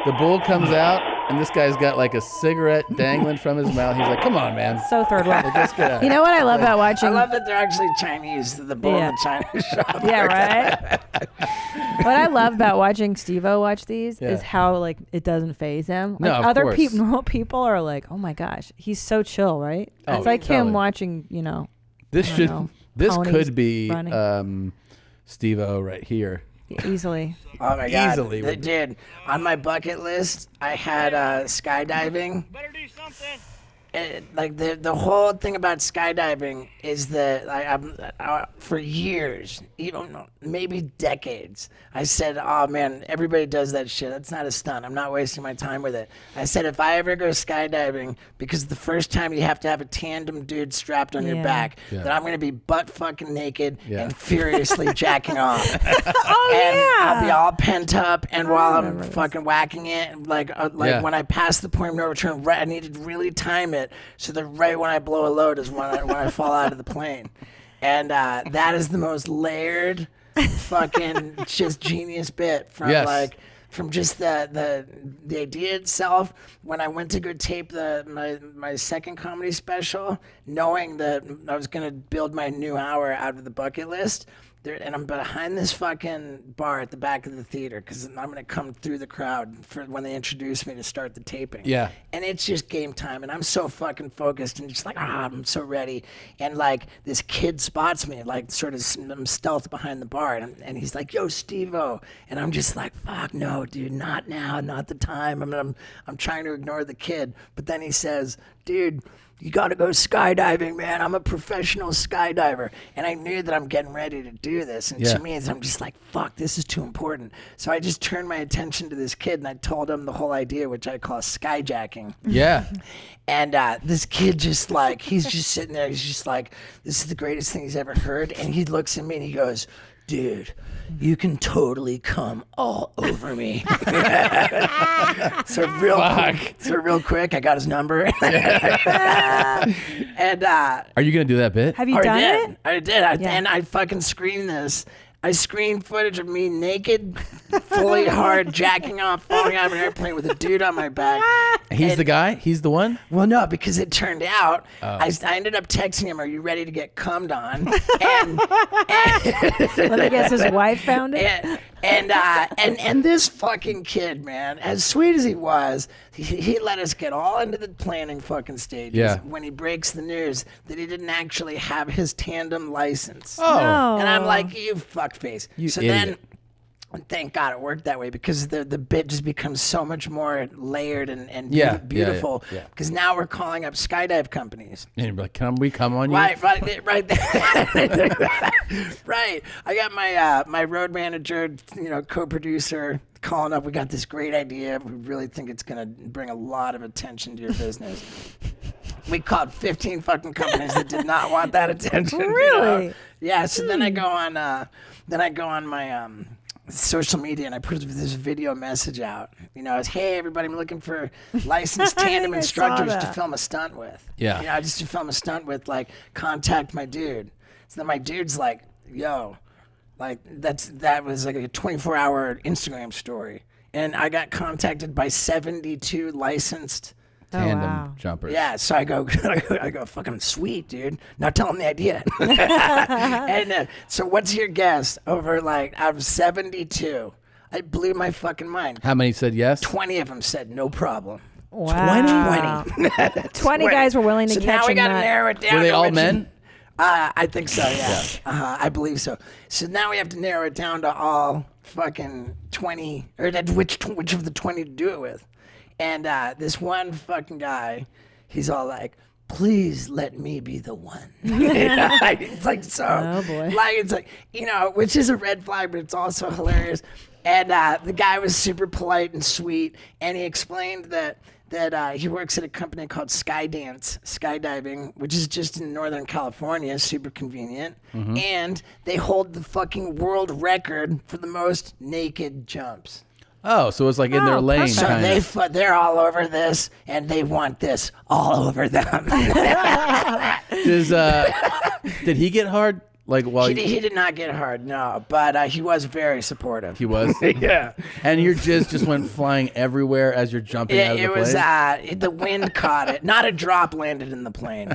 A: the bull comes out and this guy's got like a cigarette dangling from his mouth. He's like, "Come on, man."
K: So third world.
A: Like, just get out.
K: You know what I love about watching?
J: I love that they're actually Chinese. The bull in the China shop.
K: Yeah, right. What I love about watching Steve-O watch these
A: Yeah.
K: is how like it doesn't faze him.
A: No,
K: Like
A: of
K: other
A: course.
K: normal people are like, "Oh my gosh, he's so chill," right?
A: Oh,
K: It's like
A: totally.
K: him watching,
A: This
K: I don't
A: should
K: know,
A: this
K: ponies
A: could be
K: running.
A: SteveO right here.
K: Easily.
J: Oh my god,
A: Easily.
J: dude! On my bucket list, I had skydiving. Like the whole thing about skydiving is that I'm for years, even maybe decades, I said, "Oh man, everybody does that shit. That's not a stunt. I'm not wasting my time with it." I said, if I ever go skydiving, because the first time you have to have a tandem dude strapped on your back, that I'm gonna be butt fucking naked and furiously jacking off. I'll be all pent up, and while I'm fucking whacking it, like when I pass the point of no return, I need to really time it. So that right when I blow a load is when I fall out of the plane. And that is the most layered fucking just genius bit from just the idea itself. When I went to go tape my second comedy special, knowing that I was going to build my new hour out of the bucket list, and I'm behind this fucking bar at the back of the theater because I'm going to come through the crowd for when they introduce me to start the taping.
A: Yeah.
J: And it's just game time, and I'm so fucking focused and just like, I'm so ready. And like this kid spots me, like sort of stealth behind the bar, and he's like, "Yo, SteveO," and I'm just like, "Fuck no, dude, not now, not the time." I'm trying to ignore the kid, but then he says, "Dude, you got to go skydiving, man. I'm a professional skydiver." And I knew that I'm getting ready to do this. And to me, I'm just like, fuck, this is too important. So I just turned my attention to this kid and I told him the whole idea, which I call skyjacking.
A: Yeah.
J: And this kid just like, he's just sitting there. He's just like, this is the greatest thing he's ever heard. And he looks at me and he goes, "Dude, you can totally come all over me." So real quick, I got his number. And
A: are you gonna do that bit?
K: Have you done it?
J: I did. And I fucking screened this. I screened footage of me naked, fully hard, jacking off, falling out of an airplane with a dude on my back.
A: He's the guy? He's the one?
J: Well, no, because it turned out, I ended up texting him, "Are you ready to get cummed on?" And
K: Let me guess, his wife found it?
J: And this fucking kid, man, as sweet as he was, he let us get all into the planning fucking stages when he breaks the news that he didn't actually have his tandem license.
A: Oh. No.
J: And I'm like, you fuckface. So
A: idiot.
J: then, thank God it worked that way, because the bit just becomes so much more layered and beautiful.
A: Yeah.
J: Because now we're calling up skydive companies.
A: And you're like, "Can we come on you?"
J: Right. Right. I got my road manager, co-producer, calling up. "We got this great idea. We really think it's gonna bring a lot of attention to your business." We called 15 fucking companies that did not want that attention.
K: Really?
J: Yeah. So then I go on my social media and I put this video message out. It's, "Hey everybody, I'm looking for licensed tandem instructors to film a stunt with."
A: Yeah.
J: Just to film a stunt with, like, contact my dude. So then my dude's like, "Yo, like that was like a 24-hour Instagram story." And I got contacted by 72 licensed
A: tandem jumpers.
J: Yeah, so I go, fucking sweet, dude. Now tell them the idea. And so what's your guess? Out of 72, I blew my fucking mind.
A: How many said yes?
J: 20 of them said no problem.
K: Wow. 20 guys were willing to
J: so
K: catch
J: now we
K: him.
J: got to narrow it down.
A: Were they
J: to
A: all
J: which-
A: men?
J: I think so, yeah. I believe so. So now we have to narrow it down to all fucking 20, or which of the 20 to do it with. And this one fucking guy, he's all like, "Please let me be the one." It's like, so,
K: oh boy.
J: like, it's like, which is a red flag, but it's also hilarious. And the guy was super polite and sweet, and he explained that he works at a company called Skydiving, which is just in Northern California, super convenient.
A: Mm-hmm.
J: And they hold the fucking world record for the most naked jumps.
A: Oh, so it's like in their lane,
J: So
A: kind of.
J: they're all over this, and they want this all over them.
A: Did he get hard? Like while
J: he did not get hard, no, but he was very supportive.
A: He was?
J: Yeah.
A: And your jizz just went flying everywhere as you're jumping out of the
J: It
A: plane?
J: was the wind caught it. Not a drop landed in the plane.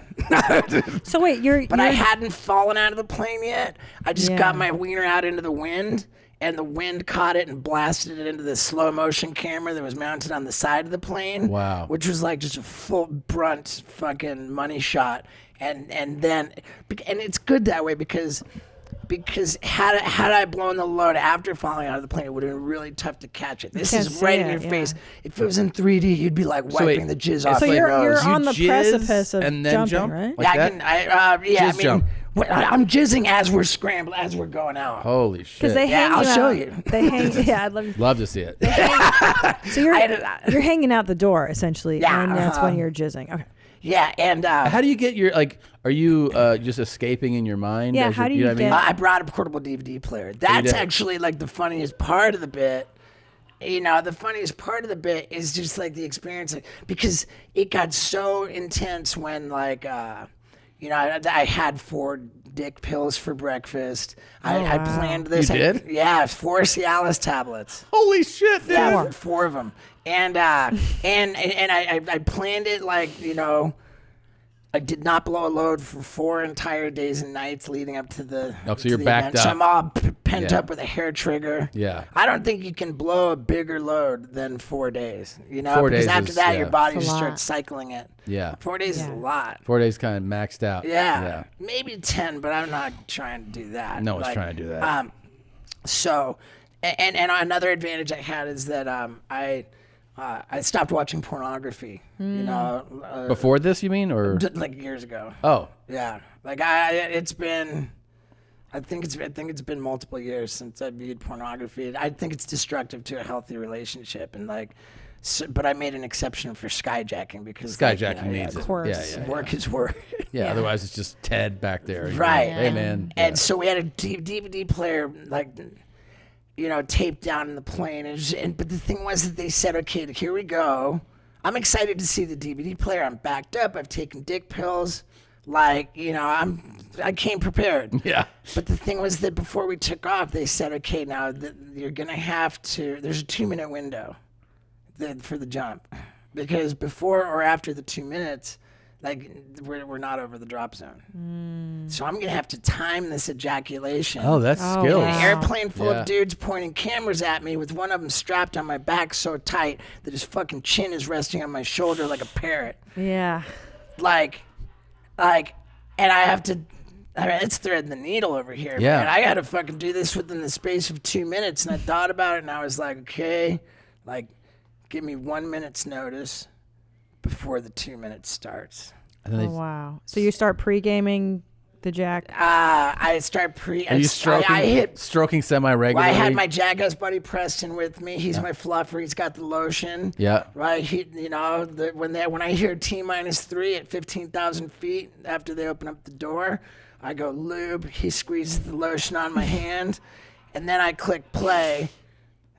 K: So wait,
J: But I hadn't fallen out of the plane yet. I just got my wiener out into the wind, and the wind caught it and blasted it into the slow motion camera that was mounted on the side of the plane.
A: Wow.
J: Which was like just a full brunt fucking money shot. And then it's good that way, because because had I blown the load after falling out of the plane, it would have been really tough to catch it. This is right in your face. If it was in 3D, you'd be like wiping the jizz off your nose.
K: You're on the precipice of
A: and then
K: jumping, right?
A: Like
J: I mean,
A: jump.
J: I'm jizzing as we're scrambling, as we're going out.
A: Holy shit!
K: Because they hang
J: I'll
K: you
J: show
K: out.
J: you.
K: They hang. Yeah, I'd
A: love to see it.
K: So you're hanging out the door essentially, and that's when you're jizzing. Okay.
J: Yeah, and
A: how do you get your Are you just escaping in your mind?
K: Yeah, how do you
J: I mean? I brought a portable DVD player. That's actually like the funniest part of the bit. You know, the funniest part of the bit is just like the experience, because it got so intense when you know, I had 4 dick pills for breakfast. I planned this.
A: You did?
J: Yeah, 4 Cialis tablets.
A: Holy shit, dude!
J: Yeah, 4 of them. And I planned it like, you know, I did not blow a load for 4 entire days and nights leading up to the.
A: Oh, so you're
J: the
A: backed
J: event.
A: up.
J: So I'm all pent up with a hair trigger.
A: Yeah.
J: I don't think you can blow a bigger load than 4 days. You know,
A: 4
J: because
A: days
J: after
A: is-
J: that
A: yeah.
J: your body
K: It's a
J: just
K: lot.
J: starts cycling it.
A: Yeah.
J: 4 days is a lot.
A: 4 days kind of maxed out.
J: Yeah. Maybe 10, but I'm not trying to do that.
A: No one's trying to do that.
J: So, and another advantage I had is that I stopped watching pornography. You know,
A: Before this, you mean, or
J: like years ago.
A: Oh,
J: Yeah, like it's been. I think it's been multiple years since I viewed pornography. I think it's destructive to a healthy relationship, and but I made an exception for skyjacking because
A: Skyjacking needs it.
K: Of course.
A: Yeah.
J: work is work.
A: Yeah, otherwise it's just Ted back there.
J: Right.
A: Hey, man.
J: And so we had a DVD player, you know, taped down in the plane. But the thing was that they said, okay, here we go. I'm excited to see the DVD player. I'm backed up. I've taken dick pills. You know, I came prepared.
A: Yeah.
J: But the thing was that before we took off, they said, okay, now you're going to have to, there's a 2-minute window for the jump. Because before or after the 2 minutes, we're not over the drop zone. So I'm going to have to time this ejaculation.
A: Oh, that's skills.
J: An airplane full
A: Yeah.
J: of dudes pointing cameras at me with one of them strapped on my back so tight that his fucking chin is resting on my shoulder like a parrot.
K: Yeah.
J: And I have to, it's threading the needle over here,
A: Yeah.
J: man. I got to fucking do this within the space of 2 minutes. And I thought about it and I was like, okay, give me 1 minute's notice before the 2 minutes starts.
A: And then
K: Wow. So you start pre-gaming the Jack.
J: I start
A: Are you stroking semi-regularly?
J: I had my Jackass buddy Preston with me. He's my fluffer. He's got the lotion.
A: Yeah.
J: Right. You know, when I hear T-3 at 15,000 feet after they open up the door, I go lube. He squeezes the lotion on my hand, and then I click play.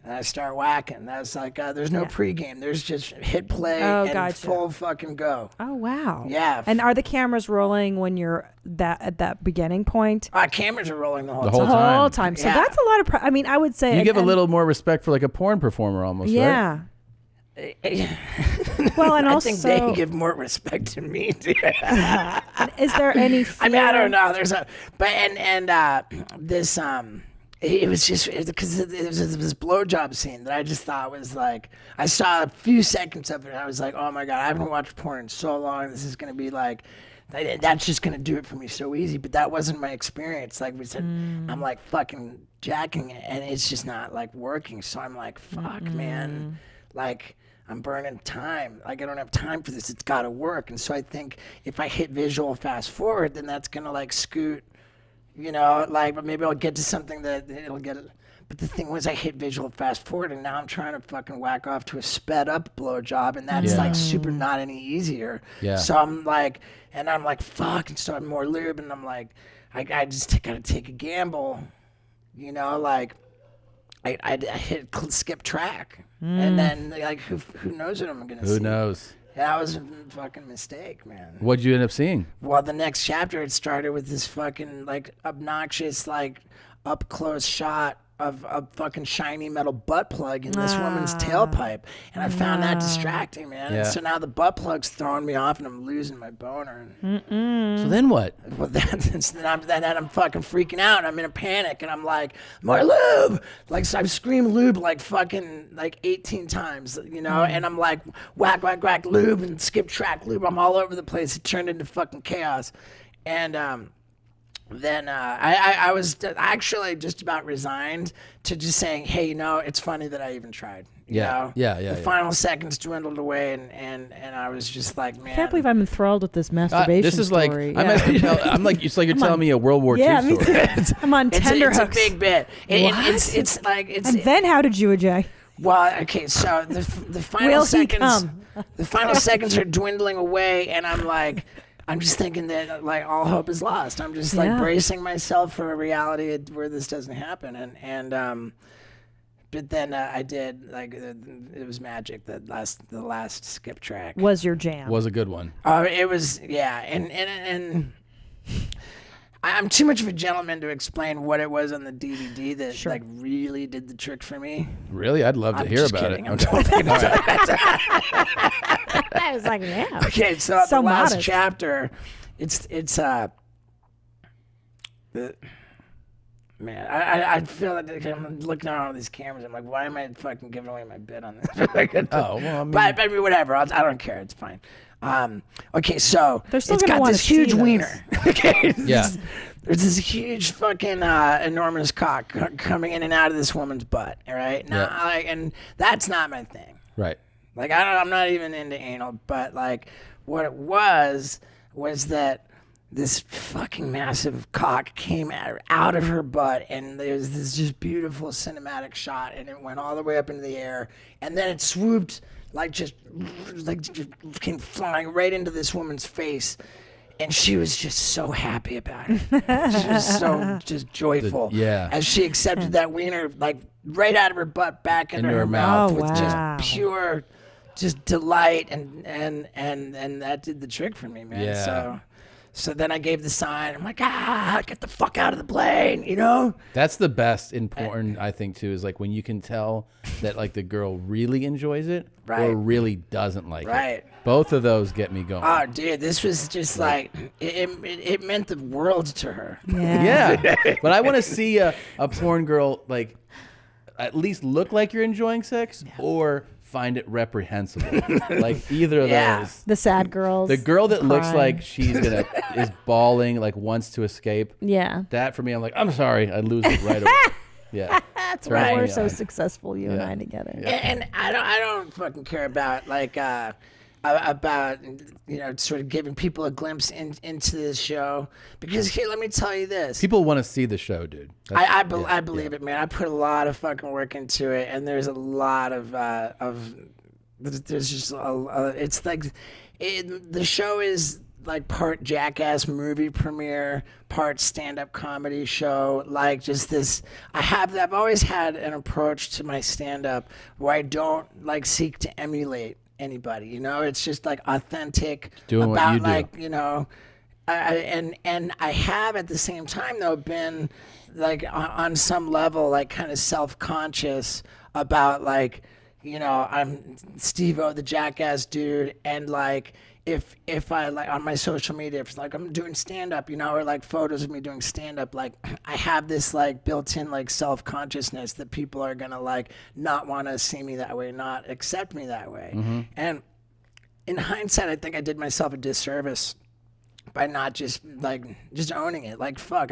J: And I start whacking. That's there's no pregame. There's just hit play and full fucking go.
K: Oh, wow.
J: Yeah.
K: And are the cameras rolling when you're at that beginning point?
J: Cameras are rolling the whole
A: whole
J: time.
K: The whole time. So that's a lot of. I mean, I would say
A: You give a little more respect for a porn performer almost, right?
K: Yeah. Well, and
J: I
K: also,
J: think they give more respect to me.
K: is there any fear?
J: I mean, I don't know. There's this it was just because it was this blowjob scene that I just thought was I saw a few seconds of it and I was like, oh my god, I haven't watched porn in so long. This is gonna be that's just gonna do it for me so easy. But that wasn't my experience. Like we said, I'm fucking jacking it and it's just not working. So I'm like, fuck, man, I'm burning time. I don't have time for this. It's got to work. And so I think if I hit visual fast forward, then that's going to scoot, you know, but maybe I'll get to something that it'll get it. But the thing was I hit visual fast forward and now I'm trying to fucking whack off to a sped up blowjob and that's super not any easier.
A: Yeah.
J: So I'm and I'm fuck. And so I'm more lube and I'm I just got to take a gamble, you know, I hit skip track. And then who knows what I'm gonna see?
A: Who knows?
J: That was a fucking mistake, man.
A: What'd you end up seeing?
J: Well, the next chapter it started with this fucking obnoxious up close shot of a fucking shiny metal butt plug in this woman's tailpipe, and I found that distracting, man.
A: Yeah.
J: And so now the butt plug's throwing me off, and I'm losing my boner.
A: So then what?
J: Well, then I'm fucking freaking out. I'm in a panic, and I'm like, more lube! So I scream lube fucking 18 times, you know? And I'm like, whack, whack, whack, lube, and skip track lube. I'm all over the place. It turned into fucking chaos. And then I was actually just about resigned to just saying, hey, you know, it's funny that I even tried. You know?
A: The
J: final seconds dwindled away, and I was just like, man.
K: I can't believe I'm enthralled with this masturbation
A: this is
K: story.
A: like, I'm like, it's like you're telling me a World War II
K: me
A: story.
K: too. I'm on tenterhooks.
J: It's a big bit. It's like it's.
K: And then how did you eject?
J: Well, okay, so the final the final seconds are dwindling away, and I'm just thinking that like all hope is lost. I'm just like bracing myself for a reality where this doesn't happen, and but then I did, like, it was magic. The last skip track
K: Was your jam?
A: Was a good one.
J: It was, and I'm too much of a gentleman to explain what it was on the DVD that like really did the trick for me.
A: Really? I'd love to hear about it.
J: I'm totally
K: I was like, yeah.
J: Okay, so the last chapter, man, I feel like I'm looking at all these cameras. I'm like, why am I fucking giving away my bit on this? But I mean, whatever. I don't care. It's fine. Okay, so
K: They're still
J: it's
K: gonna
J: got
K: wanna
J: this huge
K: see those.
J: wiener. Okay.
A: Yeah.
J: There's this huge fucking enormous cock coming in and out of this woman's butt. All right. Now, and that's not my thing.
A: Right.
J: Like I'm not even into anal, but like what it was that this fucking massive cock came out of her butt, and there was this just beautiful cinematic shot, and it went all the way up into the air, and then it swooped just came flying right into this woman's face, and she was just so happy about it. She was so just joyful as she accepted that wiener like right out of her butt back into her mouth with just pure just delight, and that did the trick for me, man.
A: Yeah.
J: So then I gave the sign. I'm like, get the fuck out of the plane, you know?
A: That's the best in porn, I think, too, is like when you can tell that like the girl really enjoys it or really doesn't like it. Both of those get me going.
J: Oh, dude, this was just like, it meant the world to her.
A: Yeah. But I want to see a porn girl like at least look like you're enjoying sex or find it reprehensible. Like either of those.
K: The sad girls.
A: The girl that looks
K: cry.
A: like she's is bawling, like wants to escape.
K: Yeah.
A: That for me, I'm like, I'm sorry, I lose it right away. Yeah.
K: That's why we're so successful, you and I together.
J: Yeah. And I don't fucking care about like about sort of giving people a glimpse into this show, because here, let me tell you this.
A: People want to see the show, dude.
J: I believe it, man. I put a lot of fucking work into it, and there's a lot of there's just it's like the show is like part Jackass movie premiere, part stand-up comedy show. Like just this, I've always had an approach to my stand-up where I don't like seek to emulate anybody. You know, it's just like authentic
A: doing
J: about
A: what you do.
J: like, you know, and I have at the same time though been like on some level like kind of self-conscious about like, you know, I'm SteveO, the Jackass dude, and like if I like on my social media, if it's like I'm doing stand up, you know, or like photos of me doing stand up, like I have this like built-in like self-consciousness that people are gonna like not want to see me that way, not accept me that way.
A: Mm-hmm.
J: And in hindsight, I think I did myself a disservice by not just owning it. Like fuck,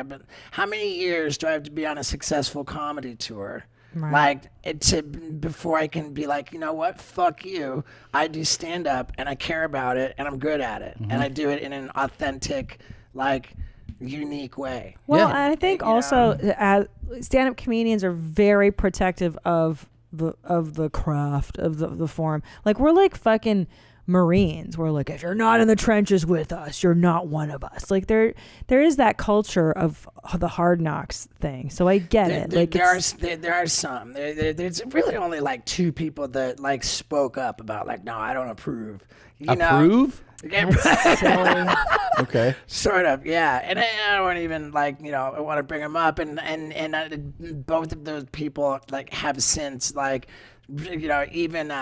J: how many years do I have to be on a successful comedy tour?
K: Right.
J: Like before I can be like, you know what, fuck you, I do stand up and I care about it and I'm good at it, and I do it in an authentic, like unique way.
K: Well, I think also stand-up comedians are very protective of the craft of the form. Like we're like fucking Marines. We're like, if you're not in the trenches with us, you're not one of us. Like there is that culture of the hard knocks thing. So I get it. Like
J: there are some. There's really only like two people that like spoke up about like, no, I don't approve. You
A: Approve?
J: know?
K: That's silly.
A: Okay.
J: Sort of, yeah. And I don't even like, you know, I want to bring them up, and both of those people like have since like, you know, even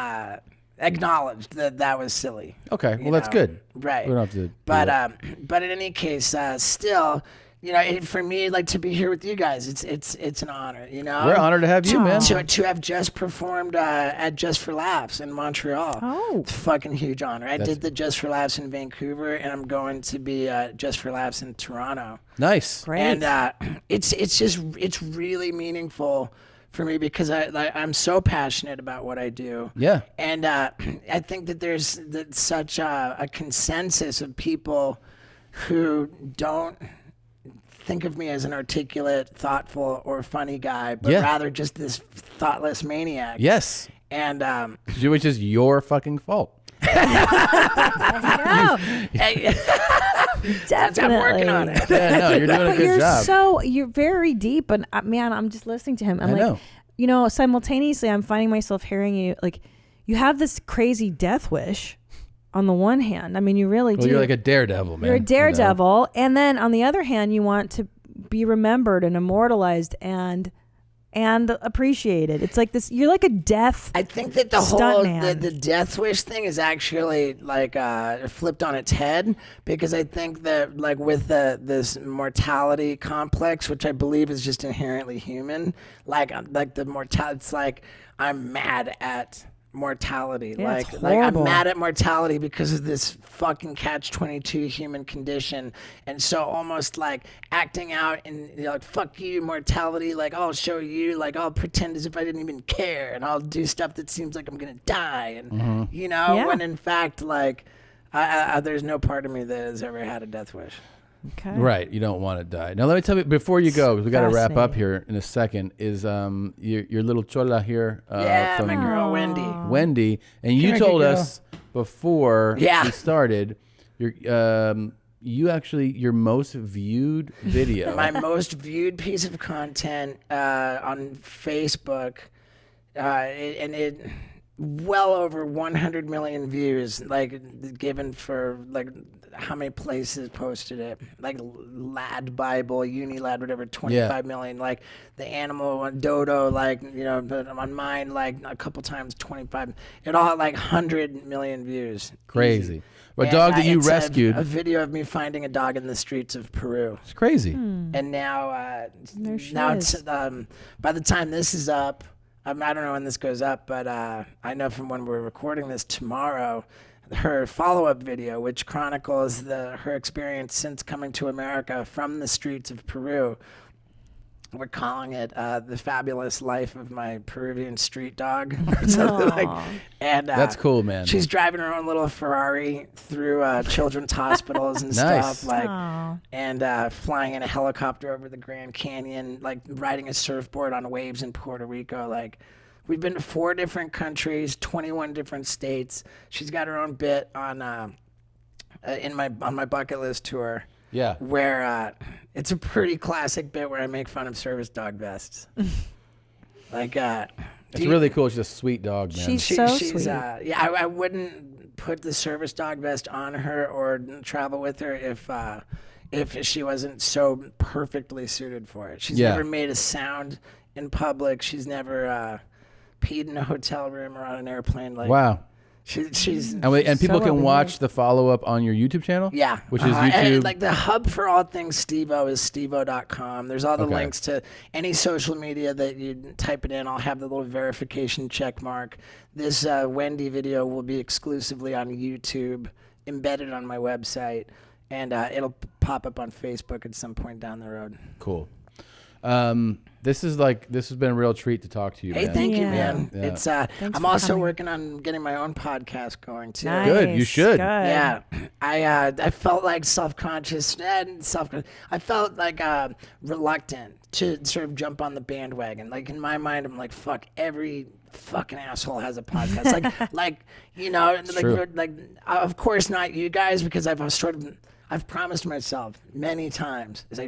J: acknowledged that was silly.
A: Okay, well that's good.
J: Right.
A: We don't have to.
J: But in any case, still, you know, for me, like to be here with you guys, it's an honor. You know,
A: We're honored to have you, man.
J: To have just performed at Just for Laughs in Montreal.
K: Oh,
J: it's a fucking huge honor. I did the Just for Laughs in Vancouver, and I'm going to be Just for Laughs in Toronto.
A: Nice,
J: great. And it's really meaningful for me because I'm so passionate about what I do.
A: Yeah.
J: And I think that there's such a consensus of people who don't think of me as an articulate, thoughtful, or funny guy, but rather just this thoughtless maniac.
A: Yes.
J: And
A: which is your fucking fault.
J: Definitely. I'm working on it.
A: Yeah, no, you're doing a good job.
K: You're very deep, and man, I'm just listening to him. I'm
A: I
K: like,
A: know.
K: you know, simultaneously, I'm finding myself hearing you like, you have this crazy death wish. On the one hand, I mean, you really do.
A: You're like a daredevil, man.
K: You're a daredevil, and then on the other hand, you want to be remembered and immortalized and appreciated. It's like this. You're like a death.
J: I think that the whole the death wish thing is actually like flipped on its head, because I think that like with this mortality complex, which I believe is just inherently human, like the mortality. It's like I'm mad at mortality.
K: Yeah,
J: like I'm mad at mortality because of this fucking catch-22 human condition, and so almost like acting out and like fuck you mortality, like I'll show you, like I'll pretend as if I didn't even care, and I'll do stuff that seems like I'm gonna die, and you know, when in fact like I there's no part of me that has ever had a death wish.
K: Okay.
A: Right, you don't want to die. Now let me tell you before you go, because we got to wrap up here in a second. Is your little chola here?
J: From my girl Wendy.
A: Wendy, and you told us before we started, your most viewed video.
J: My most viewed piece of content on Facebook, and it well over 100 million views, like given for like how many places posted it, like Lad Bible, Unilad, whatever, 25 million, like the animal one, Dodo, like, you know, but on mine, like a couple times 25, it all had like 100 million views.
A: Crazy. A dog that you
J: it's
A: rescued.
J: A video of me finding a dog in the streets of Peru.
A: It's crazy.
J: And now, it's by the time this is up, I don't know when this goes up, but I know from when we're recording this tomorrow, her follow-up video, which chronicles her experience since coming to America from the streets of Peru. We're calling it The Fabulous Life of My Peruvian Street Dog, or something like. And
A: that's cool, man.
J: She's driving her own little Ferrari through children's hospitals and stuff, like, and flying in a helicopter over the Grand Canyon, like riding a surfboard on waves in Puerto Rico, like. We've been to 4 different countries, 21 different states. She's got her own bit on my bucket list tour.
A: Yeah.
J: Where it's a pretty classic bit where I make fun of service dog vests. Like
A: it's really cool. She's a sweet dog, man.
K: She's so sweet.
J: I wouldn't put the service dog vest on her or travel with her if she wasn't so perfectly suited for it. She's never made a sound in public. She's never peed in a hotel room or on an airplane. Like,
A: wow.
J: She's
A: and people can watch the follow-up on your YouTube channel?
J: Yeah.
A: Which is YouTube.
J: And like the hub for all things SteveO is SteveO.com. There's all the links to any social media that you type it in. I'll have the little verification check mark. This Wendy video will be exclusively on YouTube, embedded on my website, and it'll pop up on Facebook at some point down the road.
A: Cool. This has been a real treat to talk to you.
J: Hey,
A: man.
J: thank you, man.
A: Yeah.
J: It's I'm also working on getting my own podcast going too.
K: Nice.
A: Good, you should.
K: Good.
J: Yeah, I felt like self-conscious and I felt like reluctant to sort of jump on the bandwagon. Like in my mind, I'm like, fuck, every fucking asshole has a podcast. like you know, like of course not you guys, because I've promised myself many times is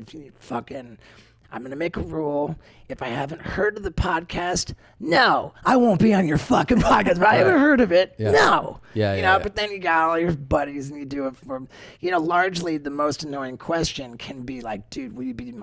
J: I'm going to make a rule. If I haven't heard of the podcast, no, I won't be on your fucking podcast. But I haven't heard of it, no.
A: Yeah.
J: But then you got all your buddies and you do it for, largely the most annoying question can be like, dude, will you do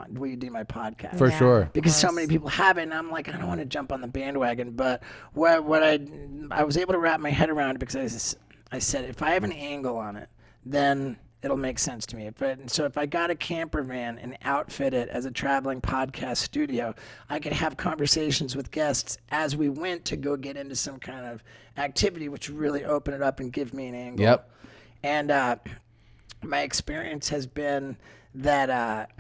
J: my podcast?
A: For sure.
J: Because so many people have it, and I'm like, I don't want to jump on the bandwagon. But what I was able to wrap my head around it, because I said, if I have an angle on it, then it'll make sense to me. But so if I got a camper van and outfit it as a traveling podcast studio, I could have conversations with guests as we went to go get into some kind of activity, which would really open it up and give me an angle.
A: Yep.
J: And my experience has been that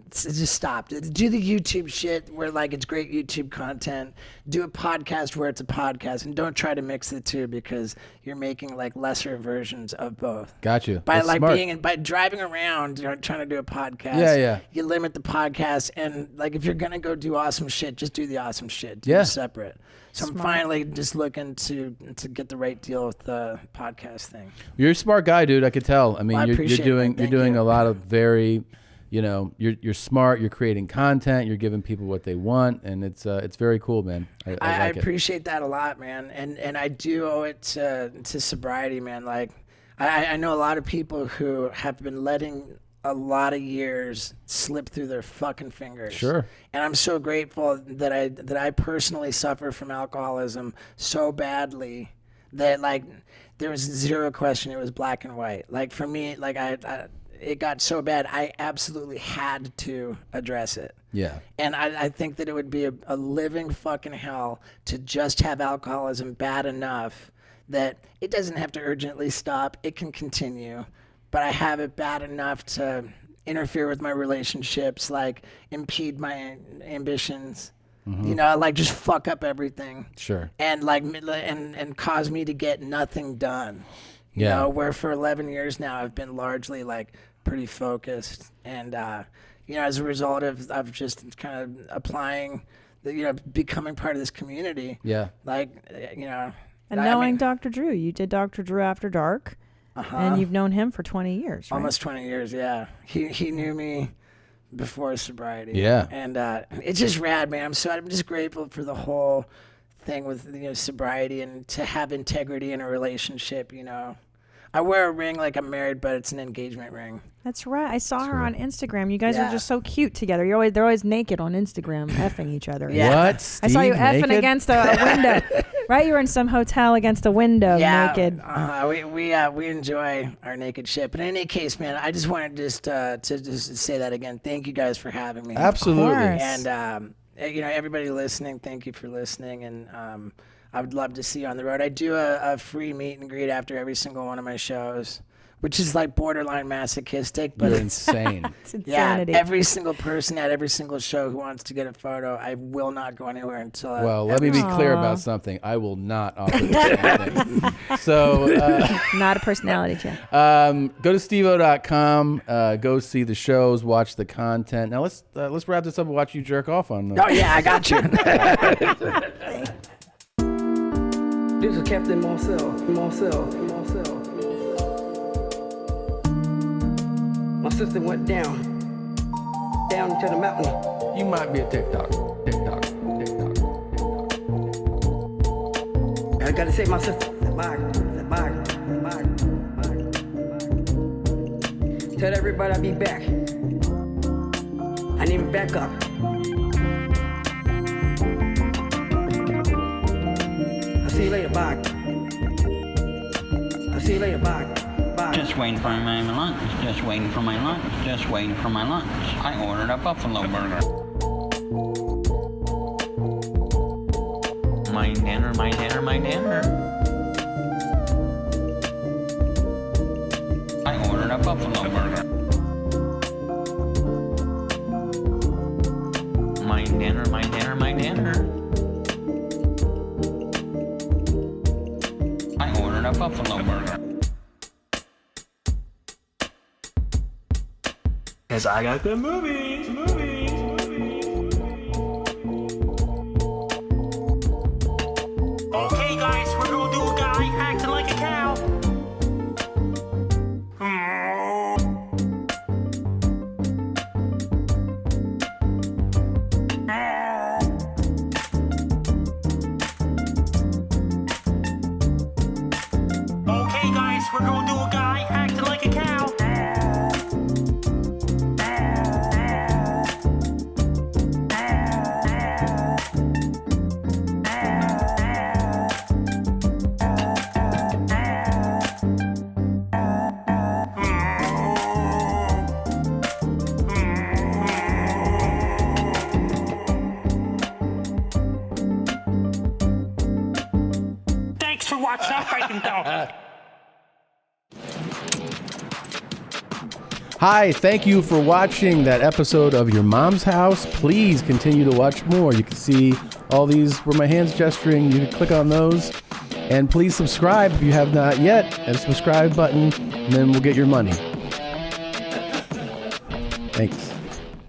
J: it's just stopped. Do the YouTube shit where like it's great YouTube content. Do a podcast where it's a podcast, and don't try to mix the two because you're making like lesser versions of both.
A: Got you.
J: By
A: That's
J: like
A: smart.
J: by driving around, trying to do a podcast.
A: Yeah.
J: You limit the podcast, and like if you're gonna go do awesome shit, just do the awesome shit. Do
A: Yeah.
J: it separate. So I'm finally just looking to get the right deal with the podcast thing.
A: You're a smart guy, dude. I could tell. I mean,
J: Well, I
A: you're
J: appreciate
A: doing
J: that. Thank
A: you're doing
J: you.
A: a lot of very, you're smart. You're creating content. You're giving people what they want, and it's very cool, man. I
J: I
A: like it.
J: appreciate that a lot, man, and I do owe it to sobriety, man. Like, I know a lot of people who have been letting a lot of years slip through their fucking fingers.
A: Sure.
J: And I'm so grateful that I personally suffer from alcoholism so badly that like there was zero question. It was black and white. Like for me, like it got so bad, I absolutely had to address it.
A: Yeah.
J: And I think that it would be a living fucking hell to just have alcoholism bad enough that it doesn't have to urgently stop. It can continue. But I have it bad enough to interfere with my relationships, like impede my ambitions, like just fuck up everything.
A: Sure.
J: And like and cause me to get nothing done. You know, where for 11 years now I've been largely like pretty focused, and as a result of just kind of applying, becoming part of this community.
A: Yeah.
J: Like
K: And knowing Dr. Drew, you did Dr. Drew After Dark, and you've known him for 20 years, right?
J: Almost 20 years, yeah. He knew me before sobriety.
A: Yeah.
J: And it's just rad, man. I'm just grateful for the whole thing with sobriety and to have integrity in a relationship. I wear a ring like I'm married, but it's an engagement ring.
K: That's right. I saw her on Instagram. You guys are
J: Yeah.
K: just so cute together. They're always naked on Instagram, effing each other.
J: Yeah.
A: What?
K: I saw you
A: Steve
K: effing
A: naked?
K: against a window. Right? You were in some hotel against a window, naked.
J: We enjoy our naked shit. But in any case, man, I just wanted to just say that again. Thank you guys for having me.
A: Absolutely.
K: course.
J: And everybody listening, thank you for listening. And I would love to see you on the road. I do a free meet and greet after every single one of my shows, which is like borderline masochistic, but
A: You're
J: it's
A: insane.
K: It's insanity.
J: every single person at every single show who wants to get a photo, I will not go anywhere until.
A: Well, let me be clear about something. I will not offer this anything. So,
K: Not a personality check.
A: go to SteveO.com. Go see the shows. Watch the content. Now let's wrap this up and watch you jerk off on them.
J: Oh yeah, I got you.
M: This is Captain Marcel. My sister went down to the mountain.
A: You might be a TikTok.
M: I gotta say my sister, bye. Tell everybody I'll be back. I need to back up. I'll see you later, bye. I'll see you later, bye.
N: Just waiting for my lunch. Just waiting for my lunch. Just waiting for my lunch. I ordered a buffalo burger. My dinner. I ordered a buffalo burger. My dinner. I ordered a buffalo burger.
L: 'Cause I got the movies. Okay, guys, we're gonna do a guy acting like a cow. Okay, guys, we're gonna do a guy acting like a cow. for watching that fucking dog.
A: Hi, thank you for watching that episode of Your Mom's House. Please continue to watch more. You can see all these where my hand's gesturing. You can click on those. And please subscribe if you have not yet. And subscribe button, and then we'll get your money. Thanks.